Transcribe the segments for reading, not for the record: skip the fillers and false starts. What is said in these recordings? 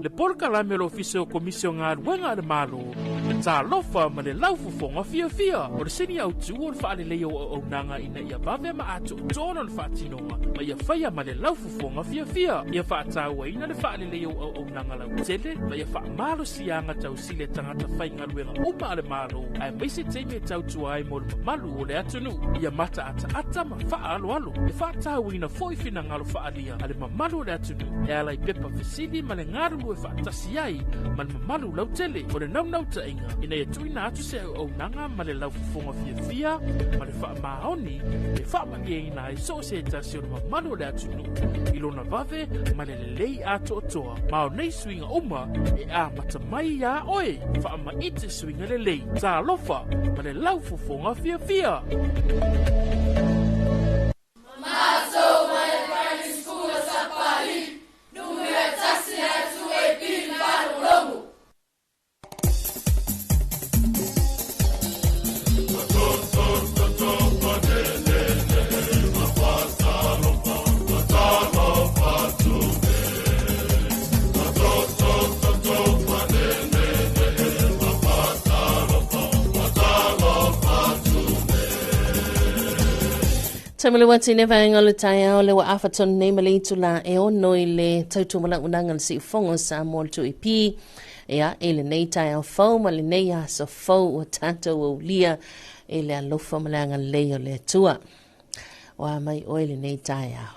le polka me lo fiso komisio ngā ruenga le malo, le talofa ma le laufufonga fia. O le sini au tu o le whaale leo o nanga ina ia bave ma ato tono le whaatinonga, ma ia whaia ma le laufufonga fia. Ia whaataua ina le whaale leo o nanga lau tele, ma ia wha malo sianga tau sile tangata whainga ruenga uma le malo, ai maise teime tau tuai mo le malu o le atunu. Ia mata ata ma wha alo. Le whaataua ina foifina ngalo whaalia, ale ma malu o le atunu, e alai pepa fesili ma le ngaru e whaatasi ai, ma le mamalu lau tele, o le nau ta inga, ina e tuina atu se au nanga ma le laufufonga fia, ma le wha maoni, le wha mani ina e so se tasi o le mamalu o le atunu, ilona vave, ma le lei ato o toa, ma o nei swinga uma, e a matamai ia oe, wha ma ite swinga le lei, Talofa, ma le laufufonga fia. Tamile wati ne vaenga le taia o le wa afaton ne mali tula e ono ile tautu mala unanga si fongo Samoa tu ipi ya ele nei taia fo mali nei ya so fo o tanto o lia ele alofa malanga le o le tua wa mai oile nei taia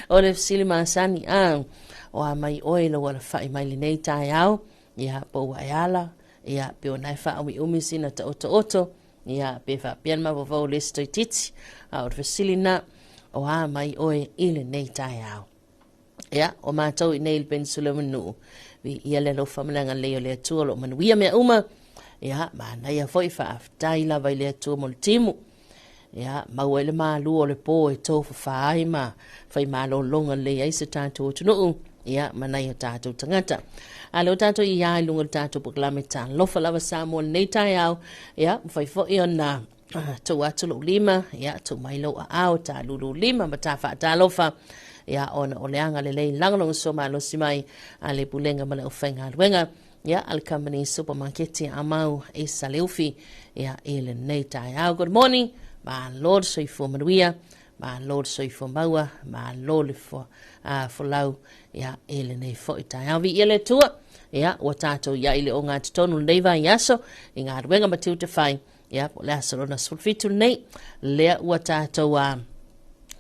o le silima sani wa mai oile wa fa mai le nei taia ya po wayala ya pe ona fa umi sina ta oto ia pefa pian ma vo le stoititi au fasilina o a mai oe ile nei tai au ia o ma tau i nei pensula manu vi ia le lo famlanga le le tuolo man wia me uma ia ma na ia foi fa tai la vai le tu mol timu ia ma wele ma lu o le po e to fa ai ma fai ma lo longa le ai se tanto tu ia ma na ia tato tangata alo tato ia lunga tato proclamita lofa lava Samoa nei tai au ia fai fo iona to atu lima ia to mailo au ta lulu lima matafa ta lofa ia ona oleanga le lei langlo so malo simai ale bulenga mala ofenga wenga ia al company supermarket amau e saleufi ia ele nei tai au. Good morning ma lord soi fo manuia ma lord soi fo maua ma lord for lau ia ele nei fo tai au vi ele tua ia o tato ia ile o ngā tonu neiva iaso i ngā ruenga matiu te whai ia po lea sarona sulfitu nei lea ua tato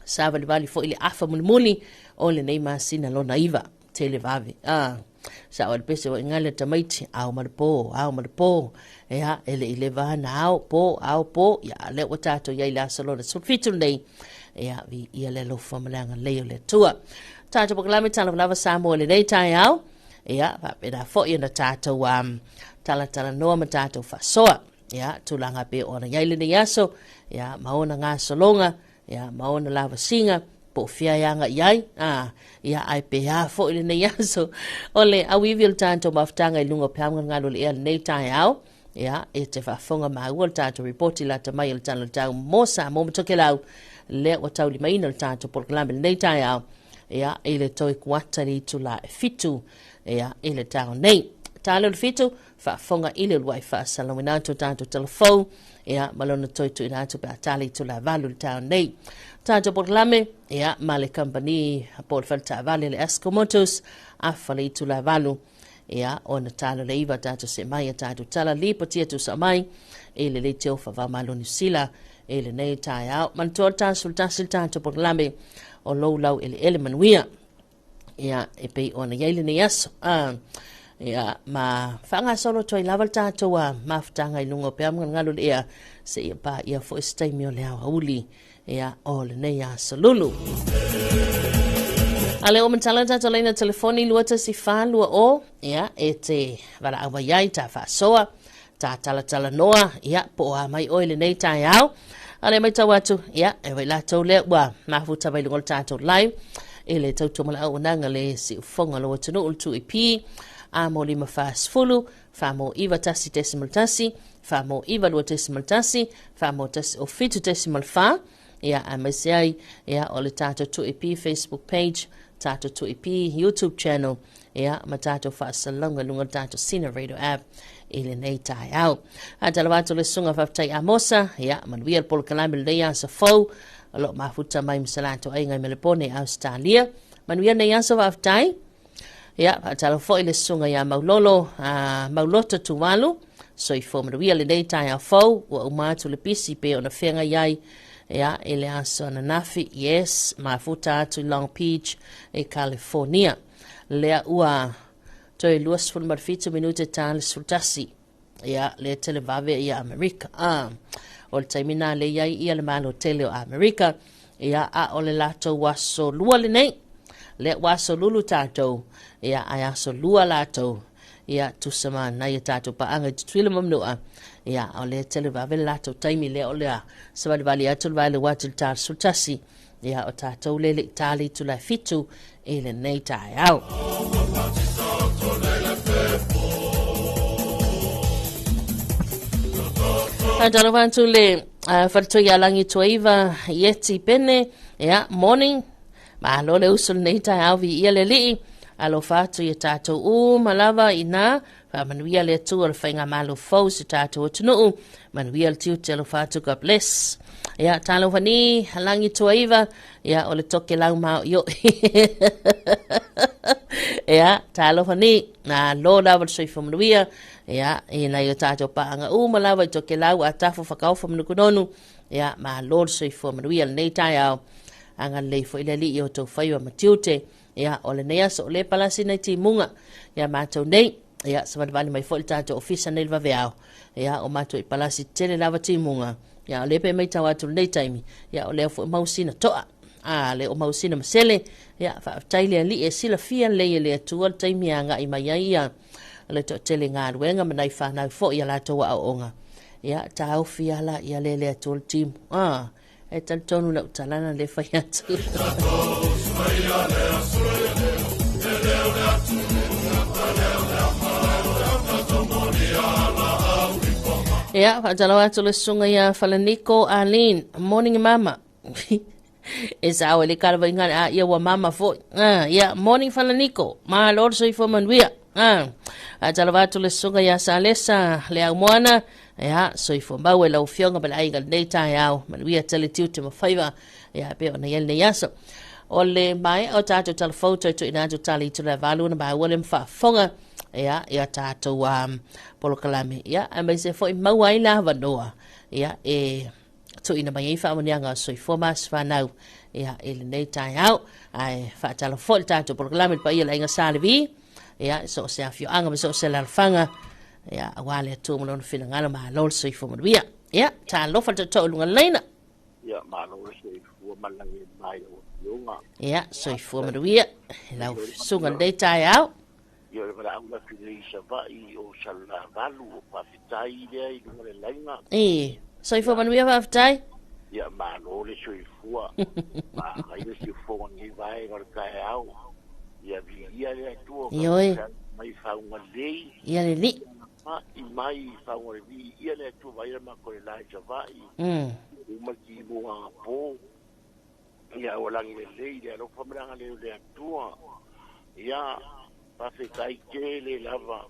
sawa le vali fo ile afa mulimuli o le nei masina lo naiva te le vavi sa o le pese o ingale tamaiti au maripo ia ele ile vana au po ia le ua tato ia ile sarona sulfitu nei ia vi ia le lo famalanga leo le tua tato pokalami tala lava Samoa le nei tai au ia va peda fo ina tato tala noa ma tato fasoa ia tulanga pe ona yaile ni yaso ia maona nga solonga ia maona lava singa po fia yanga yai ia ai pe ha fo ina yaso ole awivil tanto maftanga ilunga pamga ngalo le nei tai au ia e te fa fonga ma wol tato report la tamai il tano tau mosa mo tokelau le o tau li maina tato por klambe nei tai au ia ele toi kwatari tula fitu ia ele tau nei talo fitu fa fonga ile wai fa salawinato tanto telefo ia malona toi tu inato pa tali tula valu tau nei tanto porlame ia male company por falta vale le escomotos afali tula valu ia ona talo leiva tanto se mai tanto tala lipo tia tu samai ele le teo fa va maloni sila ele nei tai au man torta sultasil tanto porlame o lau ele manuia ia e pe ona yaile ni yaso ia ma fanga solo toi laval tato maftanga ilungo pe am ngalo ia se ia pa ia fo stay mi ole uli ia all ne ya solulu ale o mentala tato lena telefoni luata si fa lua o ia ete vara awa yai ta fa soa ta tala noa ia po mai oile nei tai au ale mai tawatu ia e vai la to le wa mafuta vai lungo tato live ele tautu mala o nanga le si fonga lo tunu ultu ipi amo lima fast fulu famo iva tasi decimal tasi famo iva lo decimal tasi famo tas ofitu decimal fa ia amesiai ia ole tato tu ipi Facebook page tātou tu ipi YouTube channel, ia, ma tātou whaasalonga lunga tātou Sina Radio app, ele nei tai au. A talawatu le sunga whaftai a mosa, ia, manuia le polo kalame leia sa fau, alo mafuta mai misalato ai ngai melepone Australia, manuia nei asa whaftai, ia, a talafo ile sunga ia maulolo, maulota tuwalu, so I fo manuia le nei tai a fau, wa umatu le pisi pe ona whenga iai, ia, ele asa na nafi, yes, mafuta atu Long Beach, California. Lea ua toi luas fun marfitu minute tale sultasi. Ia, le televave ia Amerika. O le taimina le iai ia le malo tele o Amerika. Ia, a o le lato waso lua le nei. Le waso lulu tatou. Ia, ai aso lua lato. Ia, tusama na ia tatou pa anga tutuila mamnua. Ia, o le televave lato taimi le o lea. Sabali vali atu le watu tale sultasi. Ia, o tatou le tali tu la fitu. Ele nei tai au. Talofa le whatoi alangi tuaiva yeti pene. Ia, morning. Ma alo le usul nei tai au vi ia le lii. Alo fatu ia tatou malava ina. Manuia le tu al whainga malo fau si tatou o tunuu. Manuia le tiu te alo fatu, God bless. Ia, talofa ni halangi tuaiva. Ia, o le toke lau mao yo. Ia, talofa ni na lo lava soifo manuia. Ia, ina yo tatou paanga malava I toke lau a tafo whakaufa manukunonu. Ia, ma lo soifo manuia le nei tai au. Anga leifo ila li o tau whaiwa matiute. Ia, o le nea so o le palasi nei ti munga. Ia, mātou nei. Ia, sa vali mai fo le tatou ofisa nei lwa veao. Ia, o mātou I palasi tele lava ti munga. Ia, o le pe mai tau atu nei taimi. Ia, o le fo mausina toa. Le o mausina masele. Ia, whaaftaile li e sila fia le le atua le taimi anga I mai ia. Le to tele ngā ruenga manai whanau fo ia la toa au onga. Ia, ta au fia la ia le atua le timu. E tal tonu na utalana le whai atu. Ia, whaatalo atu le sunga ia Falaniko Arlene. Morning mama. E sa awe le karawa ingane a ia wa mama fo. Ia, morning Falaniko. Ma lor so I fo manuia. Whaatalo atu le sunga ia Salesa le au moana. Ia, so I fo maue lau fionga bala aiga nei tai au. Manuia tele tiu te mawhaiva. Ia, peo na yel ne yaso. O le mai o tātou talafoto to inatu tali to le valu na ba wale mfafonga. Ia, ia tātou polo kalame. Ia, a mai se fo I mawai la vanoa. Ia, to ina mai I whaamanianga so I formas whanau. Ia, ele nei tai au. Ai, whaatala fo tātou polo kalame pa ia la inga sālevi. Ia, so se afio anga ma so se lalfanga. Ia, awale atu malona whina ngana ma lol so I formanuia. Ia, tā lofa tatou lunga leina. Ia, ma lol so I formalangi mai o yunga. Ia, so I formanuia. Lau sunga nei tai au. Ia, le mara aula whiri sa vai o sala valu o pawhitai lea I lunga le lainga. So I formanuia whaftai? Ia, ma lol so I fua. Ma haina si fonga ngi vai ngar kai au. Ia, vi ia lea tua. Ioi. Mai whaunga lei. Ia le li. I mai whaunga lei. Ia lea tua vai ma kore lai sa vai. Uma ki mua po. Ia, o langi le lei. Lea lo whamaranga lea tua. Ia, pawhikai ke le lava.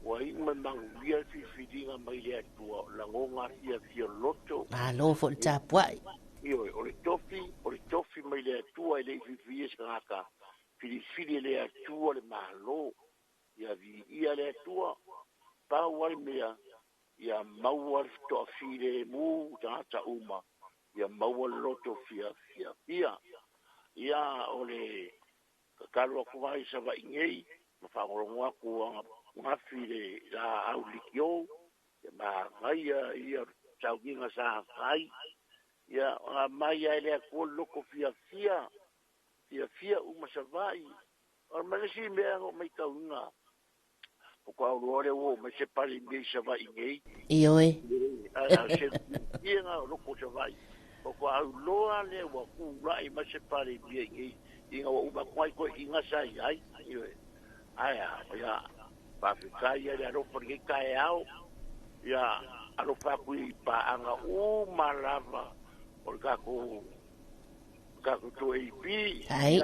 Wa ima manguia whiwhiringa mai lea tua. Langonga ia fia loto. Lo fo le tāpuai. Ioi, o le tofi mai lea tua I le whiwhia skangaka. Whiwhiri lea tua le mahalo. Ia vi ia lea tua. Pau wale mea. Ia maua to fire mu tata uma. Ia maua loto fia. Ia ole kalua kuwai sa wa ingei. Mawhangorongoa kua ngafire la au likio. Ia ma maia ia taukinga sa kai. Ia maia elea kua loko fia. Fia uma sa vai. Or manasi mea ngo mai kaunga. O kwa uruore o me se pari mei sa vai ngei. Ioi. Se ia nga loko sa vai. O kwa uloa le wa kurai ma se pari mei ngei. Inga wa uba kwai ko inga sa iai. Ioi. Aya, ia. Pafikai ia le aropa nge kai au. Ia aropa kui pa anga malava. O kako to eipi. Ai.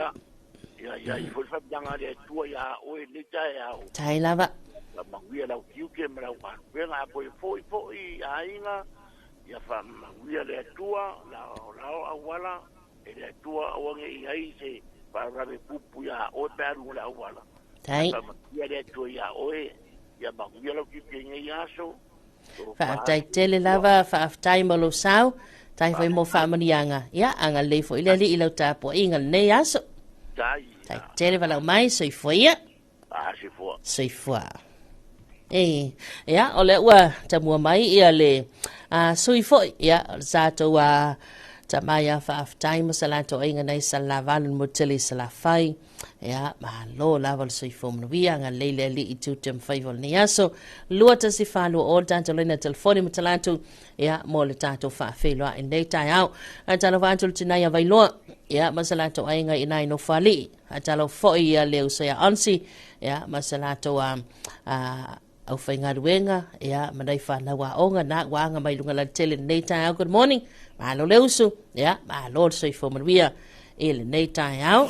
ia I foi fa danga le tua ia o le tai au Tai lava. la manguia la kiu ke mera wa venga po foi ainga ia fa manguia le tua la awala e le tua o nge ai se para me pupu ia o peru la awala Tai. fa manguia le tua ia o ia manguia la kiu ke nge iaso Fa tai tele lava fa tai molo sao. Tai foi mo fa manianga. Ia anga le foi le li ilo tapo inga ne aso. Tai tele vala mai soi foi ia. se fo Soi foi. Ia ole ua tamua mai ia le soi foi ia zato wa tamaya fa tai mo salato inga nei salavalun mo tele salafai. Ia ma lo laval soi fo mo via nga le li itu tem faivol ni aso luata si falu o tanto le na telefoni mo talato ia mo le tato fa felo in dei tai au atalo vantul tinaya vai lo ia masalato ainga inai no fali atalo fo ia le usia ansi ia masalato au fainga ruenga ia manai fa na wa onga na wanga mai lunga la tele nei tai au good morning ma lo le usu ia ma lo soi fo mo via ele nei tai au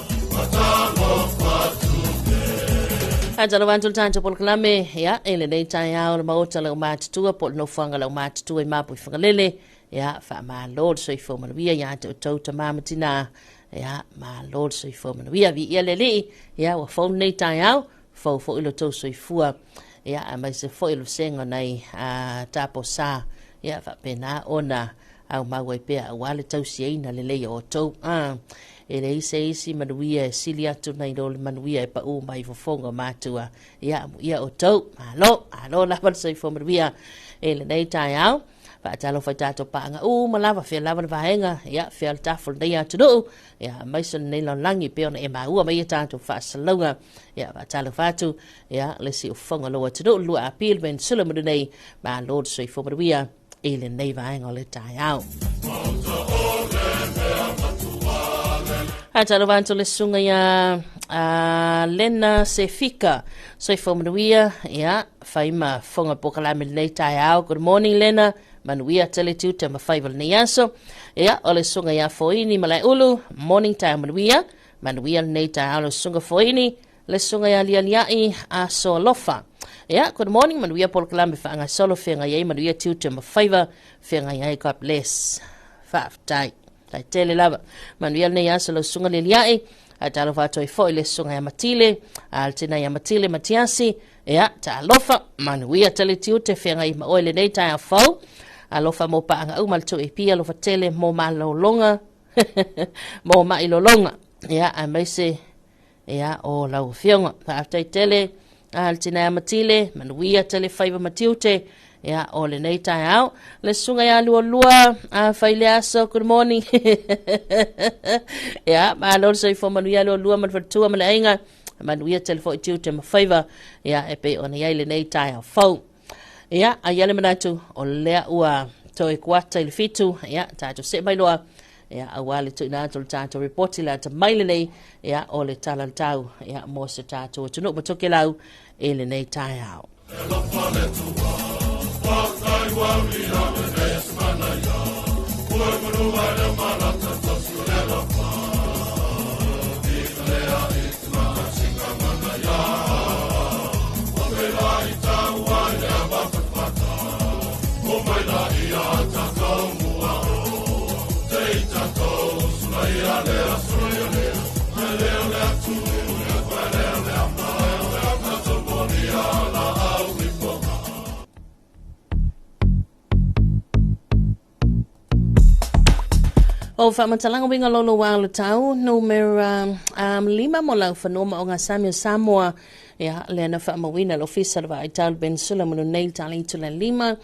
Ajalo vantul tanto pol klame ya ele nei tai au ma ota la mat tua pol no fanga la mat tua ma pu fangalele ya fa ma lord so ifo ma via ya to mamatina ya ma lord so ifo ma via vi ele li ya wa phone nei tai au fo ilo to so ifua ya ma se fo ilo senga nei tapo sa ya fa pena ona au ma wai pe wale tau siena le o to ele isi manuia silia tu nei do manuia pa u mai fofonga matua ia o to alo la van sei fo manuia ele nei tai au fa talo fa tato panga malava fe lava vaenga ia fe al tafel nei atu do ia mai son nei langi pe ona e ma mai tato fa salonga ia fa talo fatu ia le si fonga lo atu do lu apil ben sulama nei ma lord sei fo manuia ele nei vaenga le tai au Atalo vanto le sunga ya lena se fika so I manuia ya faima fonga pokalame nei tai au good morning lena manuia tele tu te mafaival ni aso ya ole sunga ya foini malai ulu morning time manuia nei tai au le sunga foini le sunga ya lialiai a so lofa ya good morning manuia pokalame fa anga solo fenga ya manuia tu te mafaiva fenga ya God bless fa tai Tai tele lava manuia nei aso lo sunga le liai atalo fato I foi le sunga ya matile altina ya matile matiasi ya talofa manuia tele tiute fenga I maoile nei tai a fau alofa mo pa anga umal to e pia alofa tele mo malolonga mo mailolonga ya amaise ya o lau fionga fa tai tele altina ya matile manuia tele faiva matiute ya ole nei tai au le sunga ya lua faile aso good morning ya ma lo so fo manu ya lua man fatua ma ainga manuia telefo tu te favor ya epe ona ya le nei tai au fo ya ayale manatu o le ua to e kwata il fitu ya tato se mai loa ya awale tu na to tato report la to maile nei ya ole talantau ya mo se tato tu no motoke lau ele nei tai au O whamatalanga winga lolo wālo tau, numera 5 mo lau whanoma o ngā Samoa, ia lena whamawina lo fisarwa I tau ben sula munu nei tali tula 5,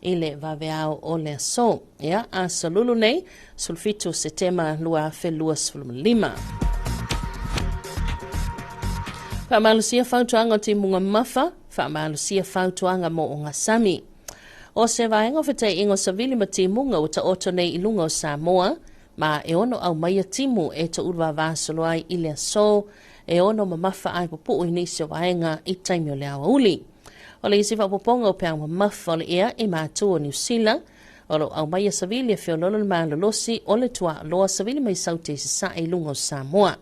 I le vaveao o le so, ia a salulu nei, sulfitu setema lua felua sulum 5. Whamalusia whautuanga o te munga mafa, whamalusia whautuanga mo o ngā Sami. O se vaenga whetei ingo savili ma te munga o ta oto nei ilunga o Samoa, ma e ono au maia timu e ta urwa vāsolo ai I le so, e ono mamafa ai popo I nisi o vaenga I taimi o le awa uli. O le isi whapoponga o pēng mamafa o le ea I mātua o New Zealand, o lo au maia savili e whiololo le mālolosi o le tua loa savili mai saute se sa e lunga o Samoa.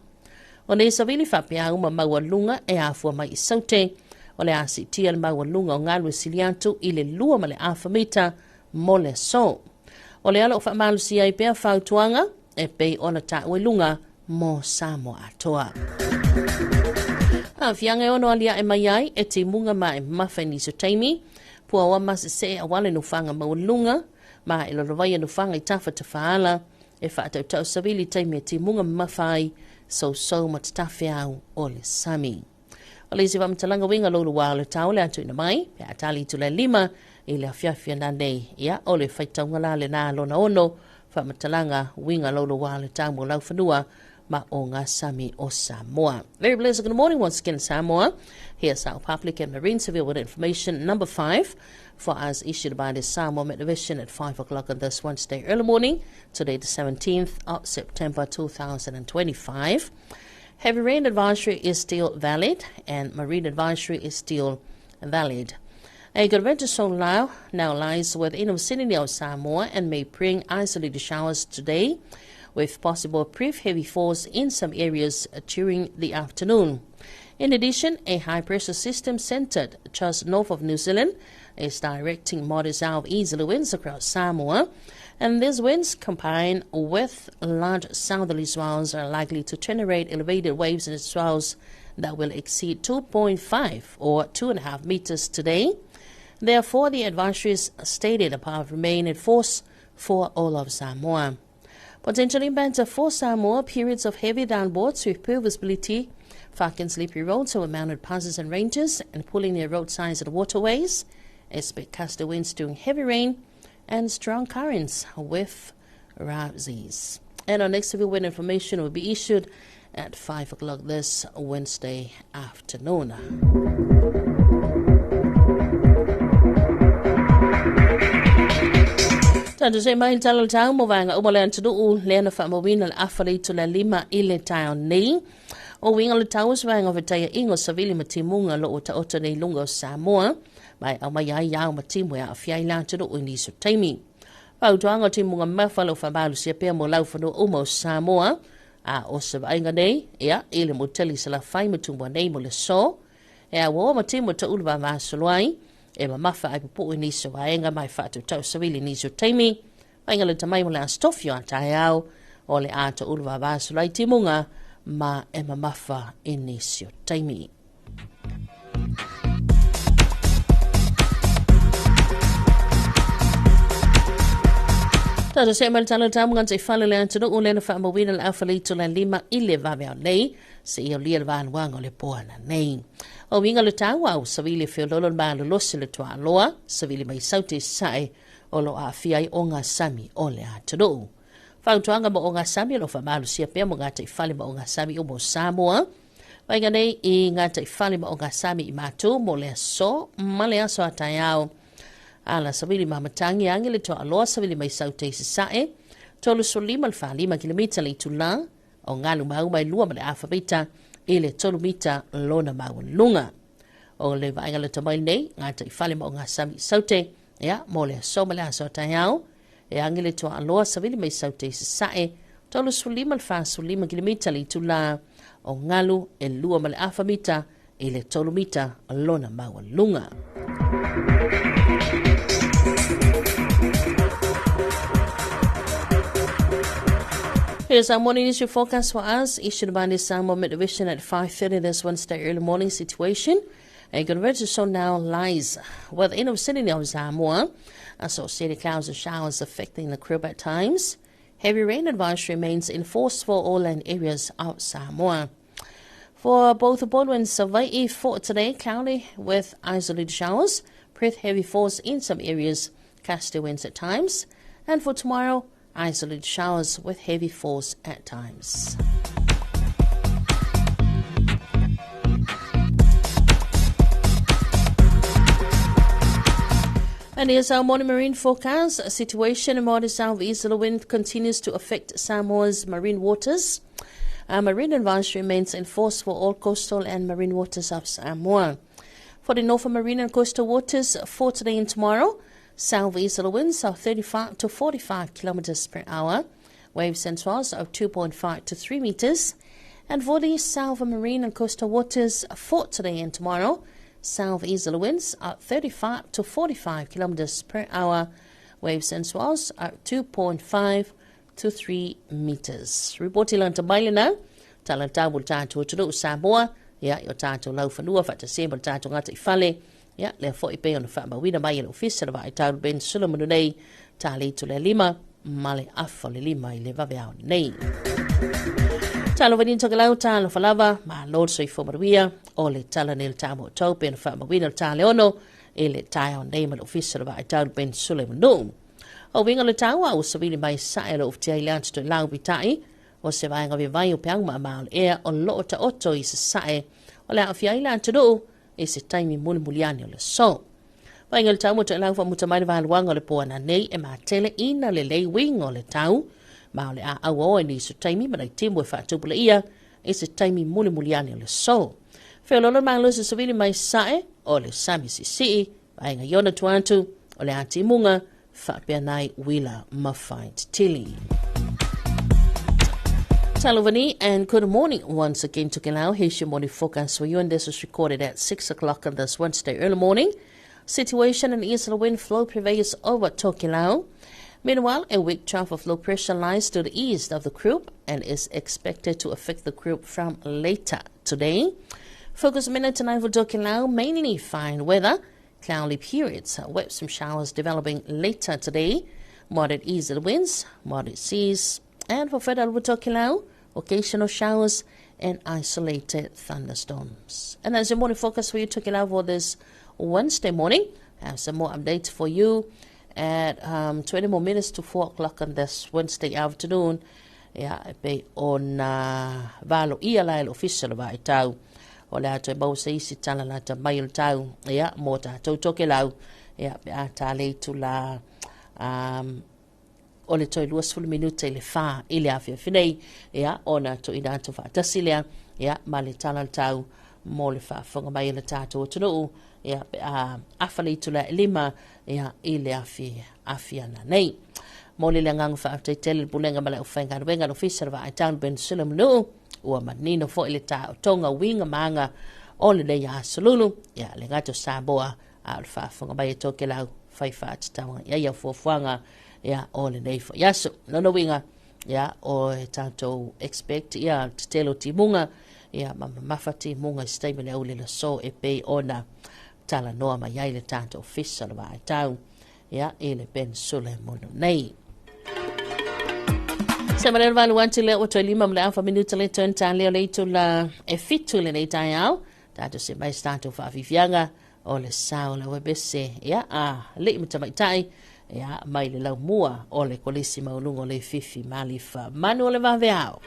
O nei savili whapea uma maua lunga e afua mai I saute. O le asi tia le maua lunga o ngalu siliantu I le lua ma le awhamita mo le so. O le ala o whamalu si ai pea whautuanga e pei ona ta ue lunga mo Samoa atoa. Fianga e ono alia e mai ai e te munga ma e mawhai ni so taimi. Pua wa masi se a wale nufanga maua lunga ma e lorovai nufanga I tafa te whaala e whaatau tau savili taimi e te munga mawhai so ma te tafe au o le sami. O le isi wamtalanga winga lolo wa le tau le atu ina mai pe atali tu le lima I le afiafia na nei ia o le whaitaungala le nā lona ono whamatalanga winga lolo wa le tau mo lau whanua ma o ngā sami o Samoa. Very blessed good morning once again Samoa. Here's our public and marine civil with information number 5 for us issued by the Samoa Met Division at 5 o'clock on this Wednesday early morning, today the 17th of September 2025. Heavy rain advisory is still valid and marine advisory is still valid. A good winter storm now lies within the vicinity of Samoa and may bring isolated showers today, with possible brief heavy falls in some areas during the afternoon. In addition, a high-pressure system centered just north of New Zealand is directing modest south-easterly winds across Samoa, and these winds combined with large southerly swells are likely to generate elevated waves and swells that will exceed 2.5 or 2.5 meters today. Therefore, the advisories stated above remain in force for all of Samoa. Potential impacts for Samoa: periods of heavy downpours with poor visibility, fucking slippery roads over mountain passes and ranges, and pulling near roadsides and waterways. Expect gusty winds during heavy rain and strong currents with rouses. And our next severe wind information will be issued at 5 o'clock this Wednesday afternoon. Tanto se mai talo tau mo vanga umale antudu le na fa mo wina afali to la lima ile town nei o winga le tau se vanga vetaya ingo savili matimunga lo ota ota nei lunga Samoa mai au mai ai ya matimu ya afia ila antudu ni so taimi pau tuanga timunga mafalo fa balu se pe mo lau fano umo Samoa a o se vainga nei ya ile mo teli sala fai mutumwa nei mo le so ya wo matimu ta ulva vasolwai e mafa ai pupu ni so vaenga mai fatu tau savili ni so taimi vaenga le tamai mo le stofio atai au o le ata ulva vasolai timunga ma e mafa ni so taimi. Tata se mal tala tamu ngan se fale le antino ule na fa mawina le afalito le lima ile vavea nei se ia lia van wanga le poana nei. O winga le tawa au savili feololo ma le losi le toa loa savili mai sauti sae o lo a fiai o ngā sami o le atino. Whautuanga mo o ngā sami lo fa malu sia pia mo ngā te fale mo o ngā sami o mo Samoa. Wainga nei I ngā te fale mo o ngā sami I mātu mo le so ma le aso atai au. Ala savili mamatangi angi le toa loa savili mai sauti sae tolu so 5 kilomita le tula o ngalu mau mai lua ma le alfabeta I le tolu mita lona mau lunga. O le vainga le tamai nei ngā te fale mo o ngā sami saute ya mo le so ma le aso atai au e angi le toa loa savili mai sauti sae tolu so 5 kilomita le tula o ngalu e lua ma le alfabeta I le tolu mita lona mau lunga. Here's our morning issue forecast for us, issued by the Samoa Met Division at 5:30 this Wednesday early morning situation. A good weather zone now lies within the vicinity of Samoa. Associated clouds and showers affecting the crib at times. Heavy rain advisory remains in force for all land areas of Samoa. For both the Baldwin Hawaii for today, cloudy with isolated showers, breath heavy falls in some areas, gusty winds at times. And for tomorrow, isolated showers with heavy falls at times. And here's our morning marine forecast. A situation more the southeasterly wind continues to affect Samoa's marine waters. Our marine advisory remains in force for all coastal and marine waters of Samoa. For the northern marine and coastal waters for today and tomorrow, southeasterly winds of 35 to 45 kilometers per hour. Waves and swells of 2.5 to 3 meters. And for the south marine and coastal waters for today and tomorrow, south easterly winds are 35 to 45 kilometers per hour. Waves and swells are 2.5 to 3 meters. Reporting on Tabaila now. Talanta will tato to Samoa. Ya, yo tato lau fanua fa te sembal tato ngata ifale. Ya, le fo ipe on fa ba wina mai le ofisa ba itau ben Solomon nei tali to le lima male afa le lima ile va vea nei. Talo venin to lau talo falava ma lord so ifo maria o le tala nel tamo to ben fa ba wina tale ono ele tai on nei mal ofisa ba itau ben Solomon no. O winga le tawa o so vini mai saelo of te ilant to lau bitai. O se vai ngavi vai o peang ma ea o loo ta oto i se sae o le awhia ila antado e se taimi muli muliani o le so. Vai ngal tau mo te lau fa muta mai va luanga o le poana nei e ma tele ina le lei wing o le tau ma o le a au o ni se taimi ma nei timu e fa tupula ia e se taimi muli muliani o le so. Feo lolo mang lo se savili mai sae o le sami si vai nga yona tuantu o le ati munga fa pia nai wila mawhait tili. Talovani, and good morning once again to Kilau. Here's your morning forecast for you, and this was recorded at 6 o'clock on this Wednesday early morning. Situation and easterly wind flow prevails over Tokelau. Meanwhile, a weak trough of low pressure lies to the east of the group and is expected to affect the group from later today. Focus minute tonight for Tokelau, mainly fine weather, cloudy periods, wet some showers developing later today, moderate easterly winds, moderate seas. And for further Tokelau, occasional showers and isolated thunderstorms. And as your morning focus for you, Tokelau, for this Wednesday morning, I have some more updates for you at 20 more minutes to 4 o'clock on this Wednesday afternoon. Yeah, be on Valo Ialail official by Tau. O le ato e bau se isi tala la ta mail tau. Yeah, mota tau Tokelau. Yeah, be ata le tu la o le toi 2 minuta i le wha i le awhia whinei, ia, ona to i nātou whātasilea, ia, ma le tala tau, mō le whaafonga mai le tātou tunu, ia, awhali tu la lima, ia, i le awhia na nei. Mō le ngang whaaftai tele le pulenga ma le uwhainga wenga no fisara wa ai tānu ben sulam nu, ua manino fo i le tā o tonga winga maanga o le lei a salulu, ia, le ngato Samoa, a le whaafonga mai e Tokelau, whai whaatatawa, ia fuafuanga, ya ole nei fo yaso no winga ya o tanto expect ya telo timunga ya mafati munga stable ole la so e pe ona tala noa mai le tanto official ba tau ya ele ben sole mono nei semana valu wanti le o to lima mle afa minuta le turn tan le to la e fitu le nei taiao tato se mai tanto fa vivianga ole sao la webese ya le mtamai tai ya mai le lau mua o le kolisi maulungo le fifi malifa manu o le vaveao.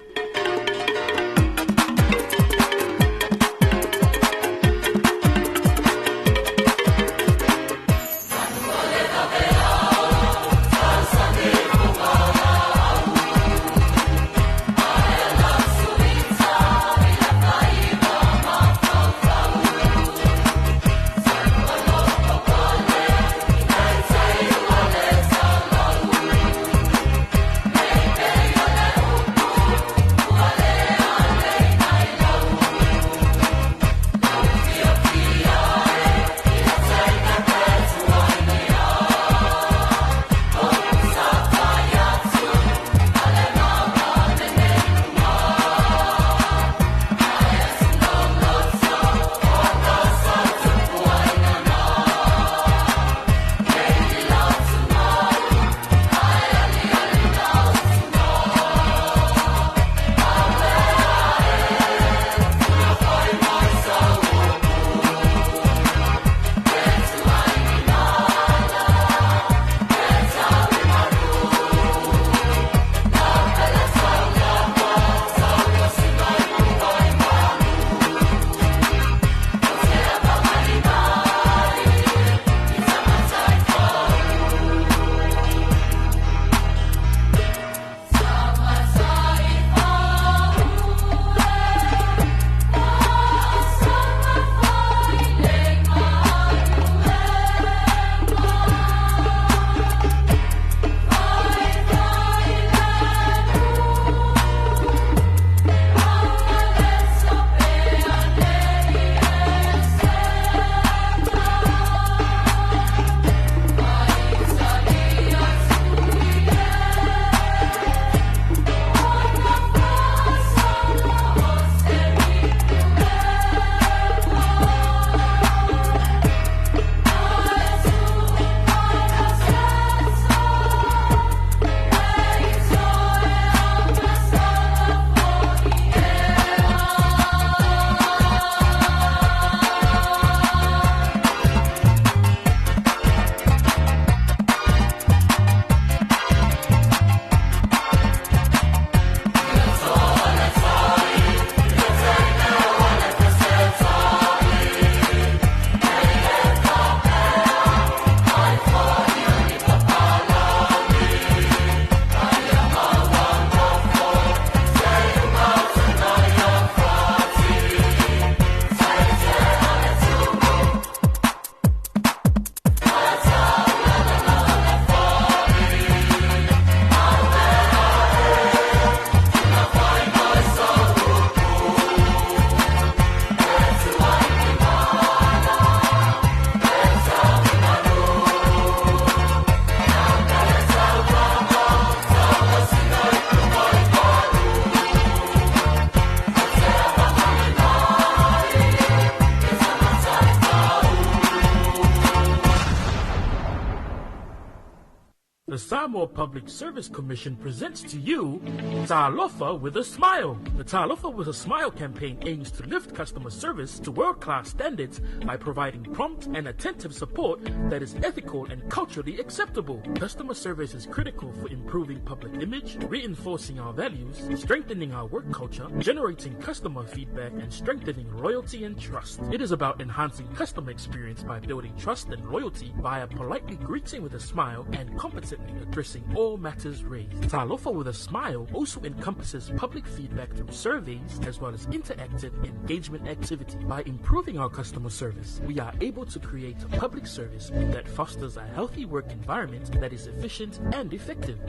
The Samoa Public Service Commission presents to you Talofa with a Smile. The Talofa with a Smile campaign aims to lift customer service to world-class standards by providing prompt and attentive support that is ethical and culturally acceptable. Customer service is critical for improving public image, reinforcing our values, strengthening our work culture, generating customer feedback, and strengthening loyalty and trust. It is about enhancing customer experience by building trust and loyalty via politely greeting with a smile and competently addressing all matters raised. Talofa with a Smile also encompasses public feedback through surveys as well as interactive engagement activity. By improving our customer service, we are able to create a public service that fosters a healthy work environment that is efficient and effective.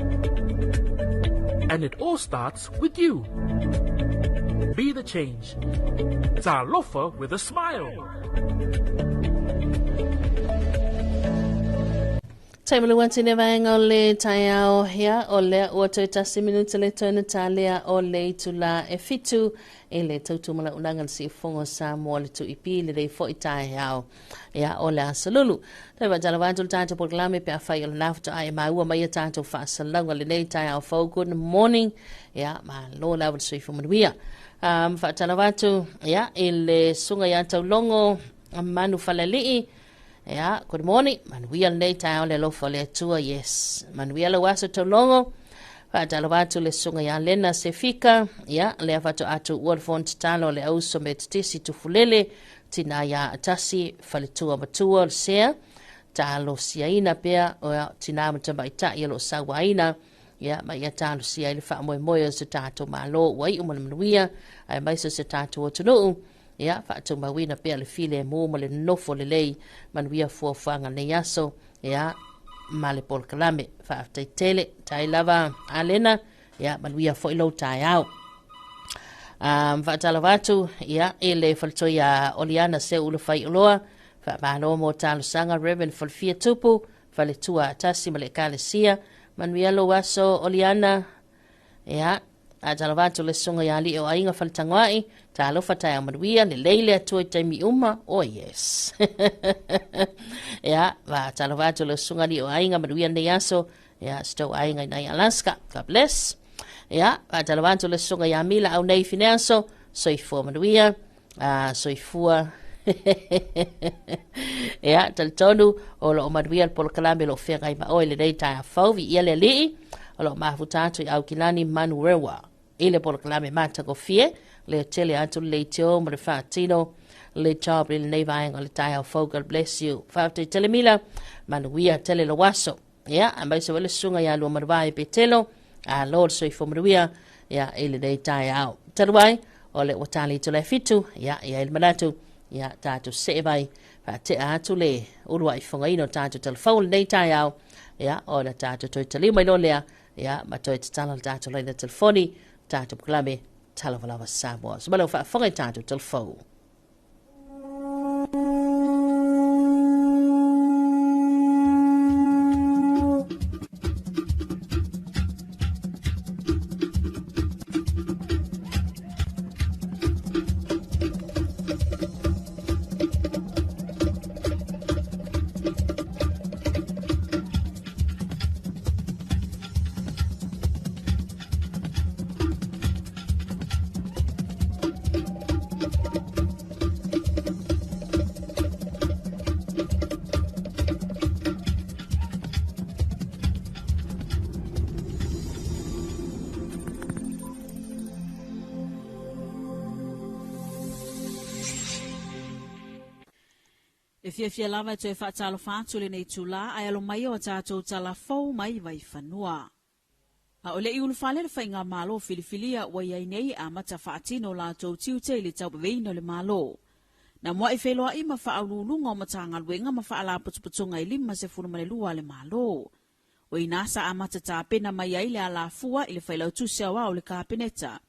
And it all starts with you. Be the change. Talofa with a Smile. Taimulu wantine vaenga ole tayao hea ole oto itasi minuta le tona talia ole tula e fitu ele tautumala unangan si fongo Samoa le tu ipi le dei fo itayao ya ole asalulu. Taiwa jalawantul tato porklame pe afai ole nafto ai maua maya tato fa asalunga le nei tayao fo good morning ya ma lo la wad sui fumanuia. Fa talawatu ya ele sunga ya taulongo manu falalii. Yeah, good morning. Manuia nei tau le lofa le tua, yes. Manuia le waso tolongo. Watu le sunga ya lena se fika. Yeah, le watu atu uorfont talo le auso metitisi tufulele. Tina ya atasi falitua matua le sea. Talo siaina pia. Tina matamba ita yelo sawaina. Yeah, ma ya talo siaina fa moe moe se tato malo. Wai manuia. Ay maiso se tato otunuu. Ya fa mawina pia le file mo le nofo le lei manuia fuafanga ne yaso ya male pol kalame fa tele tai lava alena ya manuia fo ilo tai au fa talavatu ya ele falto ya oliana se ulo fai loa fa malo mo talo sanga Reverend Falfia tupu fa le tua tasi male kalesia manuia lo waso oliana ya Atalavatu le songa ya li o ainga faltangwai talofa tai amaduia le leile atua taimi uma oh yes ya va talavatu le songa li o ainga maduia ne yaso ya sto ainga na Alaska. God bless ya talavatu le songa ya mila au nei finanso soifua maduia soifua ya taltonu o lo maduia por kalame lo fenga ima o le dei tai fauvi ile li o lo mafutatu au kilani manurewa ile por clame mata go fie le tele atu le tio mo fatino le job le nevaing le tai God bless you fafte tele mila manuia tele lo waso ya ambai so le sunga ya lo marvai petelo a lord so ifomruia ya ile dei tai au talwai ole watali to le fitu ya il manatu ya tatu sevai fate atu le ulwa ifonga ino tatu telefon dei tai au ya ona tatu to tele mai lo le ya matoi tala tatu le telefoni Tato Klame, Talofa Samoa. So, malo fa fonga tato telefo. Fia lava te fa talo fatu le nei tula ai alo mai o tatou talafou mai vai fanua. A ole I ulu fale le whainga malo filifilia wa iai nei a mata faatino la tau tiu te le tau beveino le malo. Na mua I wheloa I ma wha aululunga o matanga luenga ma wha ala putuputunga I lima se funu male lua le malo. O I nasa a mata ta pena mai ai le ala fua I le whailau tusia wa o le kapeneta.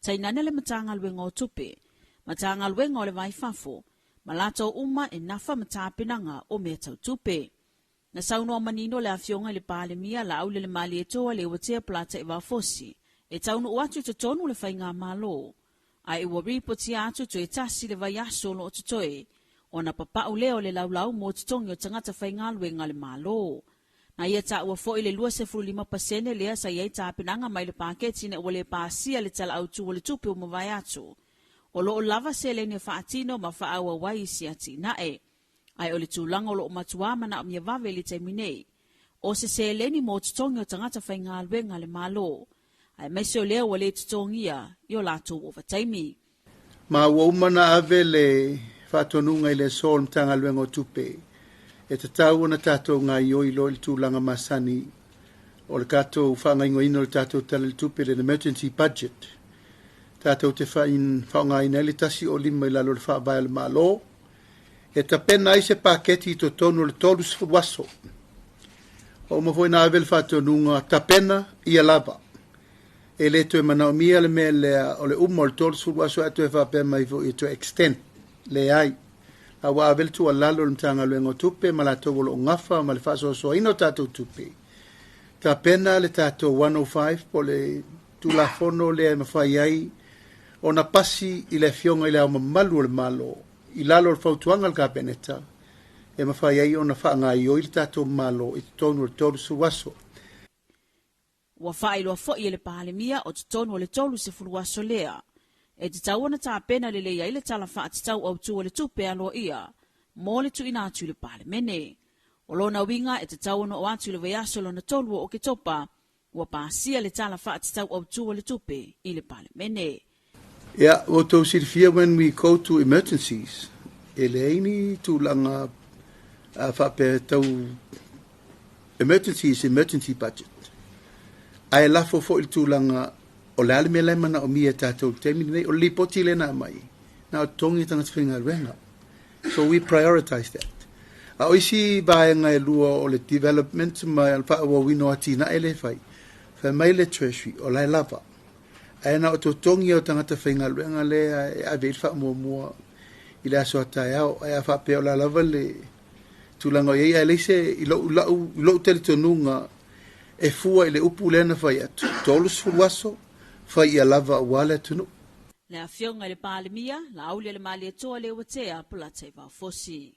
Tainane le matanga luenga o tupe. Matanga luenga o le vai fafo. Malato uma e nafa matapinanga o mea tau tupe. Na sauno manino le afionga le pale mia la au le mali e toa le watea plata e wafosi. E tauno uatu te tonu le whainga malo. A e waripoti atu to e tasi le vaiaso lo o tutoe. O na papa uleo le laulau mo tutongi o tangata whainga luenga le malo. Na ia ta ua fo ile 25% lea sa iai ta pinanga mai le paketi ne wale pasia le tala au tu wale tupi o mawai atu. O lo o lava se le ne whaatino ma wha awa wai si ati nae. Ai o le tūlanga o lo o matuama na o mia vave le taiminei. O se le ni mo tutongi o tangata whai ngā luenga le malo. Ai mese o lea wale tutongia i o lato o vataimi. Ma ua umana ave le whatonunga i le sol mtanga luenga o tupe. E te tau na tātou ngā ioi lo il tūlanga masani o le kātou whaangaingo ino le tātou tala le tupe le emergency budget. Tātou te whaonga ina le tasi o lima i lalo le whaabaya le malo. E ta pena i se paketi to tonu le tolu sifuwaso. O mawhoi na avel whatonunga ta pena i alava. E le to e manao mia le mea lea o le umo le tolu sifuwaso atu e whaapema i vo i to extend le ai. Awa avel tu alalo le mtanga luengo tupe ma la togo lo ngafa ma le whaso so ino tātou tupe. Ta pena le tātou 105 po le tulafono le mawhai ai o na pasi i le fionga i le au mamalu le malo i lalo le fautuanga le kapeneta e mawhai ai o na whaanga i o i le tātou malo i tonu le tolu suwaso. Ua whailo fo i le pahalemia o tonu le tolu se furuaso lea. E te tau ana tā pena le leia i le tala wha ati tau au tua le tupe alo ia, mō le tu ina atu le pale mene. O lona winga e te tau ana o atu le veiaso lona tolu o ke topa, ua pāsia le tala wha ati tau au tua le tupe i le pale mene. Yeah, o tau sirifia when we go to emergencies, e le eini tūlanga whape tau emergency budget. Ai lafo fo il tūlanga o le ale mea mana o mia tātou temi nei, o li poti le nā mai. Nā o tongi tanga twinga renga. So we prioritize that. A oisi bāenga e lua o le development mai al whaua wino ati na ele fai. Whai mai le treasury o lai lava. Ai nā o tō tongi o tangata whinga renga le a veil wha mua i le aso atai au. Ai a whapea o la lava le tūlanga o iei. Ai leise i lau tele tonunga e fua i le upu lena whai atu. Tolus furuaso. Fai ia lava wale tunu. Le afionga le palemia, la aulia le mali toa le watea pula te va fosi.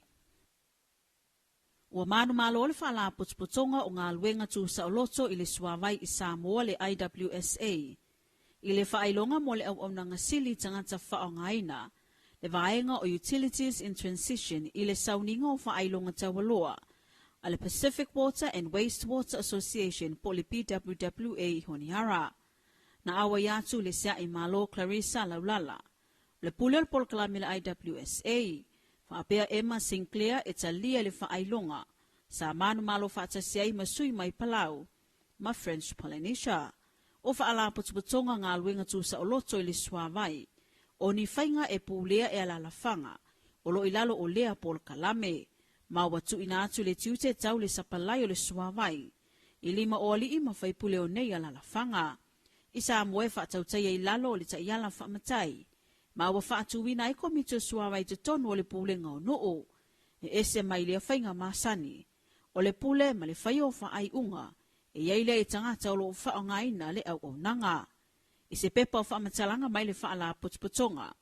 Ua manu malo le fala putsputonga o ngā luenga tu sa oloto i le suawai i Samoa le IWSA. I le whailonga mo le au nanga sili tangata whaongaina. Le vaenga o Utilities in Transition i le sauninga o whailonga tawaloa. A le Pacific Water and Wastewater Association po le PWWA Honihara. Na awa yatu le sea i malo Clarissa Laulala. Le pulel pol kalami le IWSA. Whaapea Emma Sinclair e talia le whaailonga. Sa manu malo whaatasiai masui mai palau. Ma French Polynesia. O whaala putuputonga ngā luenga tu sa oloto i le suawai. O ni whainga e pūlea e alalafanga. O lo ilalo o lea pol kalame. Ma watu ina atu le tiute tau le sapalai o le suawai. I lima o ali ima whaipule o nei alalafanga. Isa moe whaatautai e lalo o le taiala whaamatai. Ma ua whaatuwina e komito suawai te tonu o le pūlenga o noo. E ese mai lea whainga masani. O le pule ma le whaio whaai unga. E iaile e tangata o lo whaongaina le au o nanga. I se pepa o whaamatalanga mai le whaala putuputonga.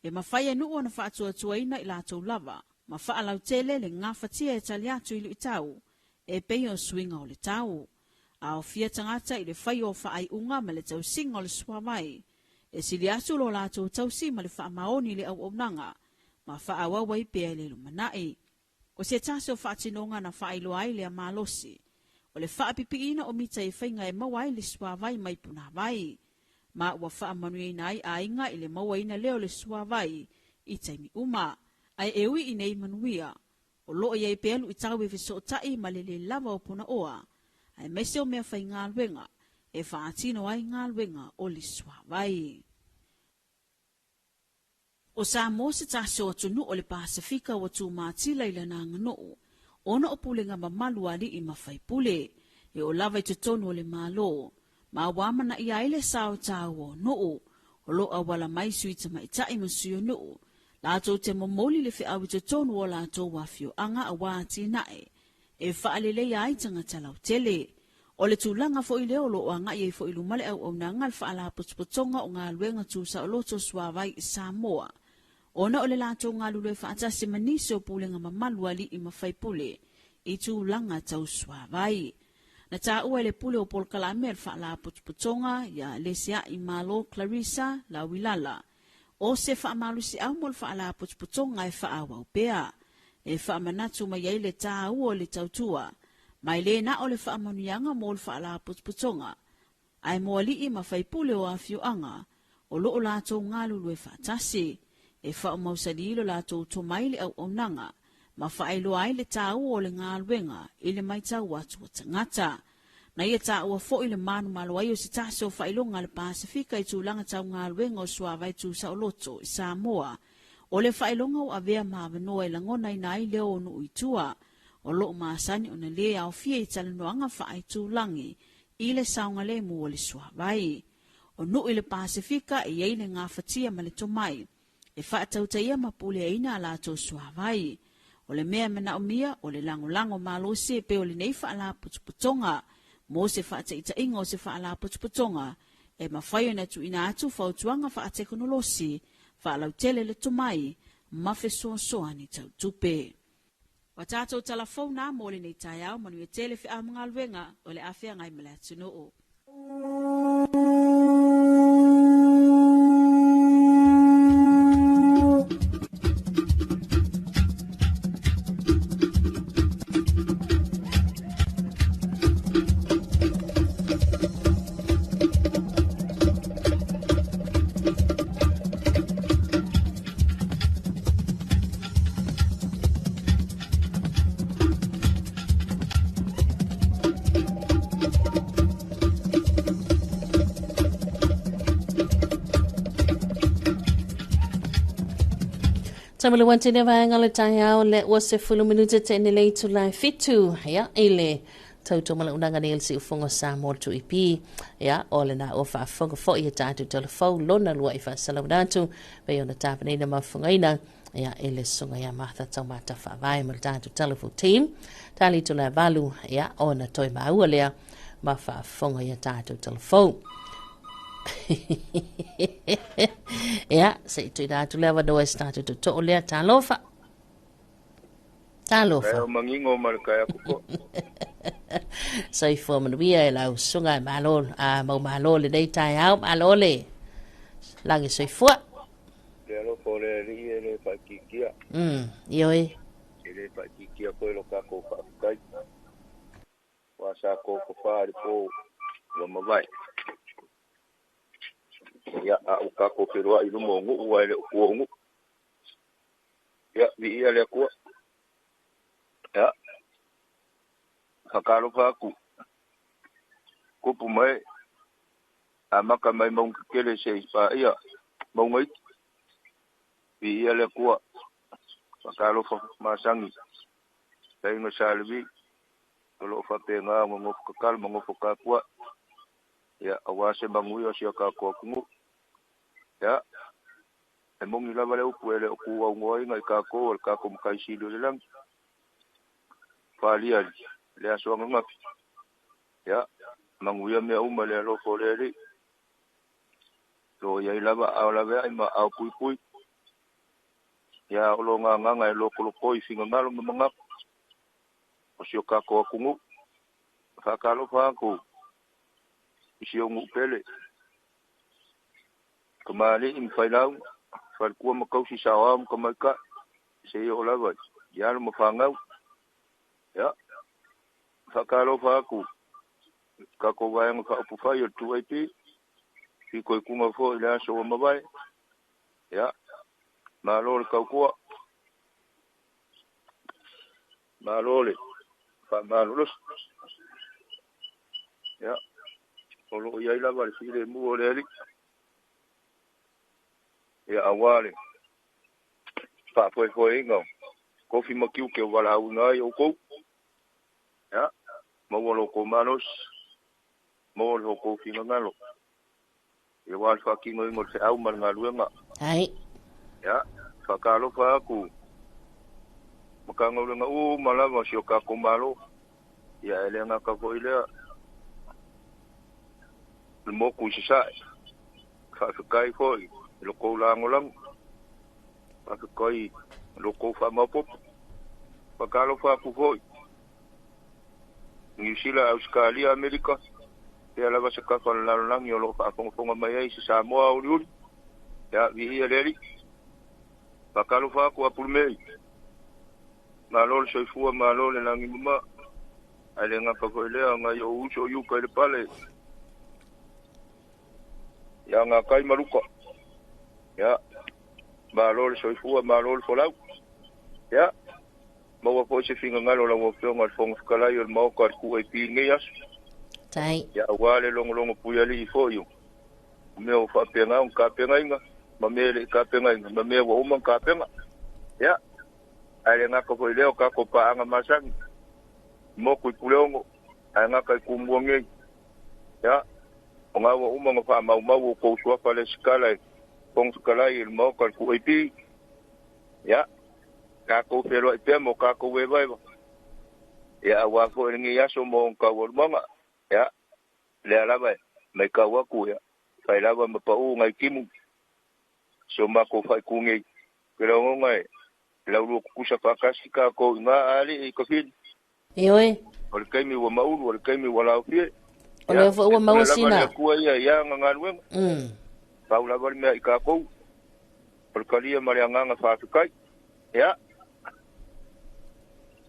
E ma whaia nuu na whaatuatuaina i lātou lava. Ma whaalau tele le ngā whatia e taliatu ilu i tau. E peio swinga o le tau. A o fia tangata i le whai o whaai unga ma le tau singa o le suawai. E sili atu lo lātou tau si ma le wha maoni le au nanga. Ma wha awawai pia le lumanai. O se tase o whaatinonga na wha iloai le a malosi. O le wha apipiina o mita i whainga e mawai le suawai mai puna vai. Ma ua wha manuia nai a inga i le mawaina leo le suawai i taimi uma. Ai ewi i nei manuia. O loo iei pelu i tau e viso tai ma le lava o puna oa. Ai mese o mea whai ngā luenga, e whaatino ai ngā luenga o li suawai. O Samoa se taso atu nu o le Pasifika wa tu mātila i lana nganoo, ona o pulenga mamalu ali i mawhai pule, e o lava i tutonu o le malo, ma wamana i aile sao tau o noo, o lo awala mai suita mai tai masuyo noo, lato te momoli le whi awi tutonu o lato wafio anga a wāti nae, e whaalele ai tanga talau tele. O le tūlanga fo i leo lo o anga i fo i lumale au nanga le whaala putuputonga o ngā luenga tū sa o loto suawai i Samoa. Ona o le lato ngā lule whaatasi manise o pūlenga mamalu ali i mawhaipule, i tūlanga tau suawai. Na tā ua le pule o polkalame al wha la putuputonga ia lesia i malo Clarissa la wilala. O se wha malusi au mo le wha la putuputonga e wha awau pea. E wha manatu mai ei le tā ua le tautua. Mai le na o le wha manuianga mo le wha la putuputonga. Ai moa li i mawhai pule o a fiuanga. O loo lātou ngālu lue whaatasi. E wha o mausalilo lātou to maile au onanga. Ma whaelo ai le tā ua o le ngāluenga i le maitau atu o tangata. Na ia tā ua fo i le manu malo ai o si tase o whailonga le Pasifika i tūlanga tau ngāluenga o suawai tū Saoloto i Samoa. O le whailonga o avea mawanoa i langona i nai leo o nuu i tua. O loo maasani o na le au fia i talanoanga wha i tūlangi i le saunga le mua le suawai. O nuu i le Pasifika i ei le ngā whatia ma le tomai. E wha tautaia mapule eina ala tō suawai. O le mea mena o mia o le lango malo se pe o le nei wha ala putuputonga. Mo se wha te ita ingo se wha ala putuputonga. E mawhaio na tu ina atu whautuanga wha teknolosi. Wha alau tele le tomai. Mawhe soa ni tau tupe. Wa tātou talafona mo le nei tai au manu e tele whi a mga luenga o le awhia ngai mele atunu o. Tamale wantene vaenga le taiao le ua se fulu minuta te nilei tu lai fitu. Ya, ile tauto mala unanga ni elsi ufongo Samoa tu ipi. Ya, ole na ofa fonga fo i tatu telefau lona lua ifa salaudatu. Beyo na tapane na mafungaina. Ya, ile sunga ya Martha taumata whawai mal tatu telefau team. Tali tu lai valu, ya, ona toi maua lea. Mafa fonga ya tatu telefau. Ya, sei tu ida tu leva doa statu tu to lea talofa. Kaya mangingo malakaya kuko. Sei fo manuia e lau sunga malo, mau malo le dei tai au malo le. Langi sei fua. Le alo po le rie le pakikia. Ioi. Le pakikia ko lo kako kai. Wasa ko pari po lo mavai. Ya a kako pero i no mongo wa le kuongo. Ya vi ia le ko. Ya. Hakalo faku. Kupu mai. Amaka mai mong kele sei pa ia. Mongai. Vi ia le ko. Hakalo fa masangi. Sai no salvi. Lo fa penga mo kakal mo foka ko. Ya awase bangui o sia ka ko kungu. Ya. E mongi lava le upu ele oku au ngoi ngai ka ko mkai silo le lang. Falia le aso ngapi. Ya. Manguia me uma le lo foleri. Lo ya lava au lava ima au pui. Ya lo nganga e lo koi finga ngalo manga. O sio ka ko kungu. Fa kalo fa ko. Sio ngu pele. Kemali infailau falkuwa makau si sawam kemaka saya olava ya mo fangau ya fakalo faku kako bayang fa upufa yo tu IP fi ko kunga fo ila so mabai ya malol kaukuwa malole fa malolos ya olo ya ila val fi le mu oleli ya awale pa foi ngo kofi makiu ke wala una yo ko ya mo wolo ko manos mo lo ko fi ngalo e wal fa ki ngo se au mal ngaluenga ai ya fa kalo fa ku makango nga mala mo sio ka ko malo ya ele nga ka ko ile mo ku sa fa kai foi lo ko langolang pa koi lo ko fa mapo pa kalo fa ku foi New Zealand, Australia, Amerika. Ia lava se kakalangi o lo whaafonga mai ai se Samoa o riuri. Ia vi ia leri. Pakalofa ko apulmei. Malol soifua malol langi mama. Ale nga pakoilea nga yo uso yuka ile pale. Ya nga kai maruka. Ya. Malol soifua malol folau. Ya. Mawa po se finga ngalo la wo fionga fong kalai o mau ka ku ai pingias. Tai. Ya wale longo puyali fo yo. Me o fa penga un ka penga inga. Mamele ka penga inga. Mame wo uma ka penga. Ya. Ale nga ko leo ka ko pa anga masang. Mo ku pulongo. Anga ka kumbuange. Ya. Nga wo uma nga fa mau ko swa pa le skala. Fong kalai il mau ka ku ai pi. Ya. Kako pero pe mo kako we vai ya wa fo ngi ya so mo ka wo manga ya le ala vai mai ka wa ku ya fai la va pa u ngai kimu so ma ko fai ku ngi pero ngai la ru ku sa pa ka si ka ko nga ali ko fin Eoi. ol kai mi wa ma u ol kai mi wa la fi Ole fo wa ma sina. Ku ya nga we pa u la va me ka ko ol kalia mari nga fa kai ya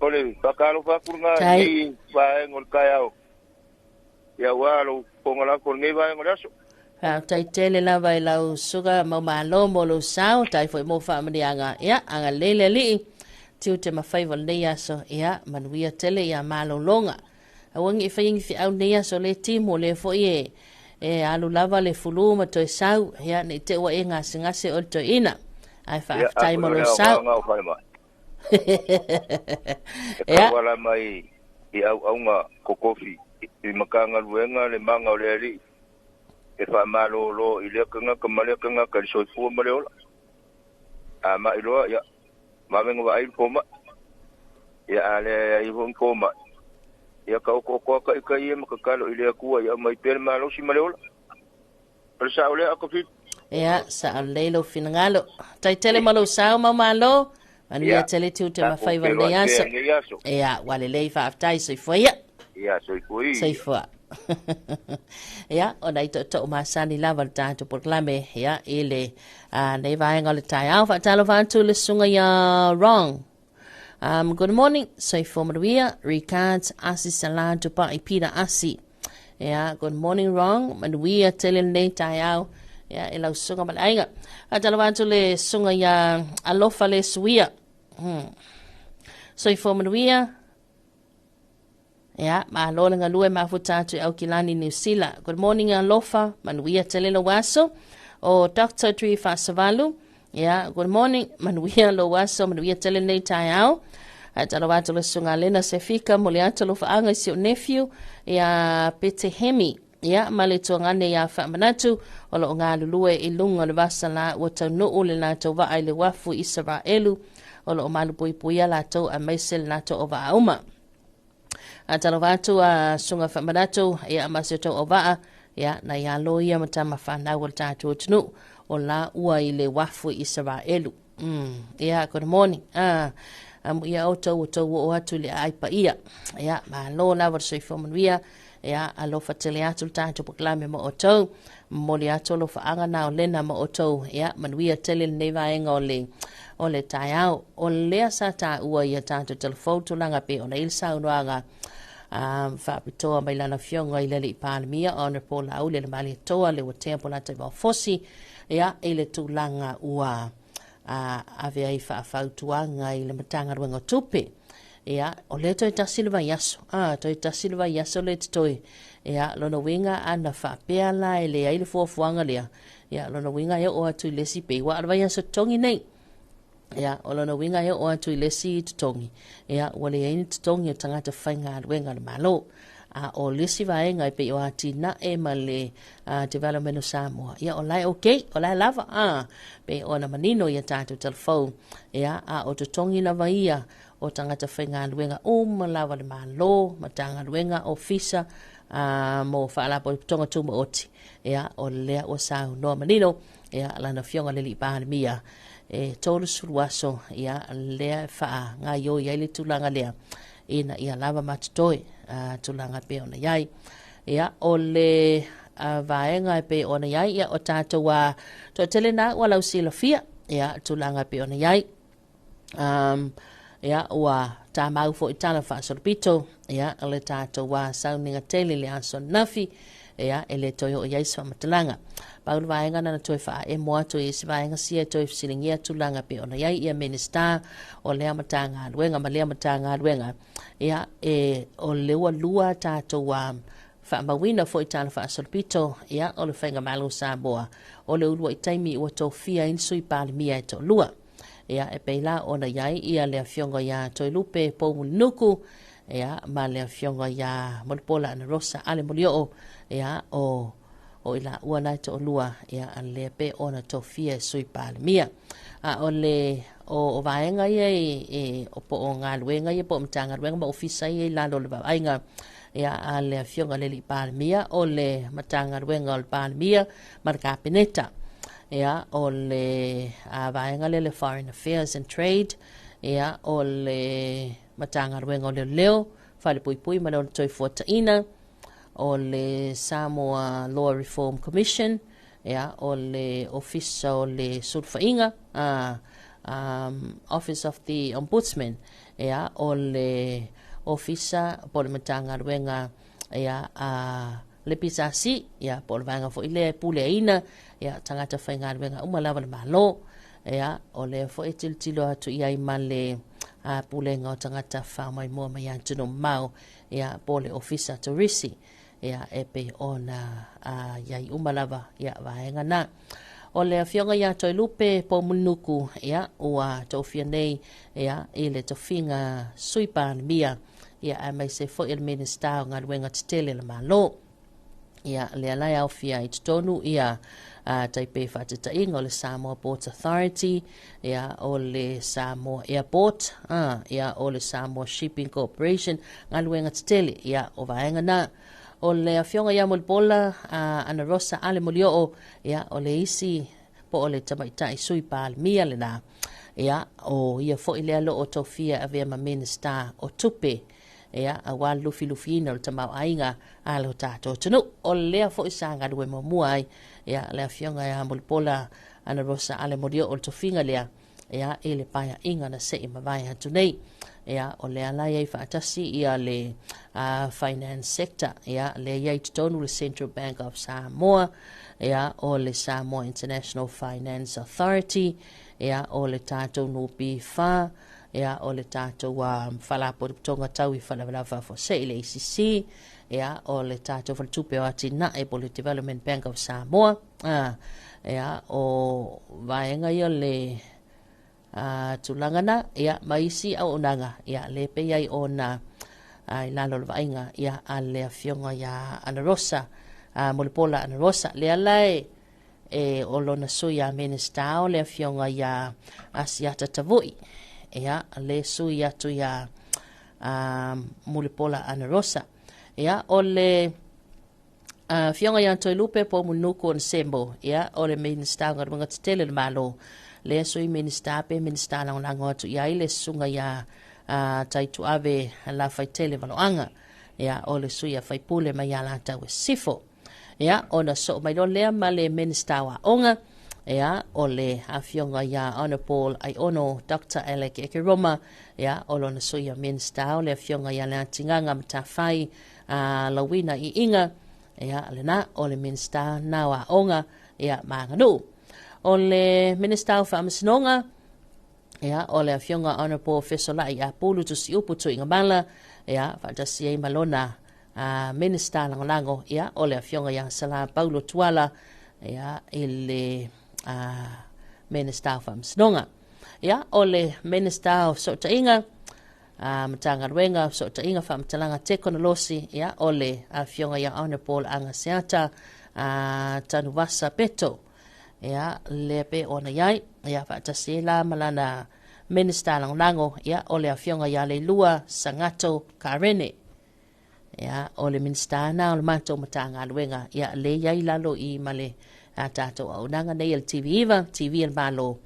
Ole, pakalo kurunga ni bae ngol kayao. Ya walo pongola ko ngi bae ngolaso. Tai tele la vai la suga malo mo lo sao tai foi mo fa mdianga. Ya anga lele li. Tiu te mafaiva le ya so ya manuia tele ya malo longa. Awangi fa fi au ne ya so le timo le fo ye. Alu lava le fuluma to sau ya ne te wa inga singa se o to ina. Ai fa tai mo lo sao. Ya wala mai I au nga kokofi I makanga luenga le manga o le ali e fa malo lo I le kanga kamale kanga ka so fu male ola ama ilo ya ma vengo ai poma ya ale ai von poma ya ka ko ka ka I makakalo ile ku ya mai per malo si male ola per sa ole akofi ya sa lelo finangalo tai tele malo sao malo Anu ia tele tu te mawhaiva le yaso. Ea, wale lei whaaftai soifua ia. Ia, soifua ia. Soifua. Ea, o nei to masani lava le tātu porklame. Ea, ele nei vaenga le tai au. Whaatalo whantu le sunga ia wrong. Good morning. Soifua maruia. Regards asi salan tu pa ipira asi. Ea, good morning wrong. Maruia tele nei tai au. Ya ela sunga malainga atala wantu le sunga ya alofa le suia so I formanuia ya ma lona ngalue ma futatu au kilani New Zealand. Good morning alofa manuia telelo waso o Dr. Talofa Samoa ya good morning manuia lo waso manuia telene tayao atala wantu le sunga lena sefika moliato lo faanga si nephew ya Petehemi ya male tuangane ya whamanatu o lo ngā lulue I lunga le wasala o tau noo le nātou wa ai le wafu Israelu o lo malu puipuia lātou a maisel nātou o wa auma. A talo wātu a sunga whamanatu ya amasio tau o waa ya na ya loia matama whanau o tātou o tunu o la ua I le wafu Israelu. Ya, good morning. Ia o tau o atu le aipa ia. Ya, ma lo la warsoi whamanwia ya alofa tele atu tātou poklame mo o tau moli atu alofa anga na o lena mo o tau ya manuia tele neva enga o le taiao o lea sa ta ua ia tātou telefoutu langa pe o na ilsa unuanga whaapitoa mai lana fionga I lele I pālemia o na pola au le mali toa le watea pola te mau fosi ya ele tūlanga ua ave ai whaafautuanga I le matanga ruenga tupe ya o le toi tasilva yaso toi tasilva yaso le toi ya lona winga ana fa peala ele ai le fofuanga le ya lona winga ya o atu le si pe wa alva yaso tongi nei ya o lona winga ya o atu le si tongi ya wale ai tongi tangata fainga wenga le malo o le si vaenga pe o ati na e male development of Samoa ya o lai okay o lai lava pe ona manino ya tatu telefon ya o tongi na vaia o tangata whainga luenga o malawa le malo, matanga luenga o fisa, mo whaalapo tonga tuma oti. Ea, o lea o sao noa manino, ea, lana fionga lili pāne mia. Tolu suruaso, ea, lea wha ngā yo ia ili tūlanga lea. ina ia lava matutoi tulanga pe ona iai ia o le vaenga pe ona iai ia o tātou wa to tele na wala usila fia ia tulanga pe ona iai ia ua tamau fo itala fa sorbito ia le tātou wa sauninga tele le aso nafi ia ele toyo o iai sa matalanga Paul vaenga na toi fa e moa toi isi vaenga sia toi silingia tulanga pe ona iai ia minister o lea matanga luenga ma lea matanga luenga ia o leua lua tātou wa fa mawina fo itala fa sorbito ia o le whainga malo Samoa o le ulua itaimi ua tau fia insui pāli mia e to lua ia e peila ona iai ia lea fionga ia toi lupe po nuku ia ma lea fionga ia molipola ana rosa ale molio ia o ila ua nai to lua ia an le pe ona to fia sui pāli mia o le o vaenga ia o po o ngā luenga ia po mtanga luenga ma ofisa ia lalo le vaenga ia a le fionga le li palmia o le matanga ruenga o le palmia marka peneta ia o le vaenga le Foreign Affairs and Trade ia o le matanga ruenga o le leo fale pui pui ma le toi fotaina o le Samoa Law Reform Commission ia o le office o le sulfainga Office of the Ombudsman ia o le ofisa por matanga ruenga ia le pisasi ia por vanga fo ile puleina ia tangata fainga ruenga umalawa le malo ia o le fo itiltilo atu ia imale pulenga o tangata fa mai mo mai antuno mau ia por le ofisa torisi ia epe ona ia umalawa ia vaenga na o le afionga ia toi lupe po munuku ia ua tofia nei ia ile tofinga suipan mia ia a mai se fo il minister nga ruenga tele le malo ia le alai au fia i tonu ia taipe fatata ingo le Samoa Port Authority ia o le Samoa Airport ia o le Samoa Shipping Corporation nga ruenga tele ia o vaenga na o le afionga ia molpola ana rosa ale molio ia o le isi po o le tamaita i sui pal mia le na ia o ia fo ile alo o tofia ave ma minister o tupe ia a wa lufi lufina o tamau ainga alo tato tunu o lea fo isanga duwe momuai ia le afionga ia molpola ana rosa ale molio o tofinga lea ia ele paya inga na se imavai hatu nei ia o le ala ia fatasi ia le finance sector ia le ia tonu le Central Bank of Samoa ia o le Samoa International Finance Authority ia o le tato nupi fa ia o le tato wa falapo tonga tau I falavalava fo se le ACC ia o le tato faltupe o atina e po le Development Bank of Samoa ia o vaenga ia le tulangana ia maisi au onanga ia le pe ai ona ai lalo le vainga ia ale afionga ia ana rosa molipola ana rosa le alai o lona suia minister o le afionga ia asiata tavui ia le suia tu ia molipola ana rosa ia o le fionga ia toi lupe po munuku on sembo ia o le minister ngarunga tele le malo le sui minister pe minister lang lang atu ia ile sunga ia taitu ave la faitele valoanga ia o le sui fai pule mai ala tau sifo ia ona so mai lo le male minister wa onga ia o le afionga ia honorable ai ono Dr. Alec Ekiroma ia o lona sui minister o le afionga ia le tinganga mtafai lawina I inga ia le na o le minister na wa onga ia manganu o le minister of Amsinonga ia o le afionga honorable Fesola ia pulu tu si upu tu inga mala ia fantasi ai malona minister lango ia o le afionga ia sala Paulo Tuala ia ile minister of Amsinonga ia o le minister of Sotainga matanga ruenga of Sotainga fa mtalanga teknolosi ia o le afionga ia honorable Angasiata Tanuvasa Peto ia lepe ona yai ia fatasi la malana minister lango ia o le afionga ia le lua sangato karene ia o le minister na o le mato matanga luenga ia le yai lalo I male tato au nanga nei el TV iva TV el malo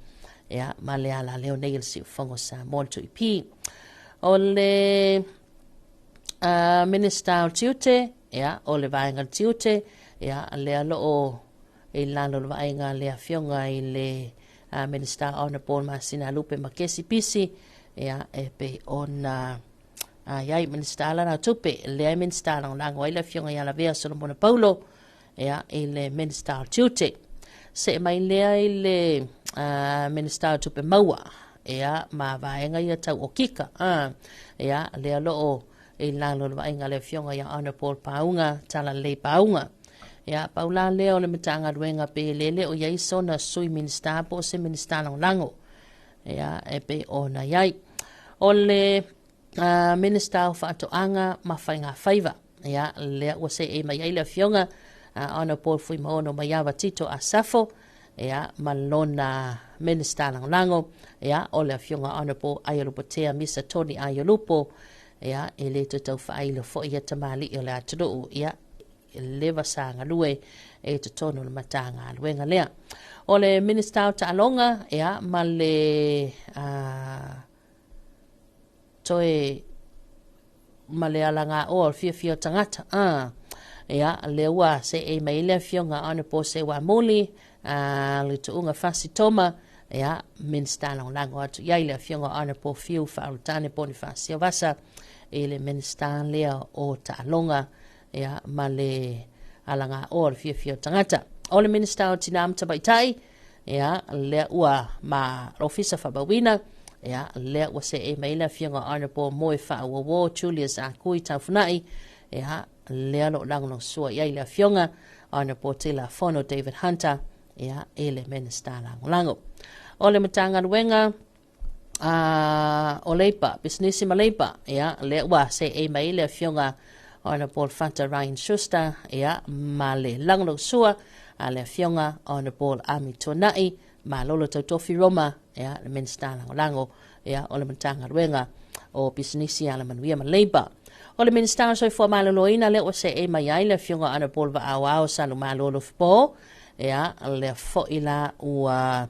ia male ala leo nei el si fongo sa molto IP o le Minister o tiute, ia, o le vaenga tiute, ia, lea loo e lano le vaenga lea fionga i le Minister Honorable Masina Lupe Makesi Pisi, ia, e pe ona iai Minister Lana Tupe, lea Minister Lango i le fionga ia la vea Solomona Paulo, ia, i le Minister o tiute. Se mai lea i le Minister o tupe maua, ia, ma vaenga ia tau o kika, ia, lea loo e lalo le vaenga le fionga ia Honorable Paunga, tala le Paunga. Ia, paula leo le mitanga ruenga pe lele o iai sona sui Minister po se Minister Lango. Ia, e pe ona iai. O le Minister o whaatoanga mawhainga whaiva. Ia, lea ua se e mai le fionga Honorable Fui Maono Maiawa Tito Asafo. Ia, malona Minister Lango. Ia, o le fionga Honorable Ayolupotea Misa Tony Ayolupo. Ia, e le te tau whaile fo ia tamali i le aturu. Ia, leva sanga lue e te tono le matanga luenga lea. O le Minister o Ta'alonga, ia, ma le toe ma le alanga o al fia tangata. Ia, le ua se e mai le fionga ana po se wa moli, le tuunga fasi toma, ia, Minister Lango atu iai le fionga ana po fiu whaarutane Bonifacio Vasa, e le Minister lea o Ta'alonga, ia, ma le alanga o al fia tangata. O le Minister o Tinam Tabaitai, ia, lea ua ma ofisa whabawina, ia, lea ua se e mai le fionga ana po moe whaawawo Julius Akui Taufunai, ia, lea lo lango sua iai le fionga ana po tila fono David Hunter, ia, e le Minister Lango. O le matanga luenga, o leipa, business ma leipa, ia, le ua se e mai le fionga Honorable Fanta Ryan Schuster, ia, ma le lango sua, a le fionga Honorable Ami Tonai, ma lolo tautofi Roma, ia, le Minister Lango, ia, o le matanga luenga, o business ia le manuia ma leipa. O le Minister soi fua maloloina, le ua se e mai ai le fionga Honorable va awao salu malolo fipo, ia, le fo ila ua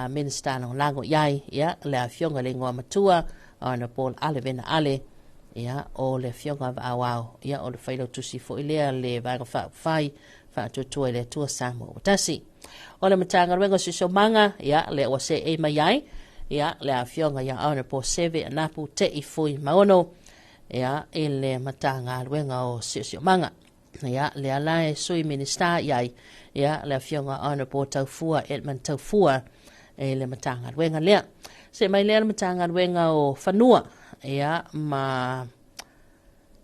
Minister Lango iai, ia, le fionga le ngoa matua, Honorable Alevena Ale, ia, o le fionga va awao, ia, o le whailo tusi fo ilea le vanga whai, whaatutua le tua Samoa Watasi. O le matanga ruenga siso manga, ia, le ua se e mai ai, ia, le fionga ia Honorable Seve Anapu te i fui maono, ia, e le matanga ruenga o siso manga. Ia, le alae sui Minister iai, ia, le fionga Honorable Taufua Edmund Taufua, e le matanga ruenga lea. Se mai lea le matanga ruenga o whanua, ia, ma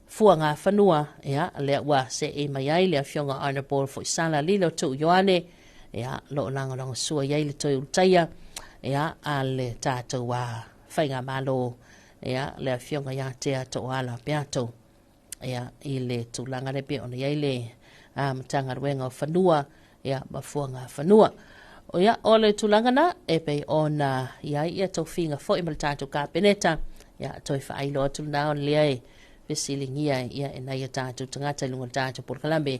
fuanga whanua, ia, lea ua se e mai ai le fionga Honorable Foisala Lilo tu Ioane, ia, lo lango sua iai le toi utaia, ia, a le tātou wa whainga malo, ia, le fionga ia tea to ala peato, ia, i le tūlanga le pe ona iai le matanga ruenga o whanua, ia, ma fuanga whanua. O ia, o le tūlanga na, e pei ona iai ia tau whinga fo i maltātou ka peneta, ia, toi whailo atu na on leai, vesilingia ia e nai a tātou tangata i lunga tātou Porkalambe,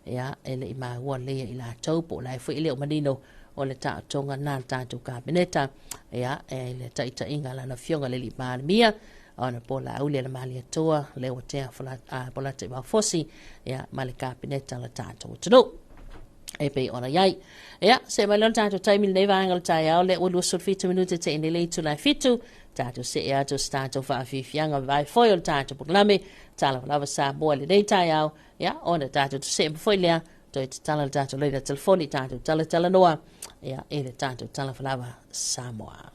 ia, e le ima ua lea i la taupo, lai fo i leo manino o le tātonga na tātou ka peneta, ia, e le taita inga lana fionga le li mia, ona po la ule la mali atoa, le o tea polate wa fosi, ia, mali ka peneta la tātou tano. E pe ona iai. Ia, se mai lona tātou taimi nei vāngal tai au le ulu sur fitu minute te ine leitu lai fitu, tātou se e ato tātou whaafifianga vai foi o tātou Porkalame, tala walawa Samoa le nei tai au, ia, ona tātou tu se mwhoi lea, toi te tala tātou leira telefoni, tātou tala noa, ia, e le tātou tala walawa Samoa.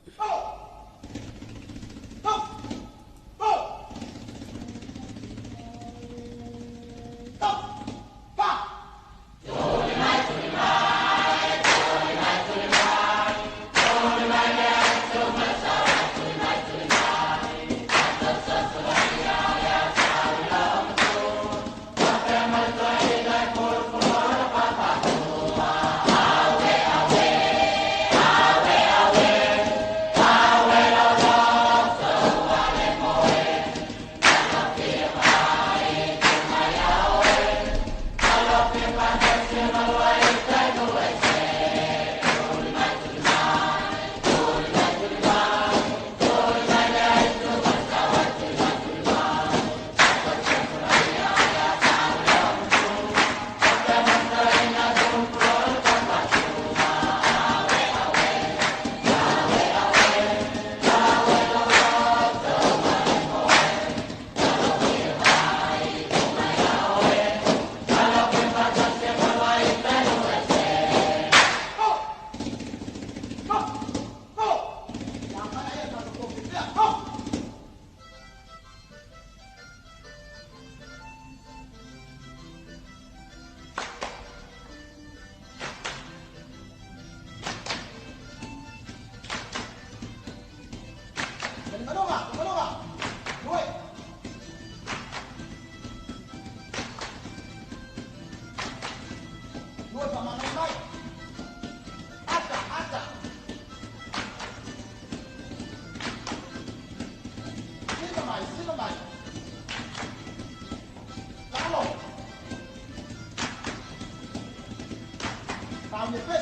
Yeah.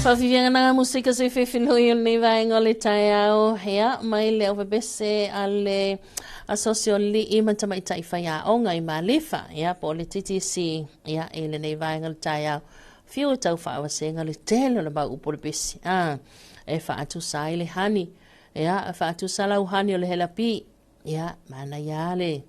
Whawhiwhenga nga musika se whewhinui o ni vaenga le tai au. Hea, mai le au bese ale asosio li ima tamai tai whai a onga I malifa. Hea, po le TTC. Hea, ele nei vaenga le tai au. Whio tau whaawa senga le telo na bau upo le besi. E whaatu sa le hani. Hea, whaatu sa lau hani o le hela pi. Hea, mana ia le.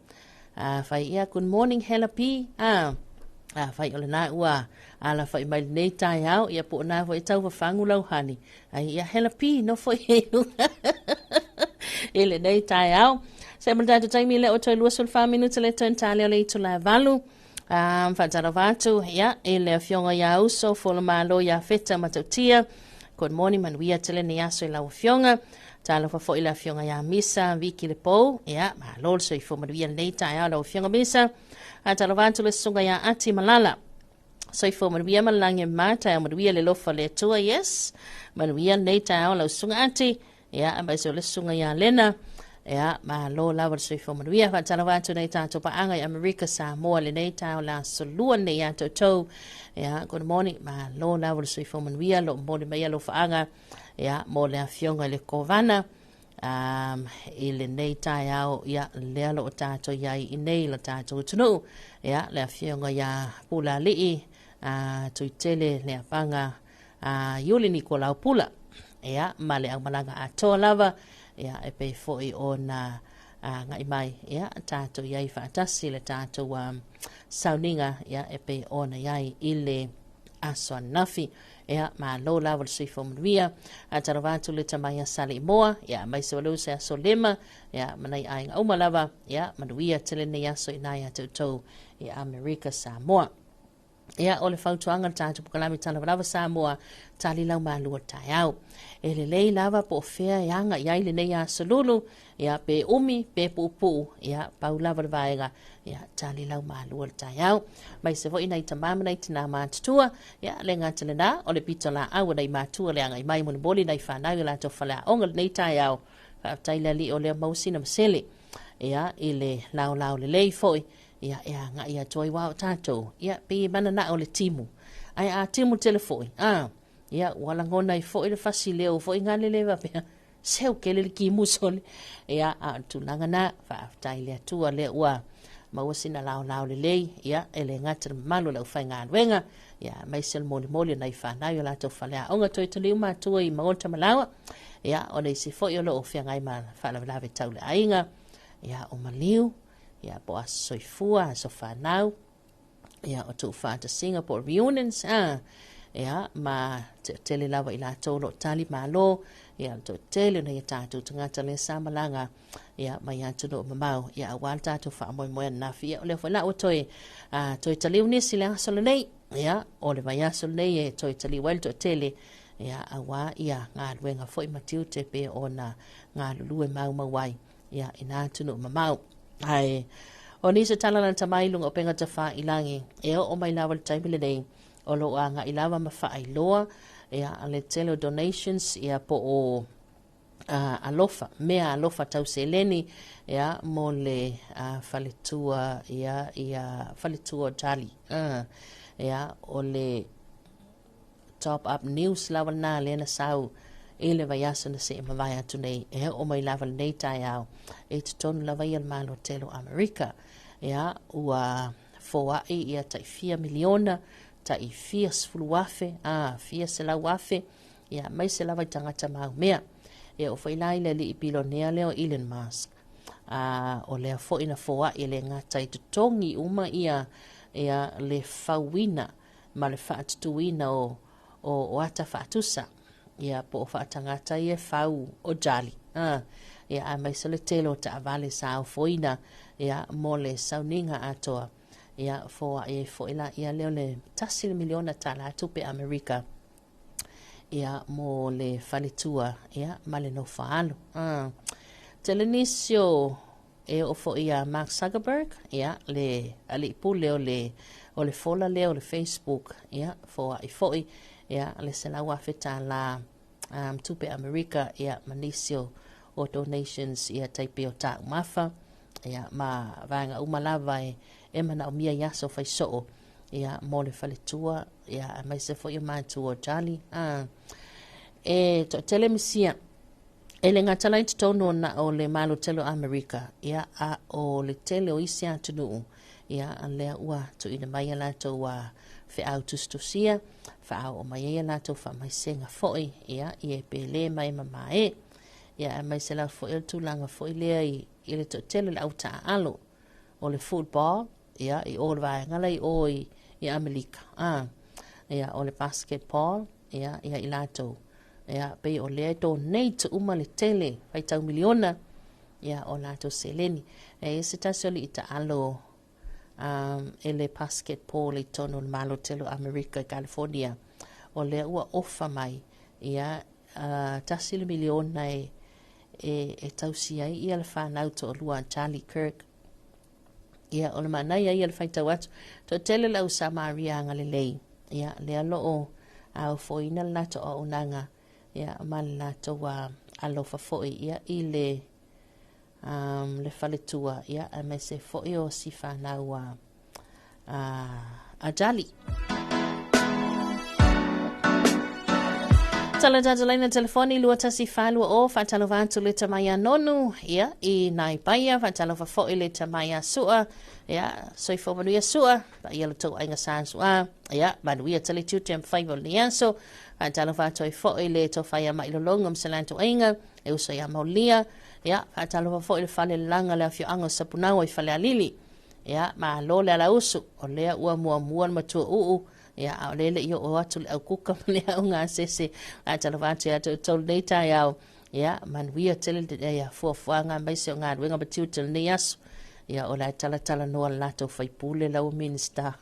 Whai ia, good morning hela pi. Whai ole nā ua. Ala whai mai nei tai au. Ia po nā whai tau whangu lau hani. Ai ia hela pi, no whai henu. Ele nei tai au. Se mo tatu taimi le o toi lua sul 5 minuta le turn tali o le itu la valu. Whatara vatu, ia, ele a fionga ia uso, fola malo ia feta matautia. Good morning, manuia tele ni aso I lau fionga. Talofa fo ila fionga ia misa, viki le pou. Ia, malo so I fo manuia nei tai au lau fionga misa. Talo vatu le sunga ia ati malala. So I fo manuia malangi mata, ia manuia le lofa le tua, yes. Manuia nei tai au lau sunga ati. Ia, ambai so le sunga ia lena. Ia, malo lawa so I fo manuia. Talo vatu nei tato paanga I America Samoa le nei tai au la solua nei ato tau. Ia, good morning. Malo lawa so I fo manuia, lo mboni mea lo faanga. Ia, mo le afionga le kovana. Ile nei tai au ia lea lo tato iai I nei lo tato tunu. Ia, le afionga ia pula lii. Tuitele le apanga yuli ni ko lau pula. Ia, male au malanga atoa lava. Ia, e pei foi o na ngai mai. Ia, tato iai whaatasi le tato sauninga. Ia, e pei o na iai ile aswa nafi. Ia, ma lo lawa le suifo manuia. Taravatu le tamaya sali moa. Ia, mai se walu se aso lema. Ia, manai ainga au malava. Ia, manuia tele ne aso inaya tautou. Ia, America Samoa. Ia, ole whautuanga tātu pukalami Talofa Samoa, tali lau malua tai au. E le lei lava po fea yanga iai le nei a solulu, ia pe umi, pe pupu, ia pau lava le vaenga, ia tali lau malua tai au. Mai se vo ina I tamama nei tina mātutua, ia le ngata le nā, ole pito la au nei mātua le anga I mai muna boli nei whanau la to whala onga nei tai au, tai le li o le mausina masele, ia I le lau le lei foi, ia nga ia toi wao tato ia pe mana na o le timu ai a timu telefoi ia wala ngona I foi le fasileo foi ngale le va pe seu ke le ki musole ia a tulanga na fa tai le tua le ua mawasina lao le lei ia ele ngata malu le fa ngan wenga ia mai sel moli na fa na yo la to fa le onga toi tuli ma tua I mangota malawa ia o le si foi lo o fia ngai ma fa la ve tau le ainga ia o maliu ia po a soifua so whanau ia o tu whata Singapore reunions ia ma tele lawa I la tolo tali malo ia to tele na ia tātou tangata le samalanga ia mai atu no mamau ia awal tātou wha moe nafi ia o le whala o toi toi taliu nisi le asolo nei ia o le mai asolo nei e toi taliu wel to tele ia awa ia ngā luenga foi matiu te pe o na ngā lulue mau mawai ia ina atu no mamau ai o ni se talana tamai lunga o penga tafa ilangi e o mai lawa le taimile nei o lo anga I lava ma wha ailoa ia ale tele donations ia po o alofa mea alofa tau se leni ia mo le faletua ia faletua tali ia o le top up news lawa na le na sau ele vai asa na se mawai atu nei e o mai lava nei tai au e te tonu lava ia malo telo Amerika ia ua foa ia tai 4 miliona tai 4 fuluafe fia se lau afe ia mai se lava tangata mau mea e o whailai le li bilonea leo Elon Musk o lea fo ina foa i le ngata I tutongi uma ia le fawina ma le whaatutuina o ata whaatusa ia po whaatangata ia whau o jali. Ia a mai sole telo ta avale sa o foina ia mole sauninga atoa. Ia foa e foila ia leo le tasile miliona tala tupe Amerika. Ia mo le falitua ia male no faalo. Telenisio e o fo ia Mark Zuckerberg ia le ali pule o le fola leo le Facebook ia foa I foi ia le selawa feta la tupe Amerika ia manisio o donations ia taipe o ta mafa ia ma vanga umalava e mana o mia yaso fai so ia mo le faletua ia mai se fo ia matua jali to tele misia ele ngata lai tono na o le malo telo America ia a o le tele o isi atunu ia le ua to ina mai la to wa fe autostosia fa o mai la to fa mai senga foi ia e pele mai mamae ia mai se la fo el tu langa foi le i le to tele la uta alo o le football ia i o le vai ngalai o i America ia o le basketball ia i lato ia pe o le donate uma le tele fai tau miliona ia o lato seleni se tasoli ita alo ele basketball i tono malo telo America California o le ua ofa mai ia tasili miliona e tausia ia le whanau to lua Charlie Kirk ia o le manai ia le whaitau atu to tele lau Samaria ngalelei ia le alo au foina lato o unanga ia mal lato wa alo fa foi ia i le faletua ia a me se foi o si whanau a jali Tala dada laina telefoni lua tasi whalua o whatalofa atu le tamaya nonu ia i nai paia whatalofa fo i le tamaya sua ia soifo manuia sua pa ia latau ainga saan sua ia manuia tali tiu tem whaiva le aso whatalofa atu i fo i le to whaia mailolonga msalanto ainga e uso ia maulia ia whatalofa fo i le whale langa le afio ango sapunau i whale alili ia ma lo le ala usu o lea ua mua matua uu ia lele yo o atu au kuka le au nga sese ata lavati atu tol data ya ia manuia tele de ya fuanga mai se nga wenga batiu tel nias ia o la tala no lato fai pule la o minister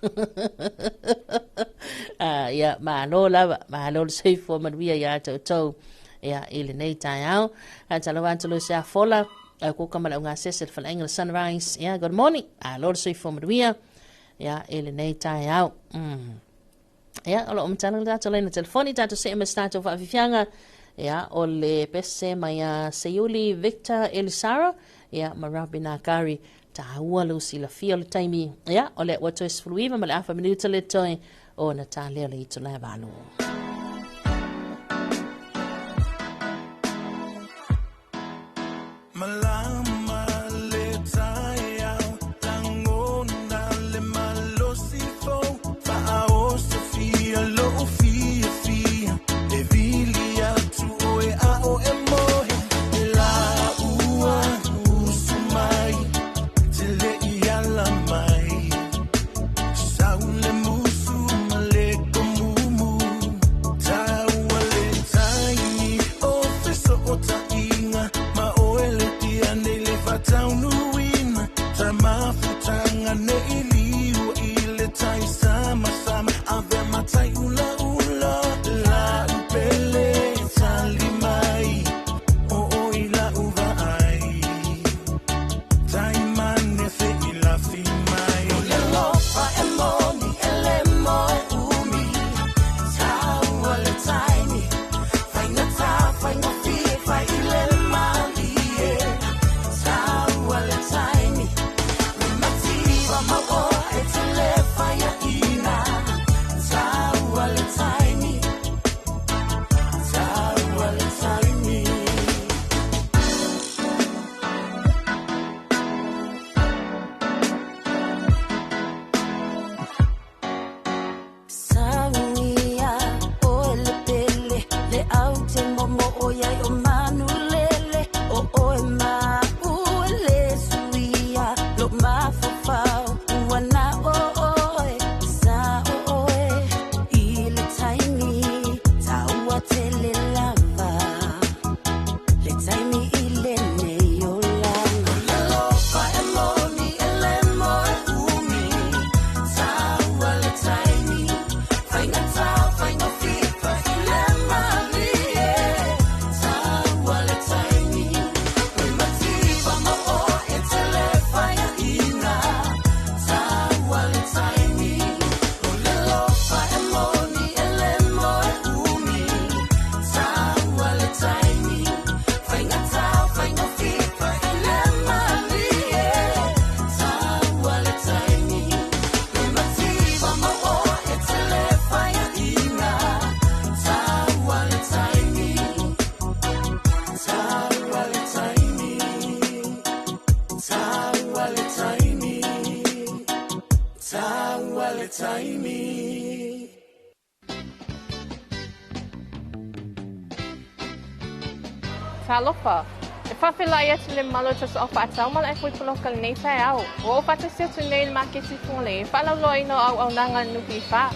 ia ma lo sei fo manuia ya to ia ile nei tai au ata lavati lo se fola au kuka ma nga sese fal engel sunrise ia good morning lo sei fo manuia ia ile nei tai au ia o mtana data lena telefoni data se stato fa fianga ia o le pese mai Sayuli Victor Elisara ia marabina kari ta walo sila feel time ia o le wato sfluiva mal afa minuta le toi o Natalia le to la valo taimi. Talofa. E whawhila ia tu le malo ta sa ofa atau mala e fwy polokal nei tai au. O whata sia tu nei maketi fungole. Whala loa ino au nanga nupi wha.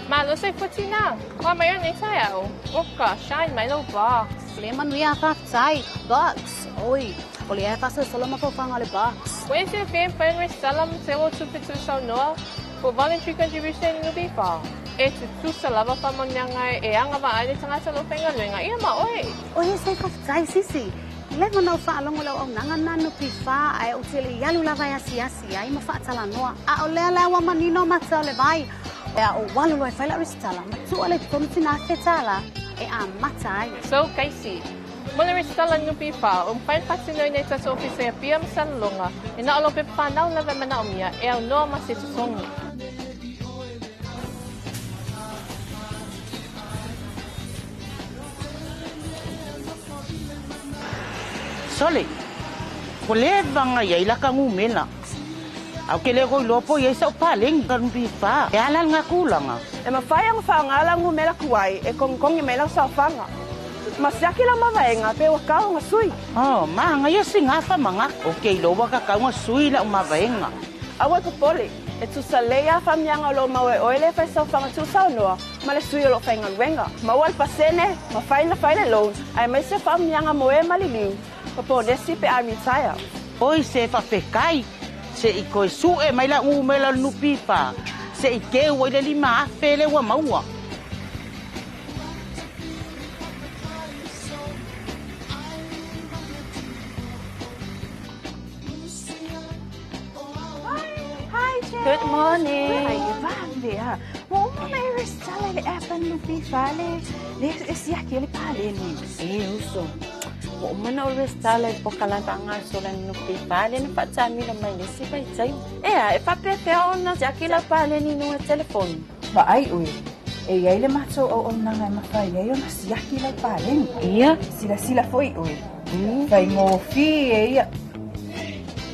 Malo se futi na. Wa mai nei tai au. Oka, shine my little box. Le manuia whaftai. Box. Oi. O le e whasa salama whawhanga le box. Where's your favorite salam te o tupitu sa noa? For voluntary contribution nupi wha. E tu sa lava whamonyanga e anga wa aile tangata lo whenga luenga. Ia ma oi. Oi se whaftai sisi. Le mana whaalongo lau au nanga nanu pi wha ai o te le ialu lava e asi ai ma whaatala noa. A o lea lewa manino mata le vai. E a o walulu e whaila ristala. Ma tu ale tonti na whetala e a mata ai. So, Casey, mula ristala nupi wha, whain patino i nei tato ofisa e pia masalonga, e na alo pe whanau lewe mana o mia e au noa masi tusongu. Sole, ko le vanga ia ila ka ngumena. Au ke le goi lopo ia sa paleng kan bi fa. E ala nga kulanga. E mawhai ang whaangala ngumela kuai e kongkongi mela sa whanga. Masiaki la mawaenga pe wakao nga sui. Oh, ma nga ia singa fa manga. Okay, lo waka ka nga sui la mawaenga. Awa ko pole. E tu sa leia whamyanga lo mawe oile fai sa whanga tu sa noa. Ma le sui lo whainga wenga. Mawal pasene, mawhai na whaile loan. Ai mai se whamyanga moe maliliu. Papo desi pe a retire. Oi se fa pekai. Se i koe su e mai la umela nupi fa. Se i ke o le lima afele wa maua. Good morning. Ay, vale ha. Mo may restala le apan lupi fale. Le siaki le pale ni. Uso. Mo mana restala po kalantanga solan lupi fale na patsami na may lisi pa itsay. E pa pepe ona siaki la pale ni no telefon. Ba ai ui. E ai le macho o ona nga mafai ai ona siaki la pale. Ia. Sila foi ui. Fai ngofi e ia.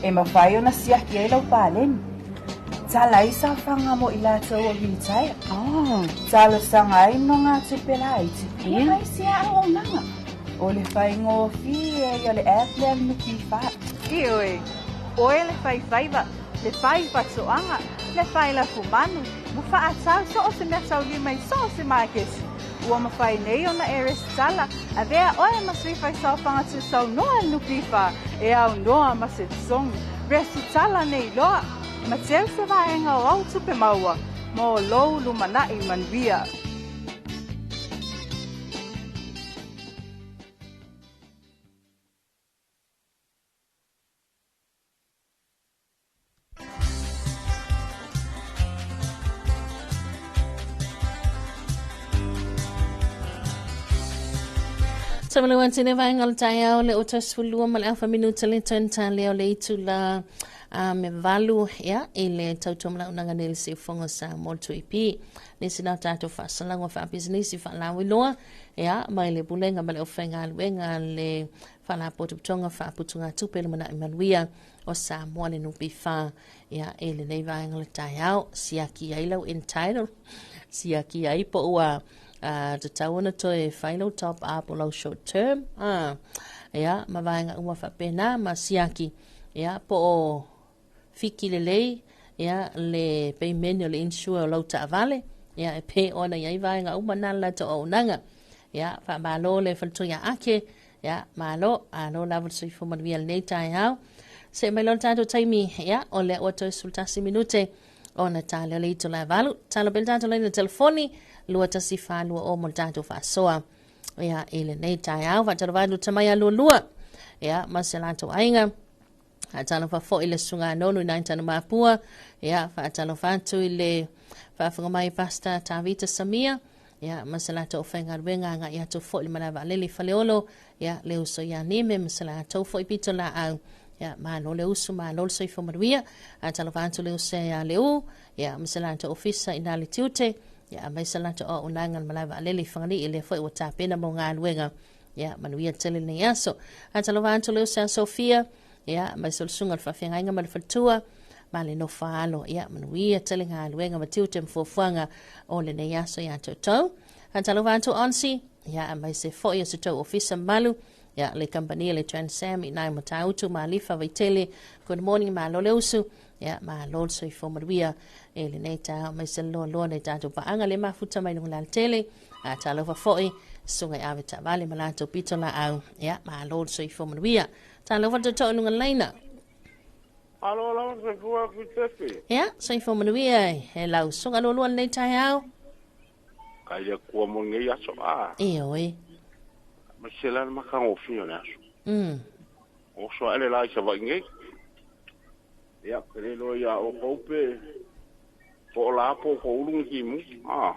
E mafai ona siaki ai la pale. Salai sa whanga mo ila tau o hitai. Salo sangai no ngā tupela iti. Ia sia au nanga. O le whai ngofi e le atle al nuki wha. Ioi, oe le whai whaiva, le whai whatsoanga, le whai la fumanu. Mufa atau so o se mea tau li mai so o se makesi. Ua mawhai nei o na eres tala. A vea oe masui whai sau whanga tu sau noa nuki wha. E au noa masit song. Resi tala nei loa. Ma teu se vaenga o au tupe maua, mo lou lumana i manvia. Samalawan sine vaenga o taiao le otas fulua mal alfa minuta le tenta leo le itula me valu ya ele tautomla unanga nele se fonga sa molto ipi le sina tato fa salanga fa business fa la wiloa ya mai le bulenga male ofenga wenga le fa la potutonga fa putunga tupele mana imaluia o sa mole no bifa ya ele nei vaenga le taiao siaki ai lo entitled siaki ai po wa te tauna to e final top up o short term ya ma vaenga uma fa pena ma siaki ya po fiki le lei ya le payment le insure lo ta vale ya e pe ona ya vaenga uma nala to onanga ya fa malo le falto ya ake ya malo ano la verso fo man via nei tai hao se mai lon tanto taimi ya o le auto sultasi minute ona tale le to la valu talo bel tanto le telefoni lua tasi fa lua o mo tanto fa soa ya ele nei tai hao va tarvando tamaya lua ya maselato ainga atalo fa fo ile sunga nonu naintana mapua ya fa atalo fa tu ile fa funga mai pasta tavita samia ya masalato ofenga wenga nga ya to fo ile mana valele faleolo ya le uso ya nime masalato fo ipito la au ya mano le uso mano so ifo maria atalo fa tu le uso ya leu ya masalato ofisa inali tiute ya masalato o unanga mana valele fangani ile fo watapena mo nga wenga ya manuia tele ne yaso atalo fa tu le uso Sofia ya mai sol sunga fa finga nga mal fatua ma le no falo ia manuia telinga luenga matiu tem fuafuanga o le nei aso ia tau. Han talofa atu onsi, ia mai se foi se tau ofisa malu, ia le company le Transam i nai matautu ma lifa vaitele. Good morning ma lo leusu, ia ma lo so i fomaruia e le nei tau mai se lo nei tatu paanga le mafuta mai nung laltele, a talofa foi, sungai ave ta vale malato pito la au, ia ma lo so i fomaruia. Talofa tau nunga leina. Alo, se fua kutepe. Ia, so i fomaruia e lau sunga lo luan nei tai au. Kai le kua mo ngai aso a. Oi. Ma se la ma ka ofio na aso. O so ele la isa va ngai. Ya, kere lo ya o kope. Po la po ko ulung himu. Ah.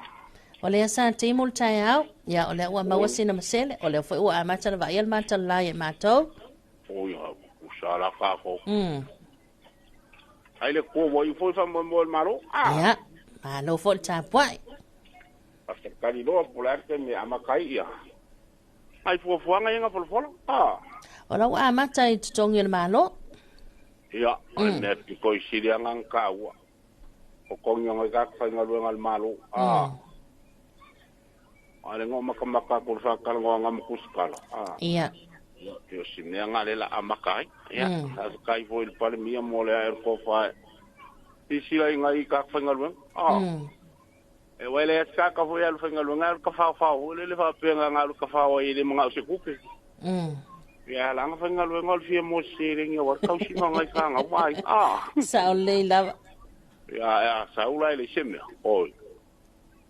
Ole asa timul tai au, ya ole ua mawasina masele, ole foi ua amata va il mata la e mato. O ya, usala ka ko. Ai le ko wo i foi fa mo malo. Ah. Ya, ma no foi ta pai. Hasta kali lo polar que me ama caía. Ai fuanga nga folfolo. Ah. Ola wa amata I tongi le malo. Ya, ne ko isiria ngang kawa. O konyo nga ka fa nga luenga malo. Ah. Ale ngo makamaka ko sa kal ngo ngam kuskala. Ah. Iya. Yo simne nga le la amakai. Ya, as kai foi pale mia mole air ko fa. Isira nga I ka fa nga luenga. Ah. E wele ska ka foi al fenga lunga ka fa le fa penga nga ka fa o ile mga se kupe. Ya la nga fenga lunga al fie mo sering ya wa ka si nga ka nga wai. Ah. Sa le la. Ya sa ula ile seme. Oi.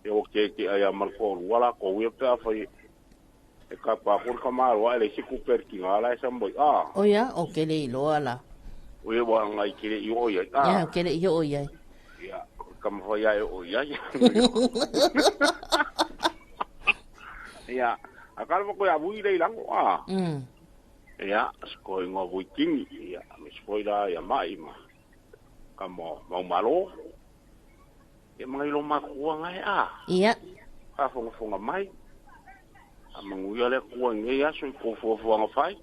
Yo ke aya mal ko wala ko we pa fa e ka pa por ka mal wa ile si kupe ki nga la sa mboi. Ah. O ya o ke le lo ala. We wa nga ki yo ya. Ah. Ya ke le yo ya. Ya. Kam ho ya o ya. Ya, akal mo ko ya bui dai lang ah. Ya, sko ngo bui king ya, mi spoila ya mai ma. Kamo mau malo. Ya mai lo ma ko ngai ah. Iya. Ka fonga mai. Amangu ya le ko ngai ya so ko fo nga fai.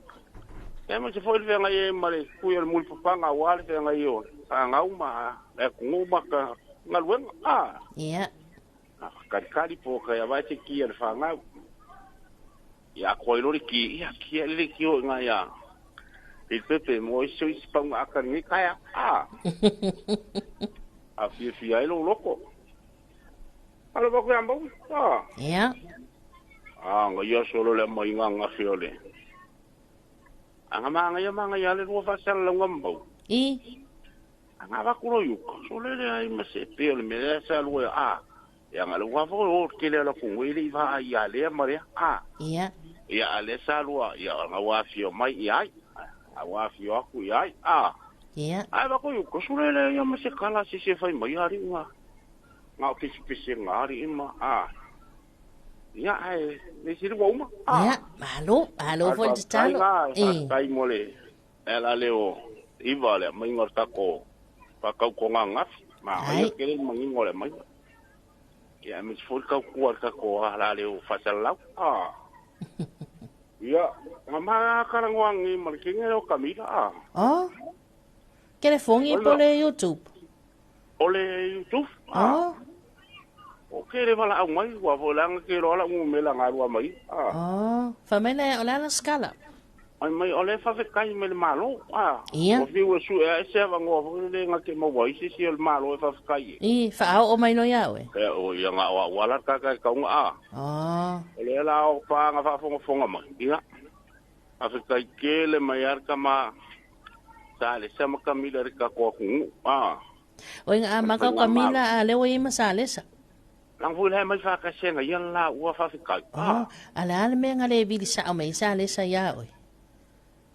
Ya mo se foi ve ngai mare ku ya mul panga wal ve ngai yo. Nga uma e ku ma ka ngalwen ah. Iya. Kari po kaya vai te ki al fanga. Ya ko ilo ki ya ki le ki o nga ya. Il pepe mo iso ispang akan ni kaya ah. A fi ai lo loko. Alo ba ko ambo? Ah. Iya. Ah, nga yo solo le mo nga fiole. Anga manga ya le ro fa sal lo ngambo. Anga ba kulo yu. Solo le ai ma se pe le me sa lo ah. Ya nga lo wa fo ke le la ku le va ya le mare ah. Iya. Ya ale sa lo ya nga wa fio mai ya. Wa fio aku ya. Ah. Iya. Ai ba ko yu ko solo le ya ma se kala si se fa mai hari nga. Nga pisi ngari ima ah. Ya ai le sir wo ma. Ya, malo fo talo. Kai mole. Ela leo iva le mai ngorta ko. Pa kau ko nga ma ai ke le mangi ngole mai. Ya mis fol kau kuarta ko ala leo fasal lau. Ah. Ya, mama karangwangi malkinge lo kamila ah. Oh. Kere fongi pole YouTube. Ole YouTube. Ah. O kere wala au mai wa volang ke rola ngumela ngarua mai. Ah. Oh, famela ola la scala. Ai mai ole fa ve kai me malo. Ah. Ia. O fiu su e se va ngo le nga ke mo vai si el malo fa kai. Fa o mai no yawe. O ia nga wala ka ka nga ah. Oh. Ole la o pa nga fa fonga mai. Ia. A fe kai ke le mai ar kama sale sama kamila rika ko ku. Ah. O nga maka kamila le we masalesa. Lang ful hai mai fa ka senga yan la wa fa fi kai. Ah, ala me nga le bi sa o mai sa le sa ya oi.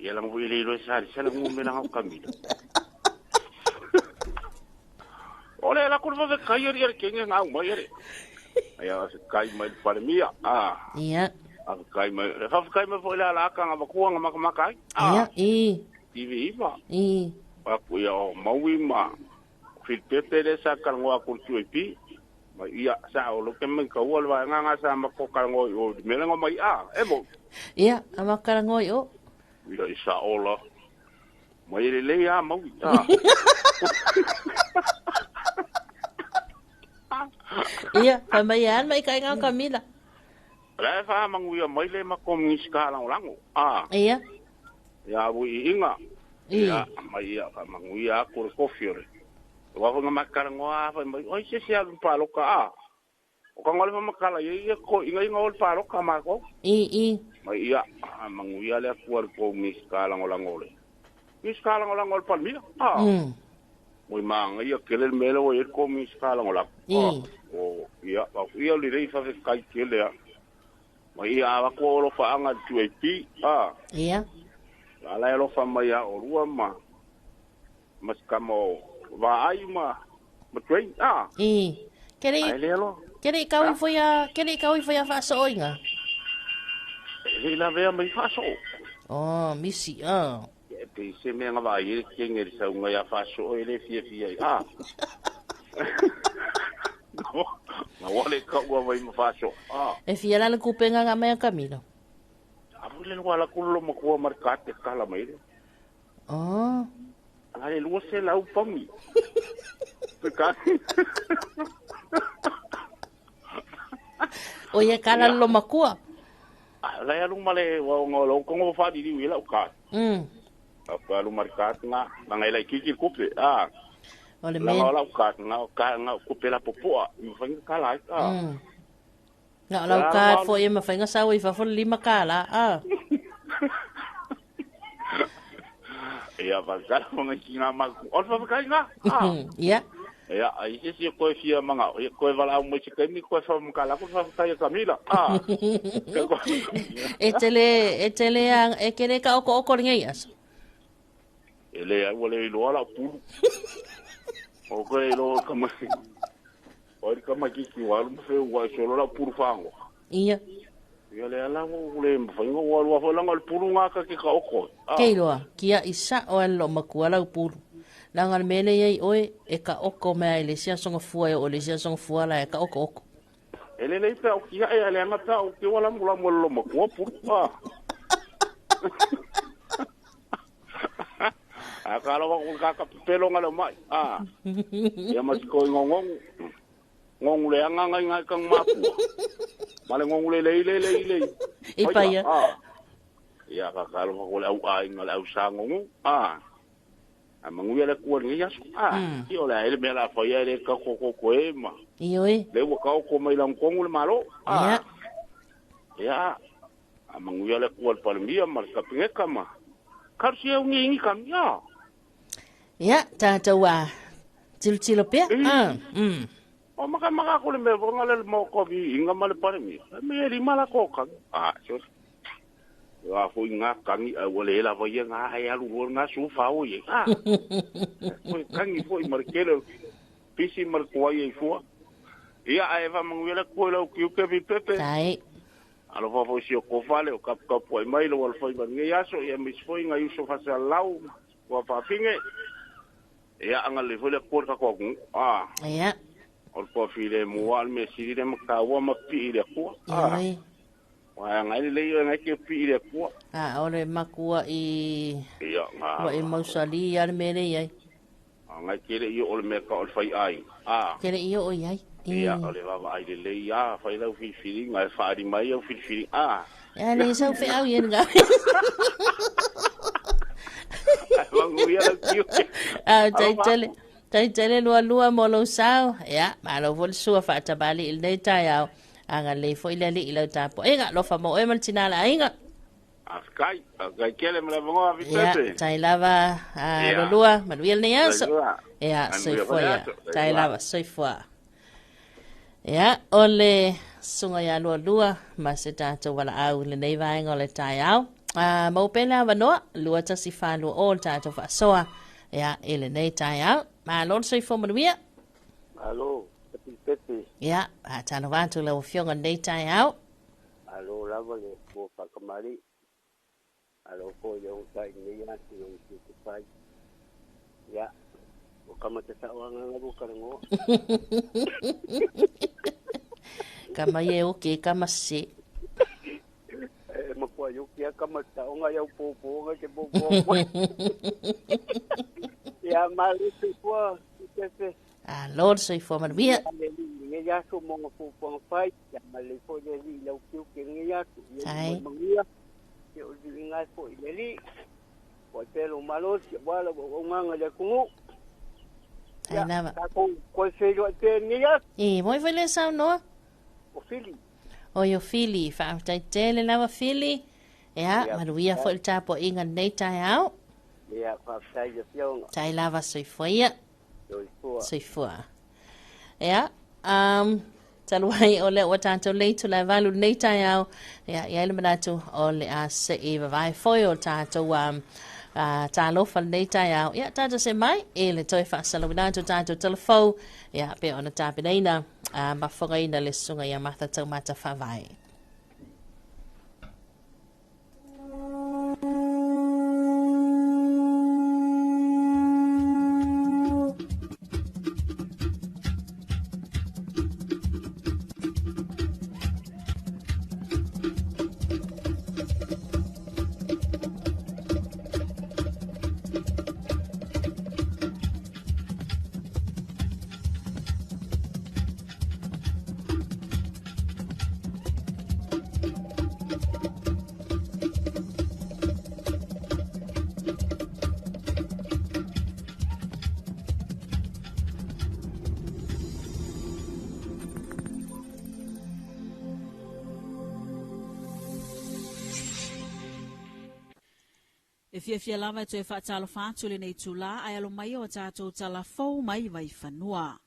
Ya lang ful le lo sa lang mo na ka mi. Ole la kurva ve kai yer kenga nga mai yer. Aya se kai mai para mi ah. Iya. A kai mai fa kai mai fo la ka nga ku nga makai. Iya, TV va. Pa ku ya mawi ma. Fit pepe le sa ka ngwa ku tu pi. Ia sa o lo ke men ka wol wa nga sa ma ko ka ngoi o me ngo mai a e mo ia ama ka ngoi o ila isa ola Mai le ya mau. Ia, pa mai an mai kai ngau Camila. La fa manguia mai le makomi skala lango. Ia. Ya wi inga. Ia, mai ya fa manguia ko kofiore. Wa ko makara ngoa fa mai oi se alu paloka o ka ngole makala ye ko inga ol paloka mako. I. Mai ia manguia le ko miskala ngolangole. Miskala ngolangol palmia. Moi manga ia kele melo e ko miskala ngola. O ia ia le rei fa kai kele. Mai ia ko lo fa anga tuepi. Ia. Ala lo fa mai o rua ma. Mas kamo va ai ma. Matwei Kere kau foi a fa soinga. Ila vea mai fa so. Oh, misi Pe se me nga va ir kenge sa unga ya fa so ele fia. Na wale ka wa vai ma fa so. E fia la kupenga nga mai Camilo. Abule wala kullo mo ko markate kala mai. Ale lu se la upami. Pekati. Oye kala lo makua. La ya lu male wa ngolo ko ngo fa di wila uka. Apa lu markat nga ngai lai kiki kupe. Ole men. La la uka nga kupe la popo. Mo fa kala. Nga la uka fo ye ma fa nga sawi fa fo lima kala. Ya bazar mo ngi ma ol fa ka nga. Ya. Ya, ai se ko fia manga, ko vala mo se kemi ko fa mo kala ko fa ta Camila. Etele ang ekere ka oko ngeyas. Ele ai wole lo ala pu. O ko lo kama. O kama ki wa mo fe wa so lo la pu fango. Ia. Ya le ala mo le mo fa ngo wa fa la ngal pu nga ka ki ka oko. Keiloa, kia isa o lo makuala pu. Langal mele yai oe e ka oko mea le sia songa fua o le sia songa fua la e ka oko. Ele le pe o kia e ale mata o ke wala mula mo mo ko pupa. Akala wa ka pelo ngalo mai. Ya mas ko ngong le anga ngai kang mapu. Male ngong le. Ipa ya. Ya ka kalo ko le au ai ngala au sango. Manguia le kuan ngia su io la ele me la foia le ka ko ema ioi le wo ka ko mai lang kongul malo ya manguia le kuan palmia mar ka pinga kama kar si au ngi kam ya ta wa til pe o maka ko le me ngale mo ko bi inga mal palmi me ri mala ko ka so wa fu nga kangi wale la voye nga ya lu nga su fa o ye fu kangi fu markelo pisi marko ye fu ia eva manguela ko la ku ke vi pepe tai alo fa fu si ko fale o kap po mai lo wal foi bangi ya so ya mis foi nga yuso fa sa lau wa fa finge ia anga le fu le ko ka ko ia o ko fi le mo al me si le ma wa ma pi le ko Wa ngai le yo ngai ke pi le ko. Ore makua i. Ia nga. Wa e mausali ar mele ai. Ngai ke le yo ol me ka ol fai ai. Ke le yo o ai. Ia ole va ai le ya fai la fi ngai fa di mai yo fi. Ya le so fe au yen ga. Tai lua molo sao. Ya, ma lo vol sua fa tabali il dei tai anga le foi le ilo tapo e ga lo fa mo e maltina la inga askai kele me la bonga vitete tai lava lo lua manuel ne aso ya soi foi tai lava soi foi ya ole sunga ya lua maseta to wala au le nei vai ngole tai au mo pela vano lua ta si fa lo all ta to fa soa ya ele nei tai au ma lo soi foi manuel alo ya tano watu la ufionga nei tai au alo lava le ko pakamari alo ko yo tai ni ya ti yo ti pai ya o kama te sa wanga ngabu karango kama ye o ke kama se mo ko yo ki kamata o ngai au popo ngai ke popo. Ya mali se po se. Lord sei fo man via. Nge ya so mo popo fai ya mali fo de li lau kiu ke nge ya tu. Ai. Mangia. Ke o di ngai fo ile. Ko pelo malo se wala o nganga le kungu. Ai lava. Ko se yo te nge ya. Moi foi le sau no. O fili. O yo fili fa tai tele lava fili. Ya, maruia foi ta po inga nei tai au. Ya, fa sai yo fionga. Tai lava soi foi. Soi foi. Ya, taluai ole o tanto leito la valu nei tai au. Ya, ia le manatu ole a se eva vai foi o tanto talofa nei tai au. Ya, tanto se mai ele toi fa salawinato tanto telefo. Ya, pe ona tapinaina ma fogaina le sunga ya mata tau mata fa vai. E fia lava e fa talofa tule nei tula ai alo mai o tatou talafou mai vai fanua.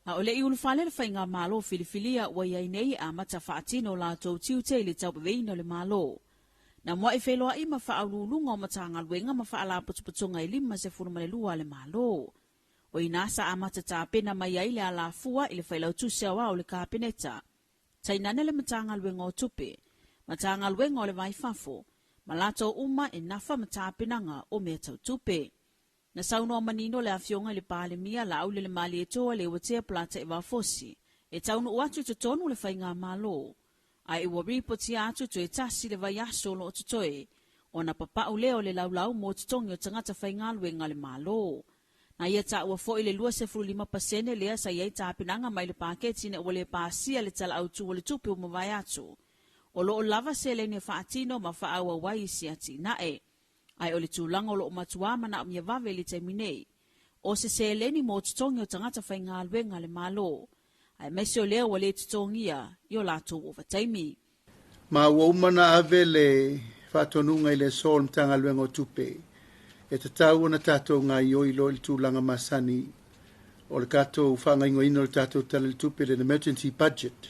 A ole i ulufale le whainga malo filifilia wa iai nei a mata whaatino la tau tiute le tau beweina le malo. Na mua e wheloa i ma whaalulunga o matanga luenga ma whaala putuputunga i lima se furumale lua le malo. O i nasa a mata tāpena mai ai le ala fua i le whailau tusia wa o le kāpeneta. Tainane le matanga luenga o tupe, matanga luenga o le vai fafo, malato uma e nafa matapinanga o mea tau tupe. Na sauno manino le afionga le pale mia la au le mali e toa le watea plata e wafosi. E taunu uatu tutonu le whainga malo. Ai e waripoti atu to e tasi le vaiaso lo o tutoe. O na papa uleo le laulau mo tutongi o tangata whainga luenga le malo. Na ia ta ua fo ile 25% lea sa iei tapinanga mai le paketi ne wale pasia le tala au tu wale tupe o mawaiato. O lo o lava se le ne faatino ma faa awa wai si ati na e. Ai o le tūlanga o lo o matuama na o mia vave li te minei. O se leni mo tutongi o tangata whai ngā luenga le malo. Ai mese o lea wale tutongia i o lato o vataimi. Ma ua umana ave le whatonunga i le sol mtanga luenga o tupe. E te tau na tātou ngā ioi lo il tūlanga masani. O le kātou whanga ingo ino le tātou tala le tupe le emergency budget.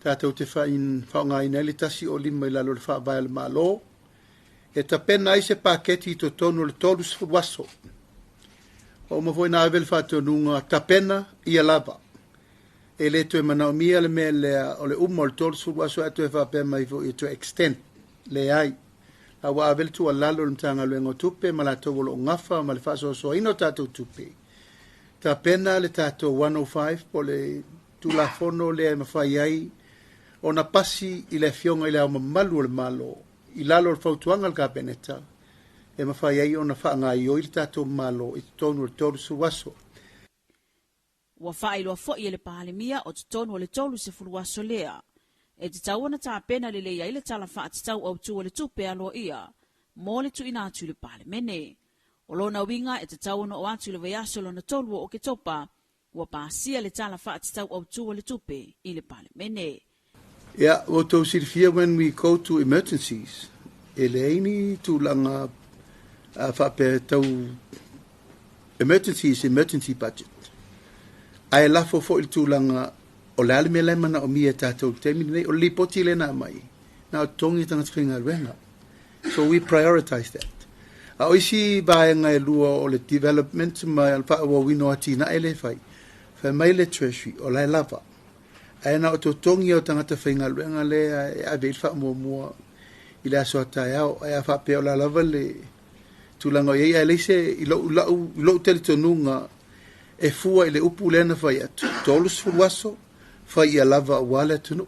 Tātou te whaunga ina le tasi o lima i lalo le whaavai le malo. E ta pena ai se paketi to tonu le tolu sfuwaso. O mawoi na avel whatonunga ta pena ia lava. E le to e mana o mia le mea lea o le umo le tolu sfuwaso atu e whapema i vo i to extend le ai. A wa avel tu a lalo le mtanga luengo tupe ma la togo lo ngafa ma le whaso so ino tātou tupe. Ta pena le tātou 105 po le tulafono le mawhai ai o na pasi i le fionga i le au mamalu le malo. I lalo le fautuanga le kapeneta. E mawhai ai o na whaanga i o i tātou malo i tonu le tolu suwaso. Wa whailua fo i le pahalimia o tonu le tolu se furuaso lea. E te tau ana tā pena le leia i le tala wha te tau au tua le tupe alo ia. Mō le tu ina atu le pahalimene. O lona winga e te tau ana o atu le vaiaso lona tolu o ke topa. Wa pāsia le tala wha te tau au tua le tupe i le pahalimene. Yeah, well, to see when we go to emergencies, eleini to langa emergency budget. Ai la fo to langa o le ale mele mana o mia tatou temi nei o li poti le na mai. Na tongi tanga tringa renga. So we prioritize that. A oisi baenga e lua o le development mai al pa o wino atina ele fai. Fa mai le treasury o la lava. Ai na o to tongi o tangata whainga luenga le a veil wha mua i le aso atai au ai a wha peo la lava le tulanga o iei a leise i lo tele tonunga e fua i le upu lena whai atu tolus furuaso whai a lava o wale atunu.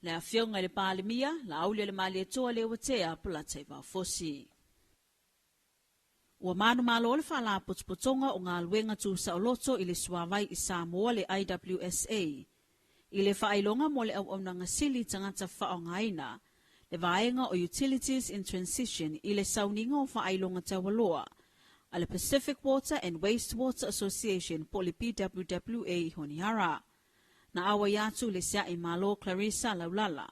Le afionga le palemia, la aule le mali toa le watea pula te fosi. Ua manu malo le whala putsputonga o ngā luenga tu sa oloto i le suawai i Samoa le IWSA. I le whailonga mo le au nanga sili tangata whaongaina, le vaenga o Utilities in Transition i le sauninga o whailonga tawaloa, a le Pacific Water and Wastewater Association po le PWWA Honihara. Na awa yatu le sia i malo Clarissa Laulala.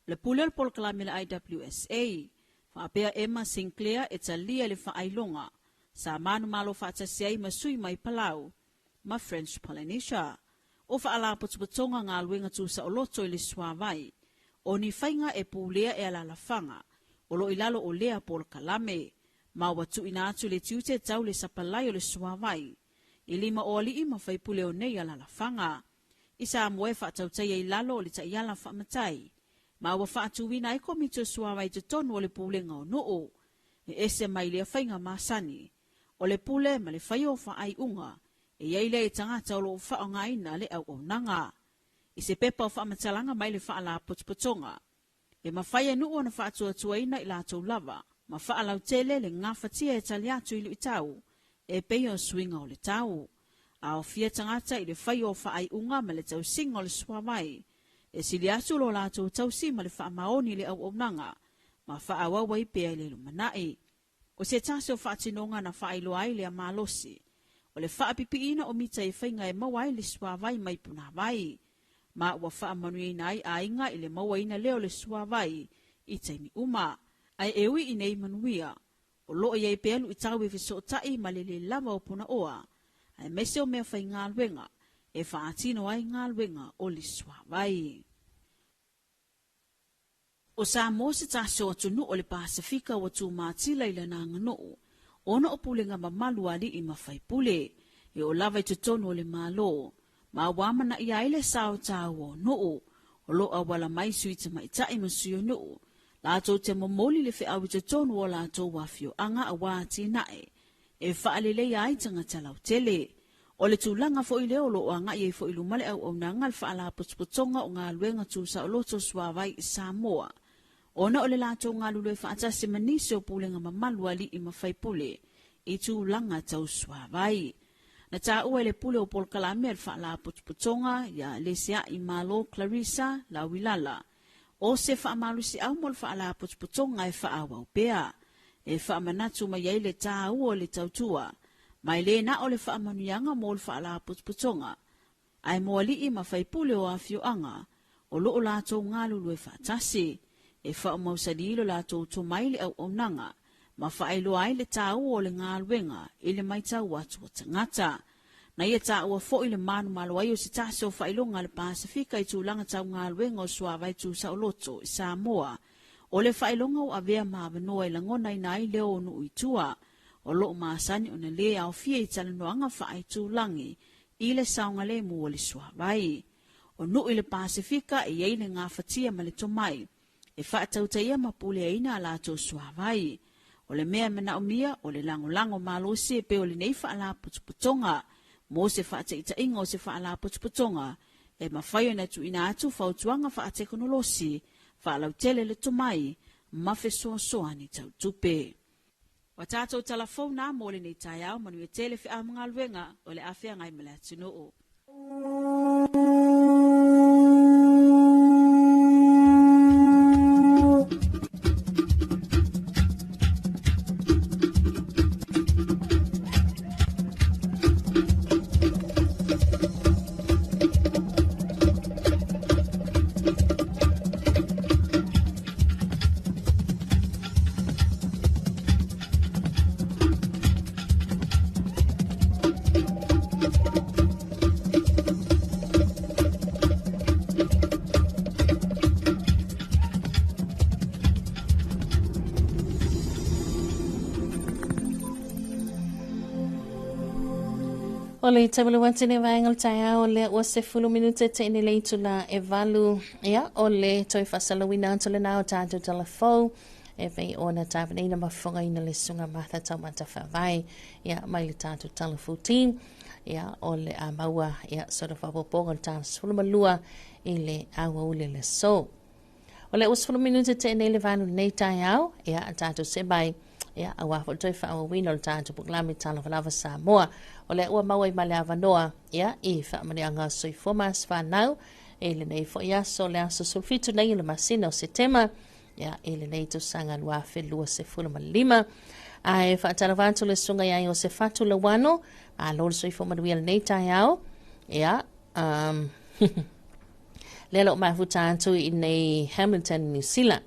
Le pulel pol kalame le IWSA, whaapea Emma Sinclair e talia le whaailonga, sa manu malo whaatasiai masui mai palau, ma French Polynesia. O whaala putuputonga ngā luenga tu sa oloto i le suawai, o ni whainga e pūlea e ala lawhanga, o lo ilalo o lea pol kalame, ma watu ina atu le tiute tau le sapalai o le suawai, i lima o ali ima whaipule o nei ala lawhanga, isa moe whaatautai e lalo o le taiala whaamatai, ma wa whaatuwina e komito suawai te tonu o le pūlenga o noo, e ese mai lea whainga masani, o le pule ma le whaio whaai unga, e yeile e tangata o lo whaongaina le au o nanga. I se pepa o whaamatalanga mai le whaala putuputonga. E mawhaia nuu na whaatuatuaina i lātou lava, ma whaalau tele le ngā whatia e taliatu i lu i tau, e peio swinga o le tau. A o fia tangata i le whaio o whaai unga ma le tau singa o le suawai, e sili atu lo lātou tau si ma le whaamaoni le au o nanga, ma whaawawa i pea i le lumanai. O se tase o whaatinonga na whaailoai le amalosi, o le whaapipiina o mita e whainga e mawai le suawai mai puna vai. Ma ua whaamanuina ai a inga i le mawaina leo le suawai i taimi uma. Ai ewi i nei manuia, o loo iei pelu i tau e fiso tai ma le lava o puna oa, ai mese o mea whai ngā luenga, e whaatino ai ngā luenga o le suawai. O Samoa se taso atu nu o le Pasifika wa tu mātila i lana nganoo, ona o pulenga mamalu ali i mawhaipule, e o lava i tutonu o le malo, ma wamana i aile sao tau o noo, o lo awala mai sui te maitai masuyo noo, lātou te momoli le whi au i tutonu o lātou wafio anga a wāti nae, e whaalele ai tanga talau tele, o le tūlanga fo i leo lo o anga i e fo i lumale au au nanga le whaala putuputonga o ngā luenga tū sa o loto suawai i Samoa. Ona o le lātou ngā lulu e whaatasi manise o pūlenga mamalu ali i mawhaipule, i tūlanga tau suawai. Na tā ua le pule o pol kalame al whaala putuputonga, ya lesia i malo Clarissa la wilala. O se whaamalusi au mo le whaala putuputonga e whaawau pea, e whaamanatu mai ei le tā ua le tautua, mai le na o le whaamanuianga mo le whaala putuputonga. Ai moali i mawhaipule o awhioanga, o loo lātou ngā lulu e whaatasi, e whaamausadilo lātou to maile au onanga, ma whaelo ai le tāu o le ngā luenga, i le mai tau atu o tangata. Na ia tāu a fo i le manu malo ai o si tase o whailonga le Pasifika i tūlanga tau ngā luenga o suawai tū sa o loto i Samoa, o le whailonga o avea mawanoa i langona i nai leo onu i tua, o loo maasani o na le au fia i talanoanga whaai tūlangi, i le saunga le mua le suawai. O nu i le Pasifika i eile ngā whatia ma le tomai, e whaatautaia mapule aina la tō suawai. O le mea mena o mia, o le lango malosi e pe o le nei whaala putuputonga, mo se whaataita inga o se whaala putuputonga, e mawhaio na tu ina atu whautuanga whaatekonolosi, whaalau tele le tomai, mawhe soani tau tupe. Wa tātou talafona mo le nei tai au, manu e tele whi a mga luenga, o le awhia ngai mele atunoo. O le tabula watine vaengal taia o le ua se fulu minute te ini leitu la e valu ia o le toi fasalawina anto le nao tātou talafou e vei o na tāwhaneina mafonga ina le sunga matha taumata whawai ia mai le tātou talafou team ia o le a maua ia sort of apoponga tātou sulu malua i le awa ule le so. O le usfulu minuta te nei le vanu nei tai au, ia a tātou se bai, ia a wafo toi wha awa wino le tātou puklami Talofa Samoa. O le ua maua I male avanoa, ia I wha amane anga soi fomas whanau, e le nei fo iaso le aso sulfitu nei le masina o setema, ia e le nei tu sanga lua whelua se fulu malima. Ai wha atalawa atu le sunga iai o se fatu le wano, a lor soi fo manuia le nei tai au, ia, Lelo mai futa atu I nei Hamilton, New Zealand.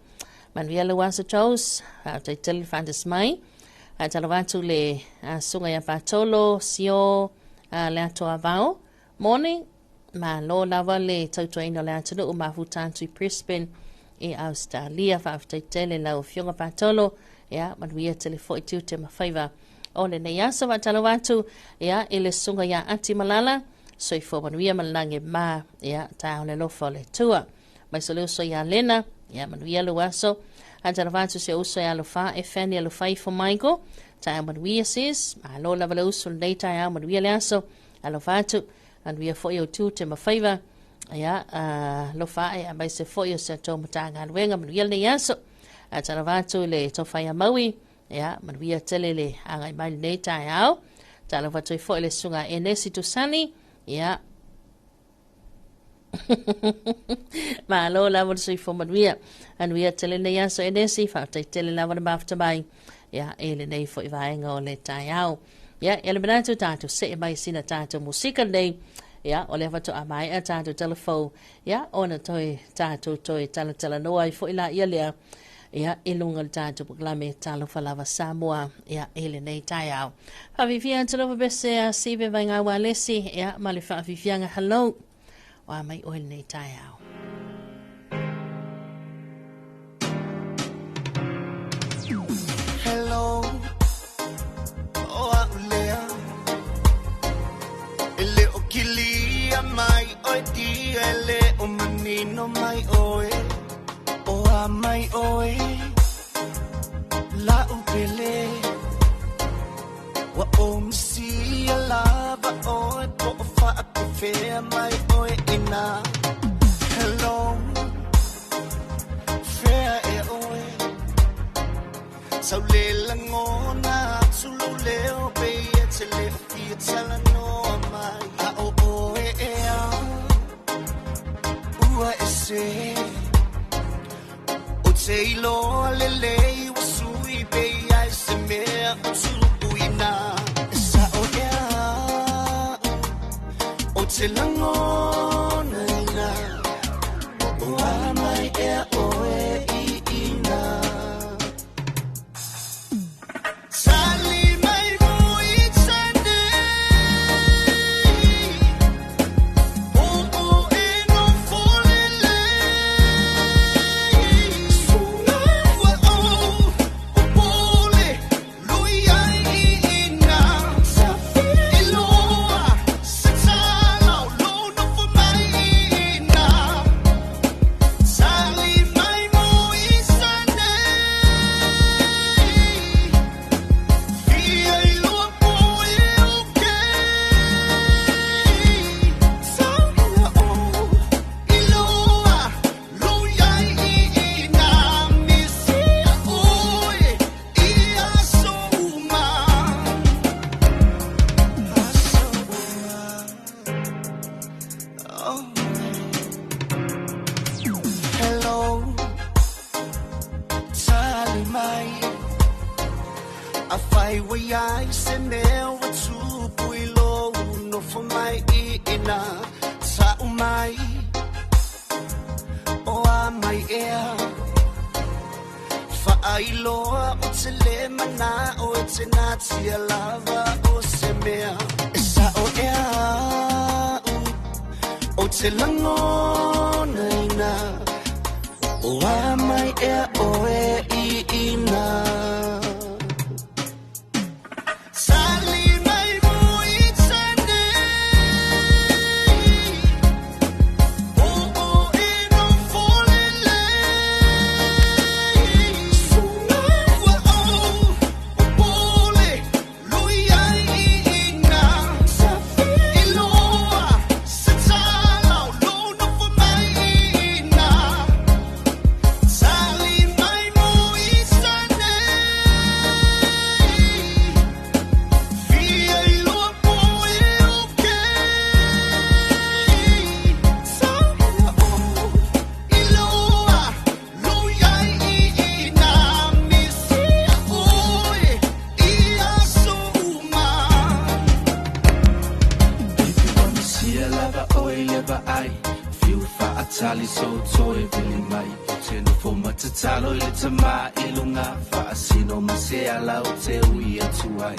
Manuia le waso tos, au te tele fantas mai. Atalawa atu le sunga ia patolo, sio, le ato avao. Morning, ma lo lava le tautuaina le atu o ma futa atu I Brisbane, I Australia, fa te tele lau fionga patolo, ia, manuia telefo I tiu te mawhaiva. O le nei asa wa talawa atu, ia, le sunga ia ati malala, soi fo manuia malange ma ia ta le lofa le tua mai so le so ia lena ia manuia le waso anta vatu se uso ia lofa e fani lo fai fo Michael ta manuia sis ma lo la vale uso data ia manuia le aso alo vatu manuia fo io tu te ma favor ia lofa e mai se fo io se to mutanga wenga manuia le aso anta vatu le to fai maui ia manuia tele le anga mai data ia ta lo vatu fo le sunga enesi tu sani ia ma lo la vol sui fo manuia anuia tele nei aso enesi fa te tele la vol bafta mai ia ele nei fo I vaenga o le tai au ia ele benatu tatu se mai sina tatu musika nei ia o le fatu amai a tatu telefo ia ona toi tatu toi tala noa I fo ila ia lea ia ilunga tatu puklame Talofa Samoa ia ele nei tai au Avivia talofa bese a sibe vainga wa lesi ia malifa avivianga hello wa mai o ele nei tai au Hello o aulea ele o kilia mai o dia ele o manino mai oe o mai oe la upele wa si lava oe po fa fe mai oe ina hello fair e oe saule langona sulu leo pe etele fietala no mai a oe e a ua ese Say lo lele wasui be I se me usuina sa oya o te langona ina o mai e o e ina sali mai moi sande o e no folele I se me wa tu puilo no for my ina sa umai o mai ea fa ailo o tele mana o tena tia lava o se mea sa o ea o telangona ina o mai ea o e ina le lava oi leva ai fiu fa atali so toi vili mai tenu fo matatalo le tama ilunga fa sino mase ala o te ui atuai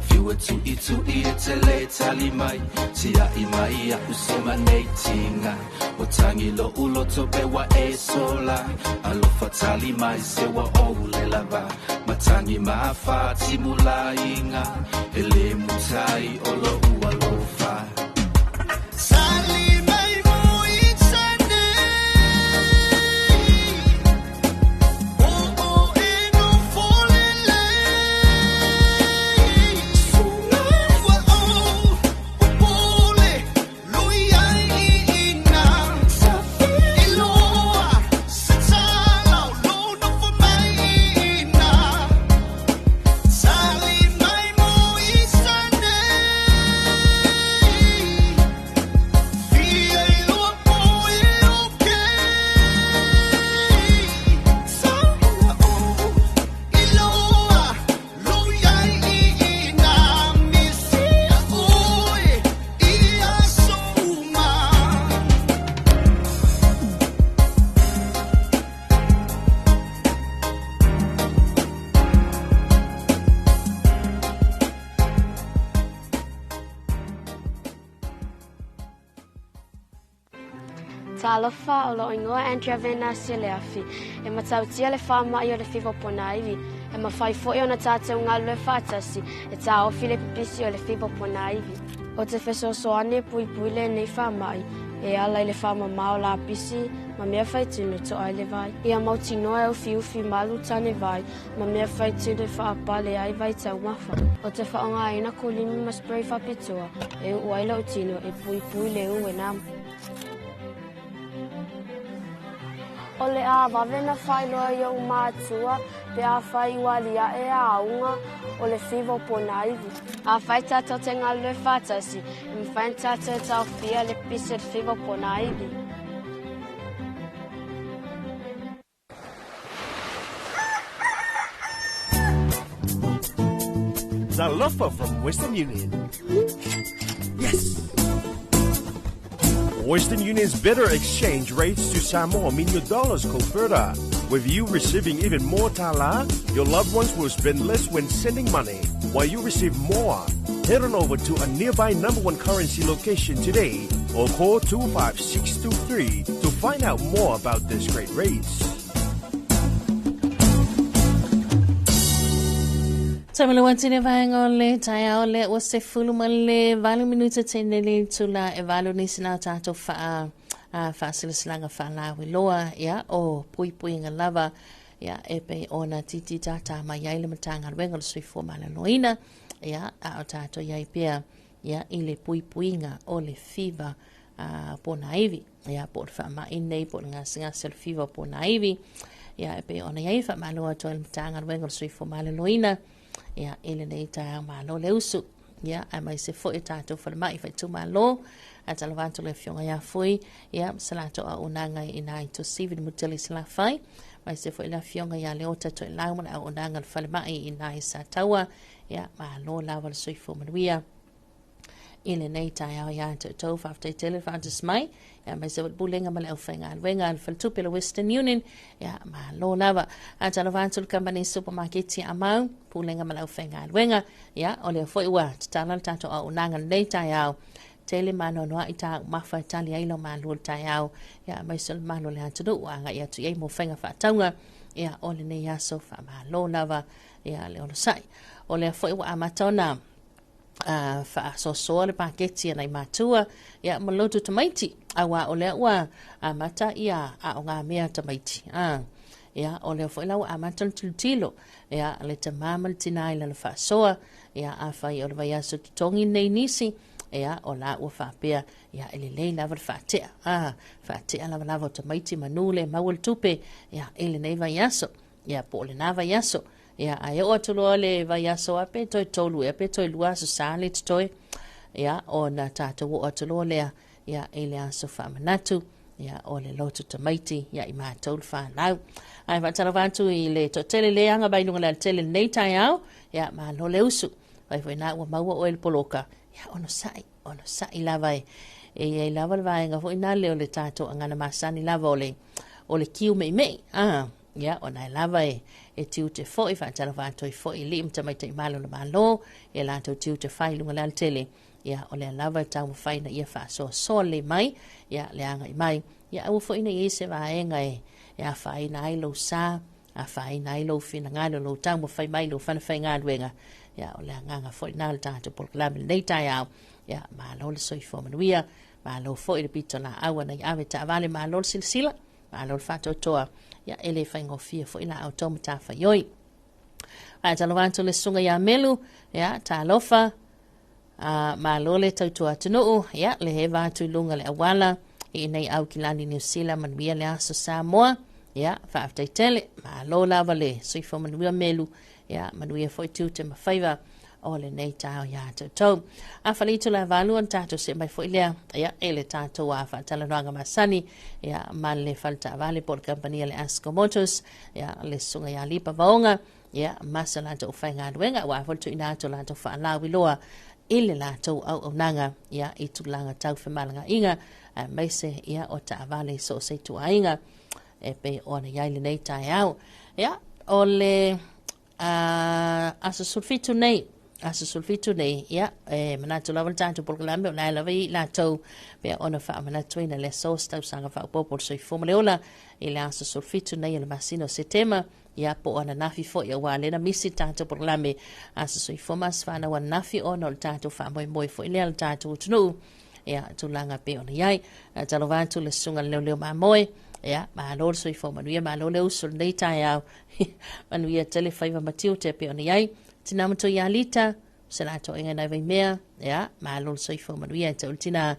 fiu tu itu I te le tali mai tia I mai a usima nei tinga o tangi lo ulo tope wa e sola alo fatali mai se wa o le lava matangi ma fa timula inga ele mutai o lo ua lo fa sali mai mo ichane o e no folele suna wa o pole lui ai ina sa iloa sa sala lo no for mai ina sali mai mo ichane fia ilo po ilo ke sala o iloa lui ai ina misia oi ia soma Talofa o lo ingoa Andrea Vena Sileafi. E matautia le whama I o le whiwa pona iwi. E mawhai fo I o na tātou ngā lue whātasi. E tā ofi le pipisi o le whiwa pona iwi. O te wheso soane pui pui le nei whamai. E ala I le whama mao la pisi. Ma mea whai tunu to ai le vai. Ia mauti noa au fiufi malu tane vai. Ma mea whai tunu whaapa le ai vai tau mawha. O te whaonga ina kulimi ma spray whapitua. E uaila o tino e pui pui le ue namu. O le a wawena whai loa I au mātua, pe a whai walia e a aunga o le whiwa pona iwi. A whai tātou te ngā lue whātasi, e mwhai tātou tau whia le pise le whiwa pona iwi. Talofa from Western Union. Yes! Western Union's better exchange rates to Samoa mean your dollars go further. With you receiving even more tala, your loved ones will spend less when sending money, while you receive more. Head on over to a nearby #1 currency location today or call 25623 to find out more about these great rates. Tamila watine vaenga le taia ole o se fulu male valu minuta tenele tula e valu nisina tato fa silanga fa la wiloa ya o pui pui nga lava ya epe ona titi tata ma yaile matanga wenga le sui fo mala loina ya a tato ya ipea ya ile pui pui nga ole fiva pona ivi ya por fa ma inei por nga singa sel fiva pona ivi ya epe ona ya fa malo to le matanga wenga le sui fo mala loina ya ele nei taia malo le usu ya a mai se fo e tatou fa mai fa tu malo a talavanto le fionga ya foi ya salato a unanga ina to sivi muteli sala fai mai se fo la fionga ya le ota to la una a unanga fa mai ina sa tawa ya malo la val sui fo manuia ele nei taia ya to fa te telefon mai ya mai se bulenga mal au fenga wenga al fal tupela Western Union ya malo lava a talavanto company supermarket ya amau pulenga mal au fenga wenga ya ole foi wa tala tato a unanga nei taia tele mano no ita mafa tali ai lo malo taia ya mai se malo le atu anga ya tu ye mo fenga fa taunga ya ole nei ya so fa malo lava ya le ono sai ole foi wa amatona fa so le paketi na matua ya malotu tamaiti awa ole wa amata ia a nga mea tamaiti ya ole fo la amata tilo ya le tamamal tinai la fa soa ya afa i ole ya so tongi nei nisi ya ola wa fa pea ya ele le la fa te la tamaiti manule mawul tupe ya ele nei va yaso ya pole na va yaso ya ai o tulo le va yaso ape toi tolu ape toi lua so sale toi ya ona tata wo tulo le ya ele aso fa manatu ya ole lotu tamaiti ya ima tol fa now ai va talavantu I le to tele le anga bai lunga tele nei tai au ya ma no le usu vai foi na wa maua o el poloka ya ono sai ona sa ilava e lava vai nga foi na leo le tato angana masani lava ole kiu me ya ona lava e tiu te foi fa tala va toi foi lim te mai te malo le malo e la to tiu te fai lunga le tele ya ole lava ta mo fai na ia fa so le mai ya le anga mai ya o foi na i se va enga ya fai na i lo sa a fai na i lo fina ngalo lo ta mo fai mai lo fa fai ngadwenga ya ole nganga foi na ta te por la le ta ya malo le soi fo manuia malo foi le pitona awa na ave ta vale malo silsila malo fato toa ya ele fai ngofia foi la automata fa yoi a talofanto le sunga ya melu ya talofa malo le tautua tunu ya le heva tu lunga le awala i nei au kilani New Zealand manuia le aso Samoa ya fa after tele malo lava le soi fo manuia melu ya manuia foi tu te mafaiva ole nei tau ya to a falito la valu an tato se mai foi le ya ele tato wa fa tala ranga masani ya malle falta vale por compania le Asco Motors ya le sunga ya lipa vaonga ya masala to fainga wenga wa fo to ina to la to fa la wiloa ile la to au nanga ya itulanga tau fe malanga inga mai se ya o ta vale so se tu ainga e pe ona ya le nei tau ya ole aso sulfitu nei ya manato lava tanto por lambe na lava la to pe ona fa manato ina le so sta sanga fa popol so formule ola ile aso sulfitu nei le masino setema ya po ona nafi fo ya wale na misi tanto por lambe aso so formas fa na wan nafi ona tanto fa moi fo ile tanto tunu ya tulanga pe ona yai talovanto le sunga le ma moi ya ma lor so forma nu ma lo le usul nei ta ya manu ya tele faiva matiu te pe ona yai tinamato ya lita selato inga na mea ya malo so ifo manuia te ultina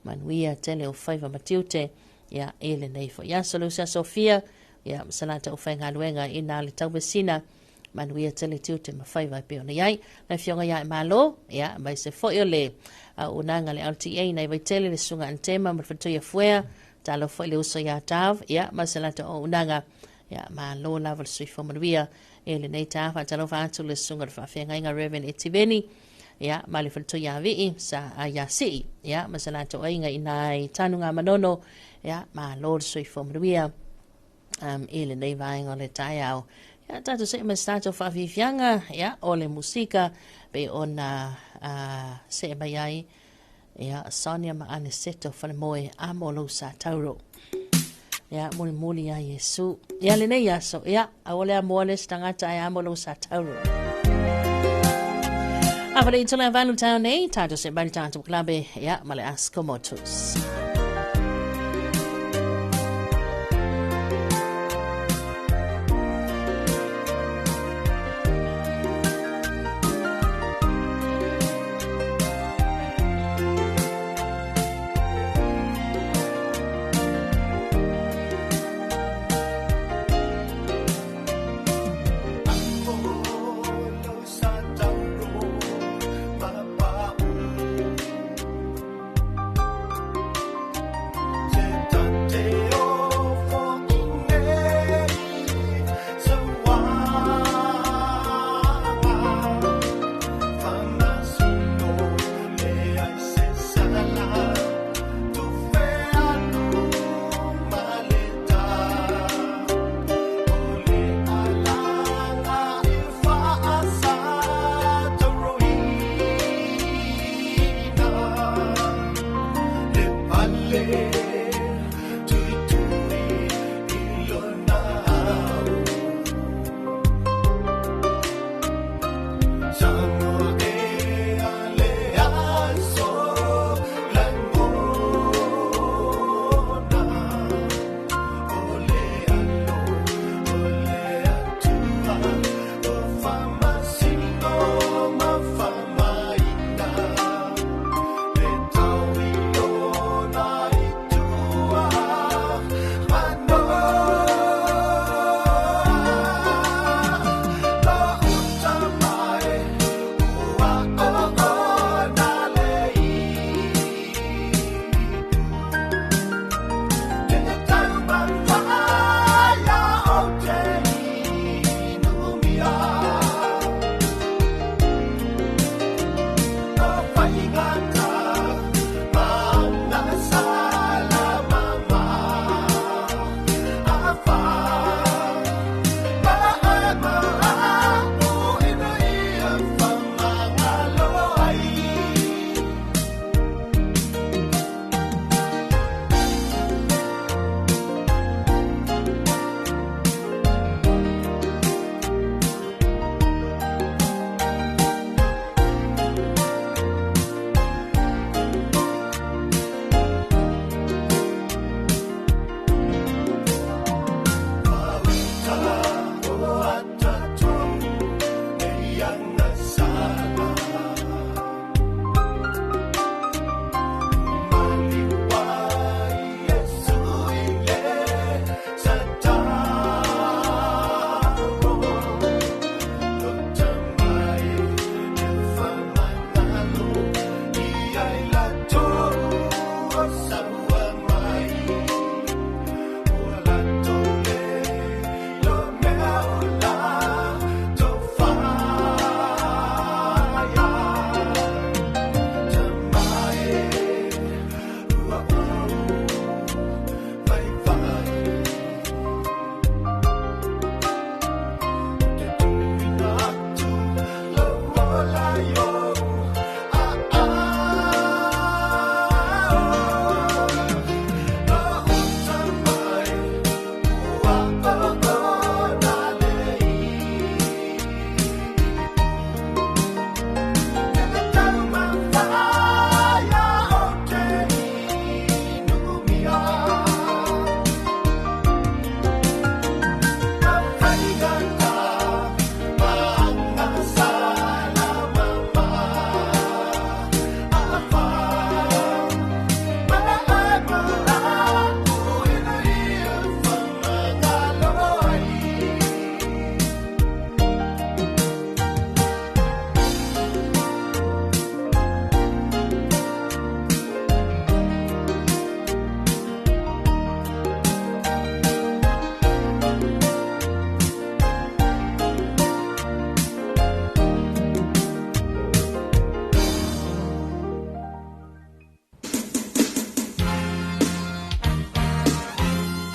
manuia tele o faiva matiute ya ele nei fo ya solusa Sofia ya selato fenga luenga ina le taubesina manuia tele tiute ma faiva pe ona yai na fionga ya malo ya mai se fo le unanga le LTA na tele le sunga antema ma fito ya fuea talo fo le uso ya tav ya maselato unanga ya malo level so ifo manuia ele nei tafa talofa atu le sunga fa fenga inga reven etiveni ya mali falto ya vi sa ayasi ya masala to inga inai tanunga manono ya ma lord so ifomruia ele nei vai ngole taiao ya tatu se mastato fa vivianga ya ole musika be ona se bayai ya Sonia ma aneseto fa moe amolo sa tauro ya muli ya Yesu ya le nei yaso ya awole amole stangata ya amolo sa tauro avale itula valu town nei tato se bali tanto klabe ya male Asco Motors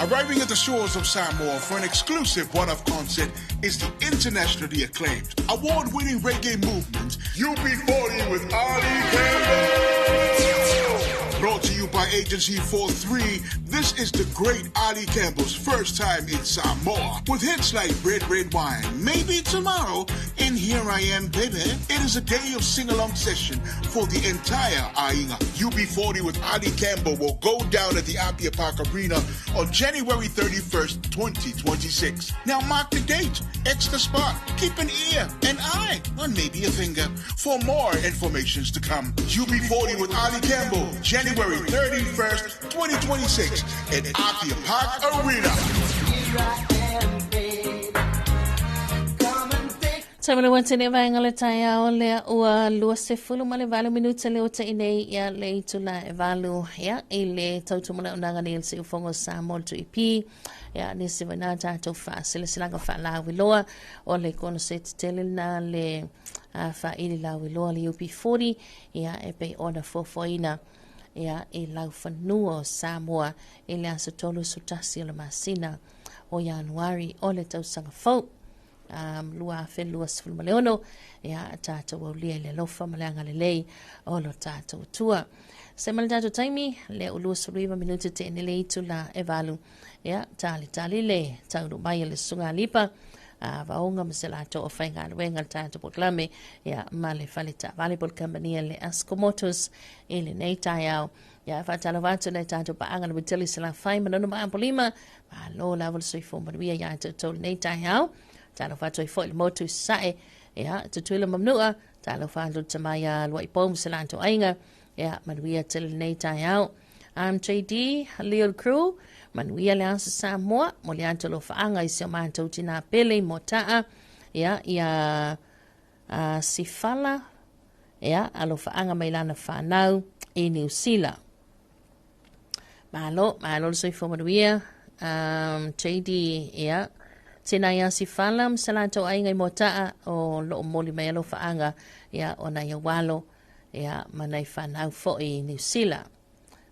Arriving at the shores of Samoa for an exclusive one-off concert is the internationally acclaimed, award-winning reggae movement, UB40 with Ali Campbell. Brought to you by Agency 43, this is the great Ali Campbell's first time in Samoa. With hits like Red Red Wine, Maybe Tomorrow, and Here I Am Baby. It is a day of sing-along session for the entire Ainga. UB40 with Ali Campbell will go down at the Apia Park Arena on January 31st, 2026. Now mark the date, extra spot, keep an ear, an eye, or maybe a finger for more informations to come. UB40 with Ali Campbell, January 31st, 2026 at Apia Park Arena. Samala watene vaingale taya ole ua lua se fulu male valu minuta leo te inei ya le itula e valu ya ile tautumula unanga ni ilse ufongo sa molto ipi ya ni se vana tato fa sile silanga fa la wiloa ole kono se tele na le fa ili la wiloa le UP40 ya epe ona fofoina ya e lau fanua Samoa ile asotolo sutasi le masina o Januari ole tausanga fo lua fe lua sfulu maleono ya tata wa ulia le lofa maleanga le lei o lo tata utua se malitato taimi le ulua suluiva minuti te nile itu la evalu ya tali le taudu maya le sunga lipa vaonga mselato o fainga wenga tata poklame ya male falita volleyball company le Ascomotos ile neita yao ya fatala vatu le tata paanga le biteli sila fai manono maampolima ma lo la vol soifo manuia ya tol neita yao Talofa toi foi motu sae ya tutuila mamnua talofa lu tamaya lo ipom selanto ainga ya manuia tel nei tayao JD Leo Crew manuia le Samoa molianto lo faanga isomanto tina pele motaa ya sifala ya alo faanga mailana fanau e New Zealand malo so fo manuia JD ya Tina ya si falam salato ai ngai motaa o lo moli mai lo faanga ya ona ya walo ya manai fanau fo i New Zealand.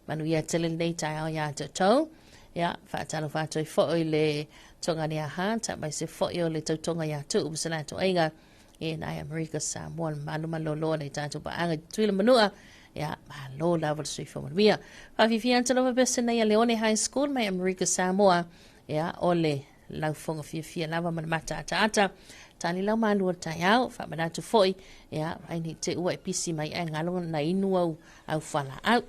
Manu ya tele nei tai ya to ya fa talo fa to fo i le tonga ni ha ta mai se fo i le tonga ya tu salato ai nga e na America Samoa malu malolo nei ta to baanga tuile manua ya malo level so fo mia. Fa fi talo bese na ya Leone High School mai America Samoa ya ole lau fonga fia lava man mata ata tani lau malu tayao fa manatu foi ya ai ni te ua pisi mai ai ngalo na inu au fala au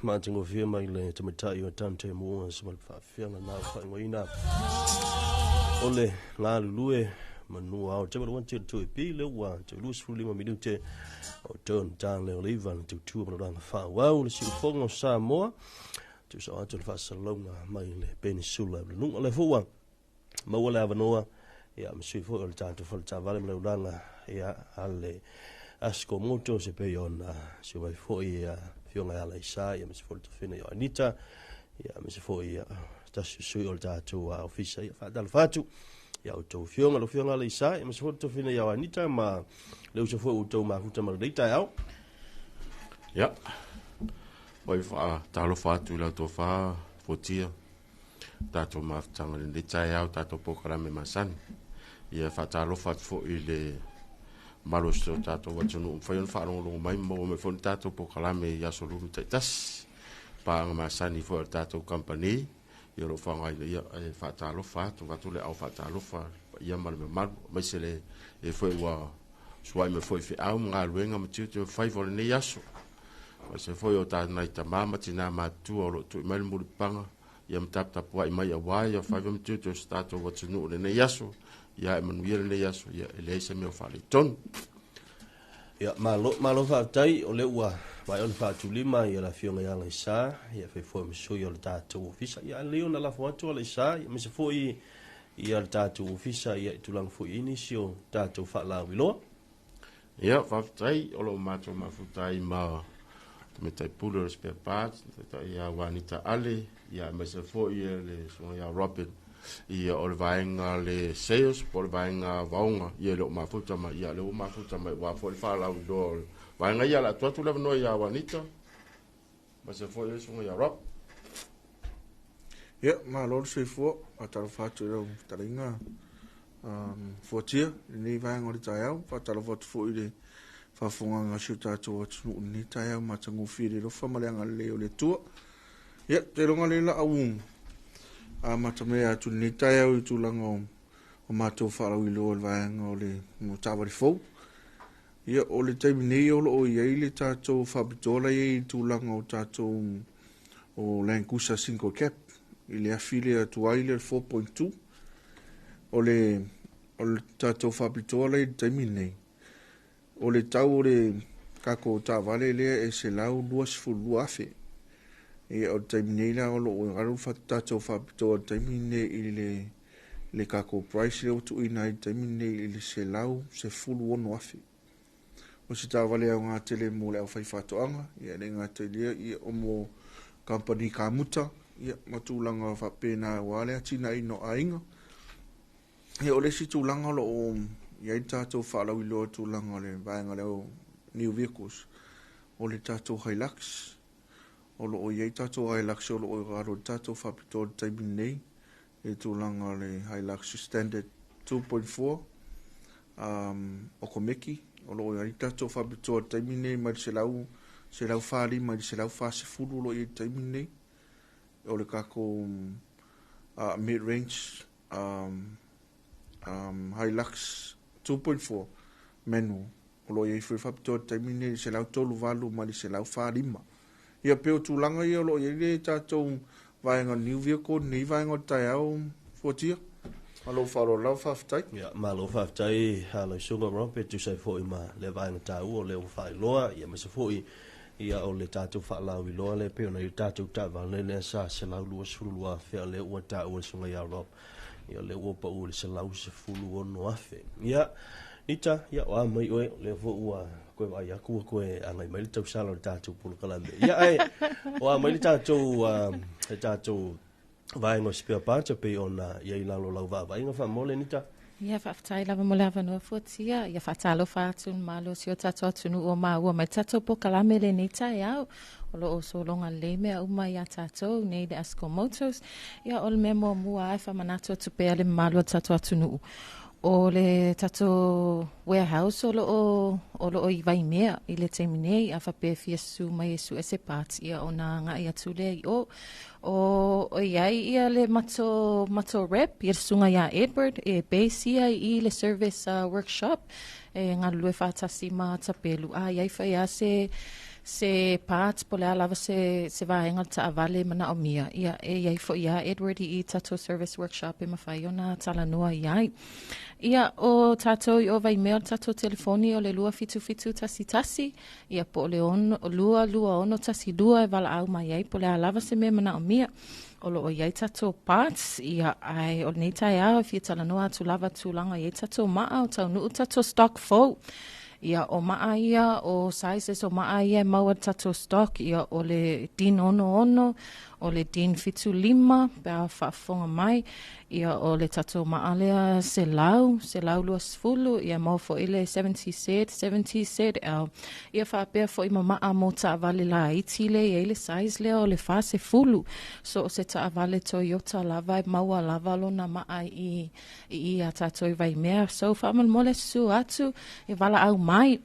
Matingo fia mai le tamatai o tante mo smal fa fia na fa ngoina ole la lue manu au te mo te to pi le wa te lus fuli ma minute o ton tan le olivan te tu mo na fa wa le si fongo Samoa tu sa to fa salonga mai le peninsula lu le fo wa ma wala avanoa ya msi fo o tanto fo ta vale le ulanga ya alle asko moto se pe ona si vai fo ya fionga ala isa ya mse folto fina ya Anita ya mse fo ya tas sui ol tatu a ofisa ya fa dal fatu ya uto fionga lo fionga ala isa ya mse folto fina ya Anita ma le uso fo uto ma futa ma deita ya ya oi fa Talofa tu la to fa fotia tato ma tanga le deita ya tato pokara me masan ya fa Talofa fo ile malos to tato watunu fayon fa no mai mo me fon tato po kalame ya solo tas pa ma sani fo tato company yo lo fa ngai ya fa Talofa to va tole au fa Talofa ya mal me mal me sele e foi wa swai me foi fi au nga luenga me tu fai vol ne yaso se foi o ta nai ta mama tina ma tu o tu mal mu panga ya mtap tap wa mai ya wa ya fa me tu stato watunu ne yaso ya Emmanuel le yaso ya elese me fale ton ya malo fa tai o le ua vai on fa tu lima ya la fionga ya la sa ya fe fo me so yo ta tu ofisa ya leona la fo tu la sa me se fo i ya ta tu ofisa ya tu lang fo inisio ta tu fa la wilo ya fa tai o lo macho ma fu tai ma me tai pulo spare parts ya wanita ale ya me se fo ya le so ya Robin ia o vainga le sales por vainga vaunga ia lo mafuta ma ia lo mafuta ma wa fo fa la do vainga ia la tu le no ia Wanita ma se fo eso ia rock ia ma lo se fo ata fa tu le taringa fo tia ni vainga o taiau fa talo fo fo ile fa fonga nga shuta tu ni taiau ma tangu firi lo fa malanga le o le tu ia te longa le la awum a matame atu ni tai au tu lango o mato fara wi lo vaanga o le mo tawa fo ia o le taimi nei o lo ia ile tato fabitola ia tu lango tato o Lankusa 5 cap ile afile atu ile 4.2 o le tato fabitola i taimi nei o le tau le kako tavale le e se lau luas fu afe e o taimine o lo o garu fatato fa to taimine ile le kako price le tu ina taimine ile se lau se fulu ono afi o se tavale o nga tele mo le fai fato anga ia le nga tele ia o mo company kamuta ia matulanga fa pena wale atina ino ainga e o le si tulanga lo o ia tato fa la wilo tulanga le vainga le new vehicles o le tato Hilux o lo o ye tato Hilux o lo o garo tato fa pito taimine e tulanga le Hilux standard 2.4 o komeki o lo o ye tato fa pito taimine ma se lau fari ma se lau fa se fulu lo ye taimine o le kako mid range Hilux 2.4 menu o lo ye fa pito taimine se lau tolu valu ma se lau fari ma ia peo tulanga ia lo ia le tatou vaenga new vehicle ni vaenga taiau fotia malo faro la faftai ya malo faftai halo sugar rompe tu sai foi ma le vaenga tau o le fai loa ia me se foi ia o le tatou fa la wi loa le peo na tatou ta va le sa se la lu sulu a fe le o ta o sunga ya rob ia le o pa o se la se fulu o no afe ia Ita, ia wa mai oe, le fo ua, koe wa ia kua koe angai mai le tau sala le tātou pulu kalame. Ia ai, wa mai le tātou vai ngo spare parts pe ona ia i lalo lau va vai nga fa mole nita. Ia whaftai lava mo lava no fuatia, ia whatalofa atu malo si o tato atunu o ua mai tato po kalame le nita iau. Olo o so longa le mea uma ia tato, nei de Asco Motors, ia ol memo mua ai whamanato tupea le malo tato atunu. O le tato warehouse o i vai mea i le teminei a whape fiasu mai esu ese parts ia o na ngai atu le i o iai ia le mato rep ia sunga ia Edward e base ia i le service workshop e ngā lue whātasi ma tapelu iai whaia se parts pole alava se vaenga ta avale mana o mia ia iai fo ia Edward i tato service workshop e mawhai o na talanua iai ia o tato i o vai mea tato telefoni o le lua fitu tasi ia po le lua ono tasi lua e vala au mai iai po le alava se me mana o mia o lo o iai tato parts ia ai o nei tai au fia talanoa tu lava tu langa iai tato maa o tau nuu tato stock fo ia o maa ia o sizes o maa ia maua tato stock ia o le din ono o le din fitu lima pea whaafonga mai ia o le tato maa lea se lau lua sfulu ia mau fo ile 70 said ia whaapea fo ima maa mo ta avale la iti le ia ile size lea o le wha se fulu so o se ta avale Toyota lava maua lava lona maa i a tato i vai mea so whaamal mole su atu e vala au mai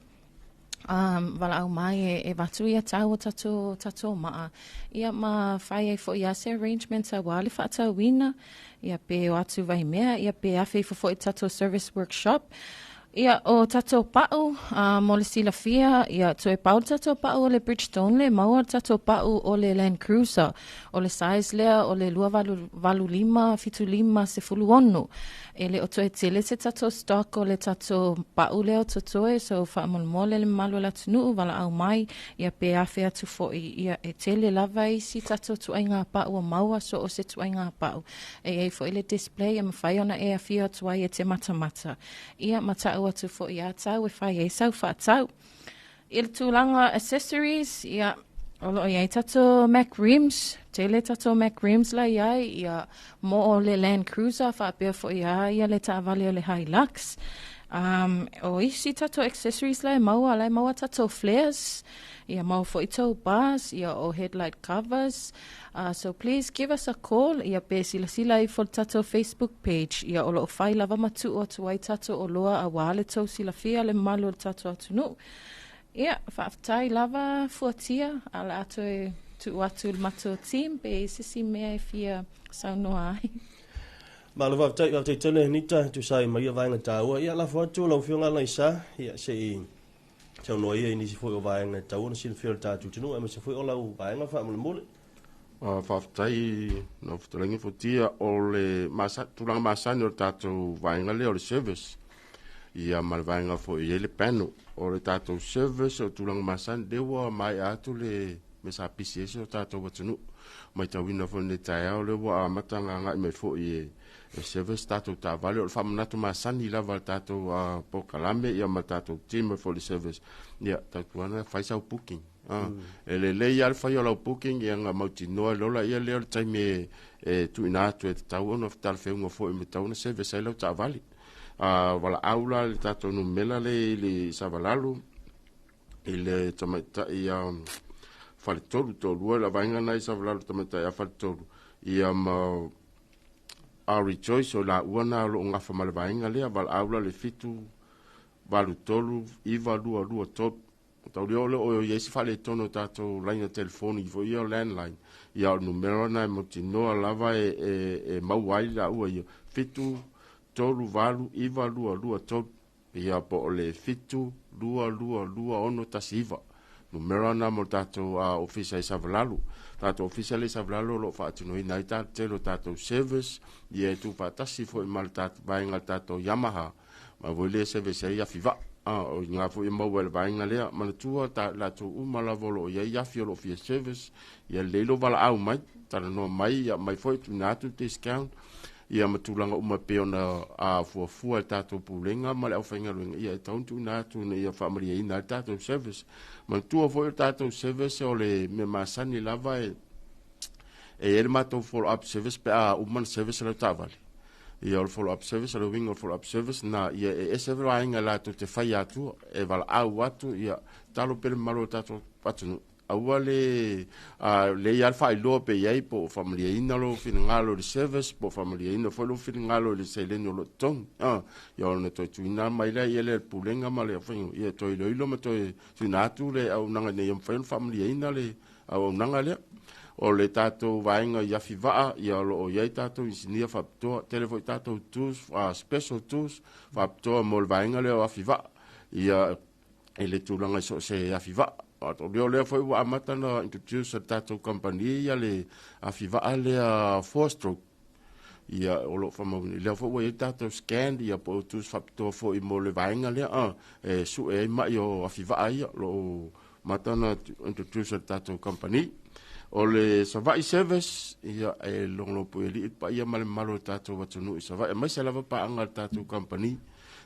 e watu ia tau tato maa. Ia ma whai fo ia se arrangements a wale whata wina. Ia pe o atu vai mea. Ia pe awhi fo i tato service workshop. Ia o tato pau mo le sila fia. Ia toe pau tato pau o le Bridgestone le. Maua tato pau o le Land Cruiser. O le size lea o le lua valu lima, fitu lima, se fulu onu. Ele o toe tele se tato stock o le tato pau leo totoe, so whaamolmole le malo la tunu, wala au mai, ia pe awhi atu fo ia e tele lava i si tato tuainga pau o maua, so o se tuainga pau. E fo ele display, e mawhai ona e awhi atu ai e te mata. Ia matau atu fo ia tau, e whai e sau whaatau. Il tūlanga accessories, ia olo iai tato Mac rims, tele tato Mac rims la iai, ia mo o le Land Cruiser, whaapea fo ia le taavale o le Hilux. O isi tato accessories la maua tato flares, ia mau fo ito bars, ia o headlight covers. So please give us a call, ia pe sila i fo tato Facebook page, ia olo o whai lava matu o tuai tato o loa a wale tau sila fia le malu o tato atunu. Ia, whaaftai lava fuatia, ala ato e tu atu mato team, pe sisi mea e fia saunoa ai. Malo whaaftai tele nita, tu sai mai a vaenga tāua. Ia la fuatu lau whionga lai sa, ia se i saunoa ia inisi fui o vaenga tāua, na sila whio tātu tinu, ema se fui o lau vaenga whaamule mule. Whaaftai na whutarangi fuatia o le tulanga masani o tātou vaenga le o le service. Ia malvaenga fo i ele pano o le tātou service o tulanga masani dewa mai atu le mesa PCS o tātou watunu mai tawina fo ne taeao le wa matanga ngai mai fo i e service tātou tāwale o le whamanatu masani lava le tātou pokalame ia ma tātou team fo le service ia tatuana whaisau booking ele le ia le whai o lau booking ia ngā mauti noa lola ia leo le taime tu ina atu e tau ono fital whiunga fo i me tauna service ai lau tāwale wala aula le tato no mela le savalalu ile tamata ia fale tolu la vainga na savalalu tamata ia fale tolu ia ma a rejoice o la uana lo nga fa mal vainga le wala aula le fitu valu tolu iva lua top tau le o yesi fale tono tato line telefoni fo ia landline ia numero na motino lava e mauai la ua ia fitu tolu valu iva lua top ia po le fitu lua ono tasiva numero na mo tato office savalalu tato official savalalu lo fa tino ina ita telo tato service ia tu patasi fo mal tato bainga tato Yamaha ma vole service ia fiva o nga fo i mau le bainga le ma tua ta la tu umala volo ia fiolo fi service ia lelo vala au mai tala no mai ia mai foi tu natu discount ia matulanga uma peona a fuafua tatou pulenga ma le aufaiga luega ia e tauntuina atu na ia faamaliaina le tatou service matua foi o tatou service o le me masani lava e le matou follow up service pe a uma service le tavale ia o follow up service le winga follow up service na ia e severo ainga la te fai atu e val au atu ia talo pele malo tatou patunu awale le ia fa ilo pe ia po familia ina lo finngalo de service po familia ina fo lo finngalo le seleno lo tong ia ona to tuina mai la ia le pulenga ma le fa ia to ilo ma to sinatu le au nanga ne fa familia ina le au nanga le o le tatou vaenga ia fiva ia lo ia tatou isinia fa to telefo tatou tus special tus fa to mo vaenga le fiva ia ele tulanga so se fiva o le foi wa amata na introduce a tatou company ia le fiva le four stroke ia o lo fa mo le foi wa tatou scan ia po tus fa to fo i mo le vaenga le e su e ma yo fiva ia lo mata na introduce a tatou company o le savai service ia e longo po eli pa ia male malo tatou watunu i savai mai se lava pa anga tatou company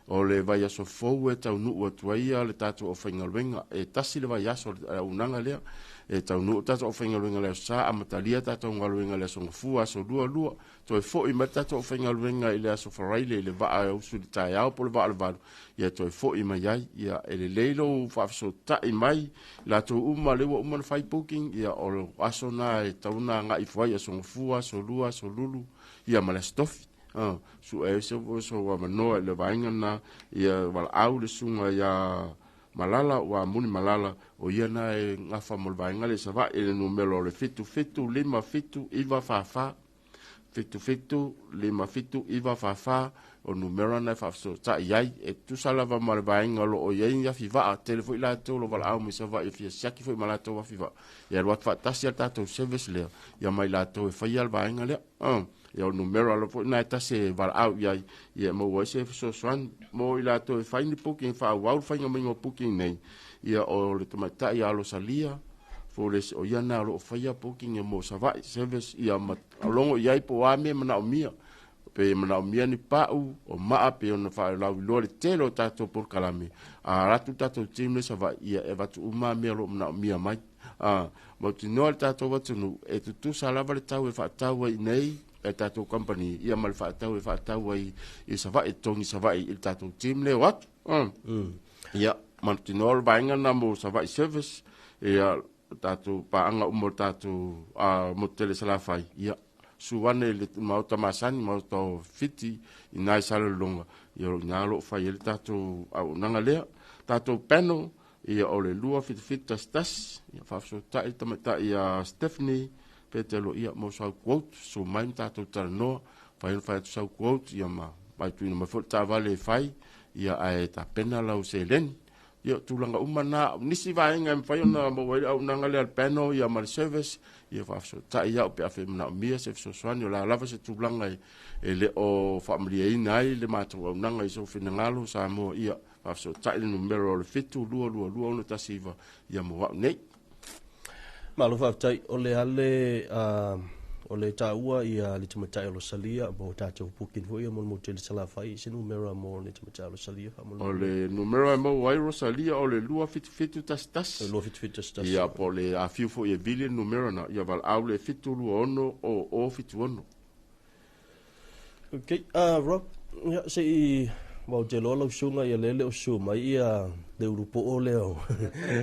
o le vai aso fou e tau nuu atua ia le tatou o whaingaluenga e tasi le vai aso unanga lea e tau nuu tatou o whaingaluenga lea sa amatalia tatou ngaluenga lea songa fua aso lua to e fo i ma tatou o whaingaluenga i le aso wharaile i le vaa e usu di tae au po le vaa le valu ia to e fo i ma iai ia e le leilo whaafiso tai mai la tou uma lewa uma na whaipoking ia o le aso na e tauna nga i fwai aso fua aso lua aso lulu ia ma le stofi su e se wa manoa le vainga na ia wal au le sunga ia malala wa muni malala o ia na e ngafa mo vainga le sava e le numero le fitu lima fitu iva fa fitu lima fitu iva fa o numero na fa so ta iai e tu sala va mal vainga lo o ia ia fiva telefo ila to lo wal au mi sava e fia saki foi malato wa fiva ia wat fa tasia tato service le ia mai la to e fa ia vainga le ia o numero alo fo na ta se val au ia mo wa se so swan mo ila to find booking fa wa fa nga mo booking nei ia o le tomata ia lo salia fo le o ia na lo fa ia booking mo sa va service ia ma longo ia po a me na o mia pe mana o mia ni pa o ma pe ona fa la lo le telo tato por kalame a ratu tato timle sa va ia e va tu ma me lo na o mia mai mo tino tato va tu e tu sala va le tau e fa tau nei e tatou company ia mal whaatau e whaatau ai i sa vai tongi sa vai i tatou team le wat ia mantinol vainga na mo sa vai service ia tatou paanga umo tatou mo tele sala fai ia suwane le mauta masani mauta fiti i nai sala longa ia ngalo fai le tatou au nanga lea tatou panel ia ole lua fit tas ia fafso ta i tamata ia Stephanie petelo ia mo sa quote so mai tatou tarno fai sa quote ia ma mai tu ma fota vale fai ia ai ta pena la uselen ia tulanga umana nisi vai ngam fai na mo wai au nanga le peno ia mal service ia fafso ta ia pe afi na mia se so swanio la lava se tulanga e le o family ina le matou au nanga so finangalo sa mo ia fafso ta le numero le fitu lua ona tasiva ia mo wa nei malo fatai o le ale o le taua ia le tamatai o salia mo tatou pukin foi mo mo tele sala fai se numero mo le tamatai o salia o le numero mo wai rosalia o le lua fitu tas lua fitu tas ia po le a fiu foi e billion numero na ia val au le fitu lua ono o fitu ono okay Rob ia se mau te lola usunga ia lele o suma ia le urupo o leo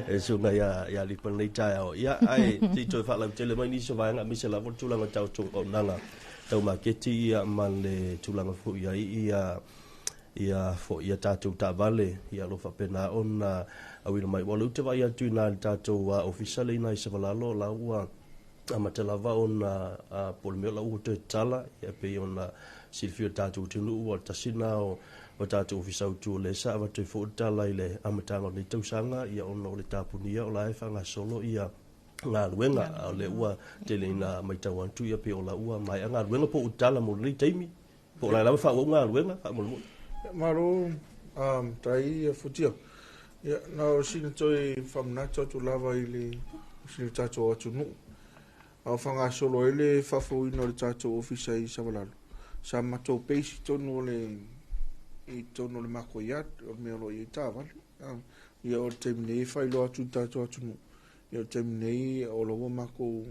e sunga ia li pan nei tai o ia ai ti toi fa la tele mai ni so vai nga mi se la vo tulanga tau tu o nanga tau maketi ia man le tulanga fu ia fo ia tatu ta vale ia lo fa pena ona awina mai wala te vai atu na tatu officially na se valalo la ua amatela va ona polmeo la u te tala ia pe ona silfio tatu tunu o tasina o tatu ofisau tu le sa va te fo tala ile amatanga le tausanga ia ona le tapunia o la e fanga solo ia nga luenga le ua tele na mai tawan tu ia pe o la ua mai nga luenga po utala mo le taimi po la fa o nga luenga fa mo maro tai futia ia na sin toi famna tu lava ile sin tatu o tu no au fanga solo ile fa fo ino le tatu ofisai savalalo sa matou peisi tonu i tonu le mako iat o me lo i tawali ia o te nei fai lo atu tato atunu ia o te nei o lo mako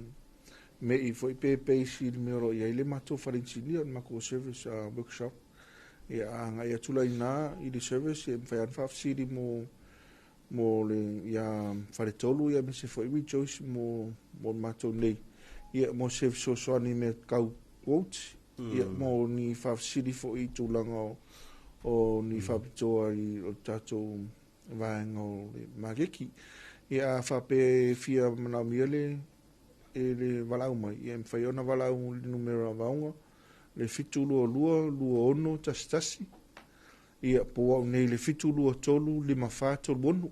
me i foi peisi me lo ia le matou farinchini o mako service workshop ia nga ia tula ina i le service e fai an fafsiri mo le ia fare tolu ia me se foi we choice mo matou nei ia mo se so ani me kau quotes ia mo ni fafsiri fo i tulanga o ni fapitoa i o tatou vaenga le mageki ia fape fia mana miele e le valau mai ia me fai ona valau numero vaunga le fitu lua ono tasi ia po nei le fitu lua tolu lima fato bonu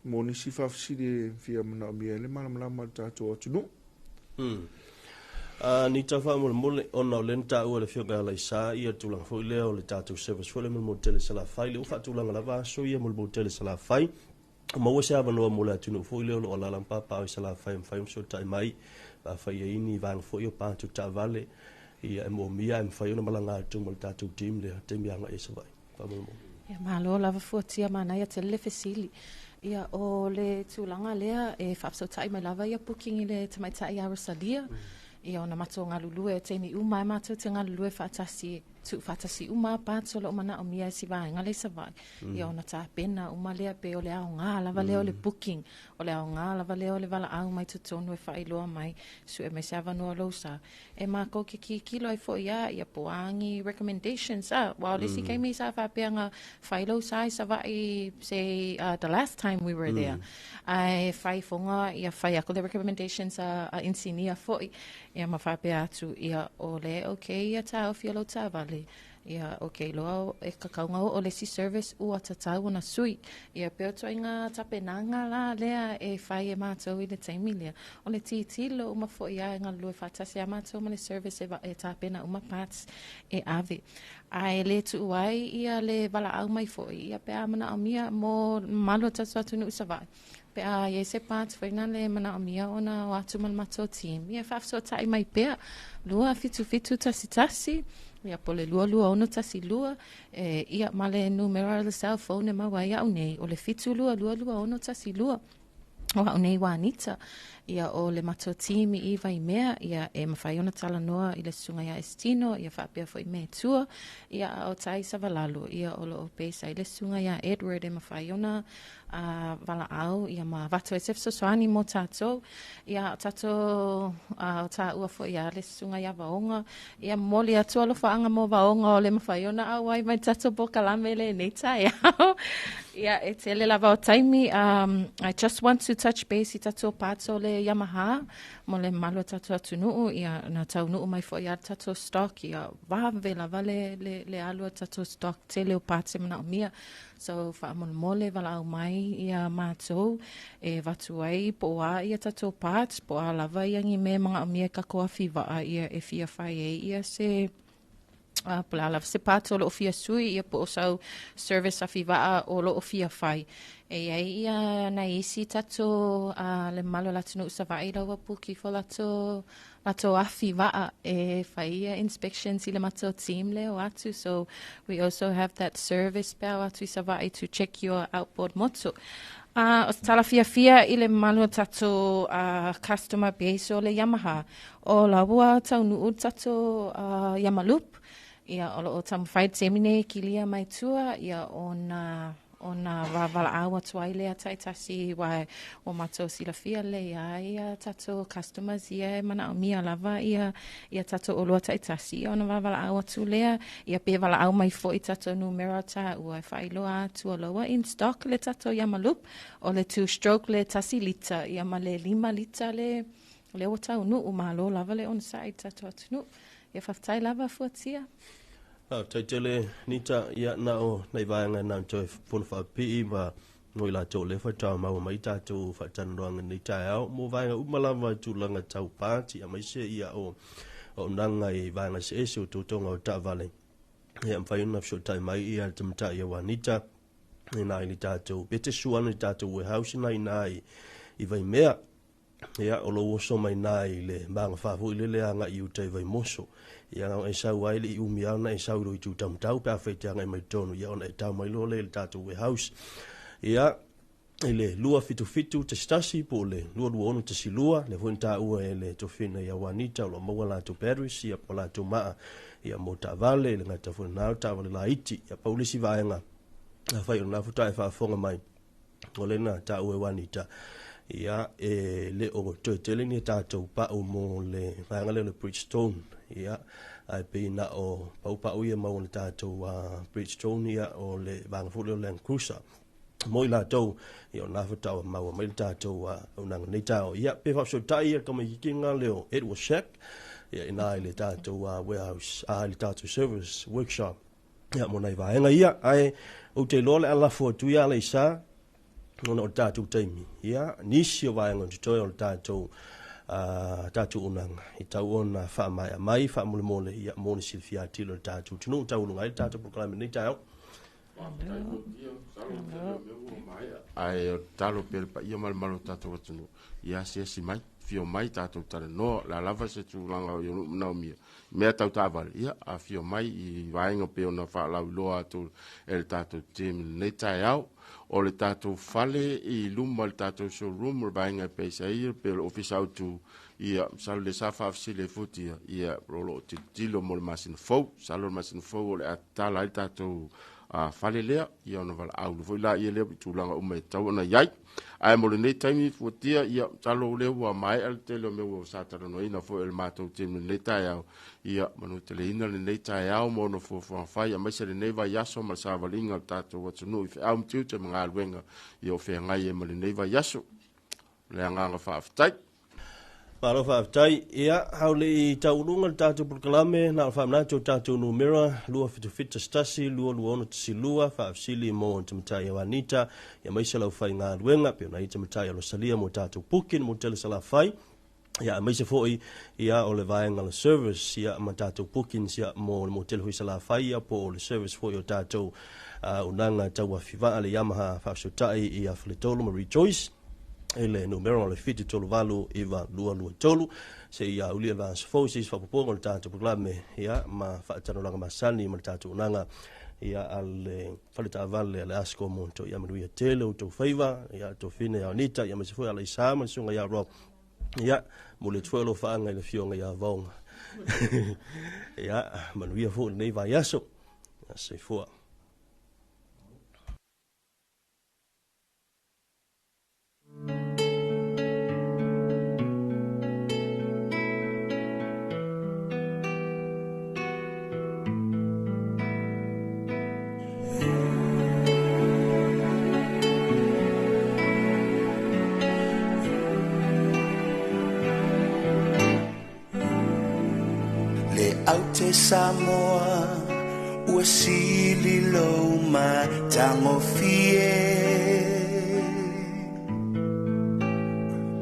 mo ni si fafsiri fia mana miele malama tatou atunu ni tafa mole ona le nta o le fioga la isa ia tulang fo le o le tatou service fo le mo tele sala fai le ufa tulang la va so ia mo tele sala fai mo se ava no mo la tunu fo le o la lampa pa sala fai so tai mai va fai ini vang fo yo pa tu ta vale ia mo mia em fai no malanga tu mo tatou team le te mia nga esa vai pa mo ia malo lava fo tia mana ia tele fesili ia o le tulanga lea e fa so tai mai lava ia booking ile te mai tai ara salia ia ona matonga lulue te mi uma mato te ngalulue fatasi uma patso lo mana o mia si vai ngale sa vai ia ona ta pena uma lea pe o le au nga lava leo le booking o le au nga lava leo le vala au mai tu tonu e fai loa mai su e me sava no lo sa e ma ko ki kilo e fo ia poangi recommendations wa le si kai mi sa fa pe nga fai lo sa vai say the last time we were there ai fai fonga ia fai ko the recommendations insinia fo ia ma fa pe atu ia o le okay ia ta o fiolo ta vale ia okay lo e kakaunga o le si service u atatau na sui ia pe to inga tapenanga la lea e fai e mato i le taimilia o le titilo uma fo ia nga lu fatasi amato ma le service e tapena uma parts e ave ai le tu wai ia le vala au mai fo ia pe amana amia mo malo tasatu nu savai pe a ye se parts foi na le mana amia ona watu mal mato team ia fa so tai mai pe lua fitu tasitasi ia pole lua ono tasi lua ia male numero le cell phone ma wa ia nei o le fitu lua ono tasi lua o nei wa anita ia o le mato team i vai mea ia e mawhai ona tala noa i le sunga ia estino ia whapea fo i me tua ia o tai savalalu ia o lo pesa i le sunga ia Edward e mawhai ona vala au ia ma vato e sef soani mo tato ia tato o ta ua fo ia le sunga ia vaonga ia moli atua lo whaanga mo vaonga o le mawhai ona au ai mai tato boka lamele nei tai au ia e tele lava o taimi I just want to touch base i tato pato le Yamaha mo le malo tato atunuu ia na taunuu mai fo ia tato stock ia vave lava le alu tato stock tele o pate mana o mia so fa mole vala au mai ia matou e watu ai po a ia tato parts po a lava ia ngi me mga o mia kakoa fiva ia e fia fai ia se Pala se pato lo fia sui ia po sau service afiva o lo fia fai e ai ia na isi tato le malo latino savai lo puki fo lato afiva e fai inspections i le mato team le o atu so we also have that service pa atu savai to check your outboard moto o tala fia i le malo tato customer base o le Yamaha o la ua tau nuu tato Yamalup ia o tam fight semine kilia mai tua ia ona vavala awa tuaile atai tasi wai o mato sila fia le ia tato customers ia mana mia lava ia tato o lua tai tasi ona vavala awa tu lea ia pe vala au mai fo i tato numero ta ua fai loa tu loa in stock le tato Yamalup o le 2 stroke le tasi lita ia ma le 5 lita le o tau nu o malo lava le on side tato atunu ia whaftai lava fuatia. Taitele nita ia na o nei vaenga na toi pun fa pi ma ngoi la to le fa ta ma mai ta to fa tan rong ni ta au mo vaenga umalava tu langa tau party a mai se ia o nanga i vaenga se so to tonga ta vale ia fa una so tai mai ia tumta ia wanita ni na ni ta to bete suana ta to we house nai i vai mea ia o lo so mai nai le manga fa fu le anga i utai vai moso ia nga e sau ai le umia na e sau ro i tu tam tau pa fe tanga mai tonu ia ona e tau mai lo le tatu warehouse ia ele lua fitu te stasi po le lua ono te silua le funta ua ele to fina ia wanita lo mo la to Paris ia po la to ma ia mo ta vale le ngata fu na ta vale la iti ia paulisi vaenga a fai ona futa e fa fonga mai ole na ta ua wanita ia le o to tele ni ta to pa o mo le vaenga le Bridgestone ia ai pe na o pa o ia mo le ta to Bridgestone ia o le vanga fu le Land Cruiser moi la tau i o nafuta o maua mai tātou o nanga nei tau. Ia, pe whapso tai ia kama hikinga leo Edward Shack, ia ina i le tātou warehouse, le tātou service workshop. Ia, mo nei vaenga ia, ai o te lole alafo tu ia le isa, ona o tātou taimi. Ia, nisi o vaenga o tutoi o tātou tātou unanga. I tau ona wha mai, wha mole mole, ia mone silfia tilo tātou. Tino tau lunga i tātou proklame nei tau. Ai talo per pa ia mal tato tunu ia se mai fio mai tato tale no la lava se tu langa yo no me tau taval ia a fio mai I vainga pe ona fa la loa tu el tato tim nei tai o le tato fale I luma le tato showroom vainga pe sai pe official tu ia sal le safa si le futi ia rolo tilo mo masin fo salo masin fo le atala le tato fale lea ia ona vala au foi la ia le tulanga o mai tau na yai ai mo le nei taimi futia ia talo le wa mai al tele me wo satara no ina fo el mato tim le tai ia manu tele ina le nei tai au mo no fo fai mai se le nei va yaso ma sa valinga tato wa tunu if au mtiu te mga alwenga ia o fe ngai e mo le nei va yaso le anga fa aftai Paro fa tai ia haule I taulunga tātou proklame na fa na tātou numera lua fitu stasi lua ono tsilua fa afsili mo tamatai wanita ia maisa lau fai ngā luenga pe na tamatai lo salia mo tātou pukin mo tele sala fai ia maisa foi ia o le vaenga le service ia ma tātou pukin ia mo tele hui sala fai ia po le service foi o tātou unanga taua fiva le Yamaha fa sotai ia fletolo mo rejoice ele numero le fiti tolu valu iwa lua tolu se ia ulia vas forces fa popo le tatu proklame ia ma fa tano langa masani ma tatu nanga ia al falita vale le asko monto ia manuia tele o to favor ia to fine ia nita ia se foi ala isama sunga ia ro ia mo le twelo fa anga le fionga ia vonga ia manuia fo nei va yaso se foi Talofa Samoa ua sili lo ma tango fie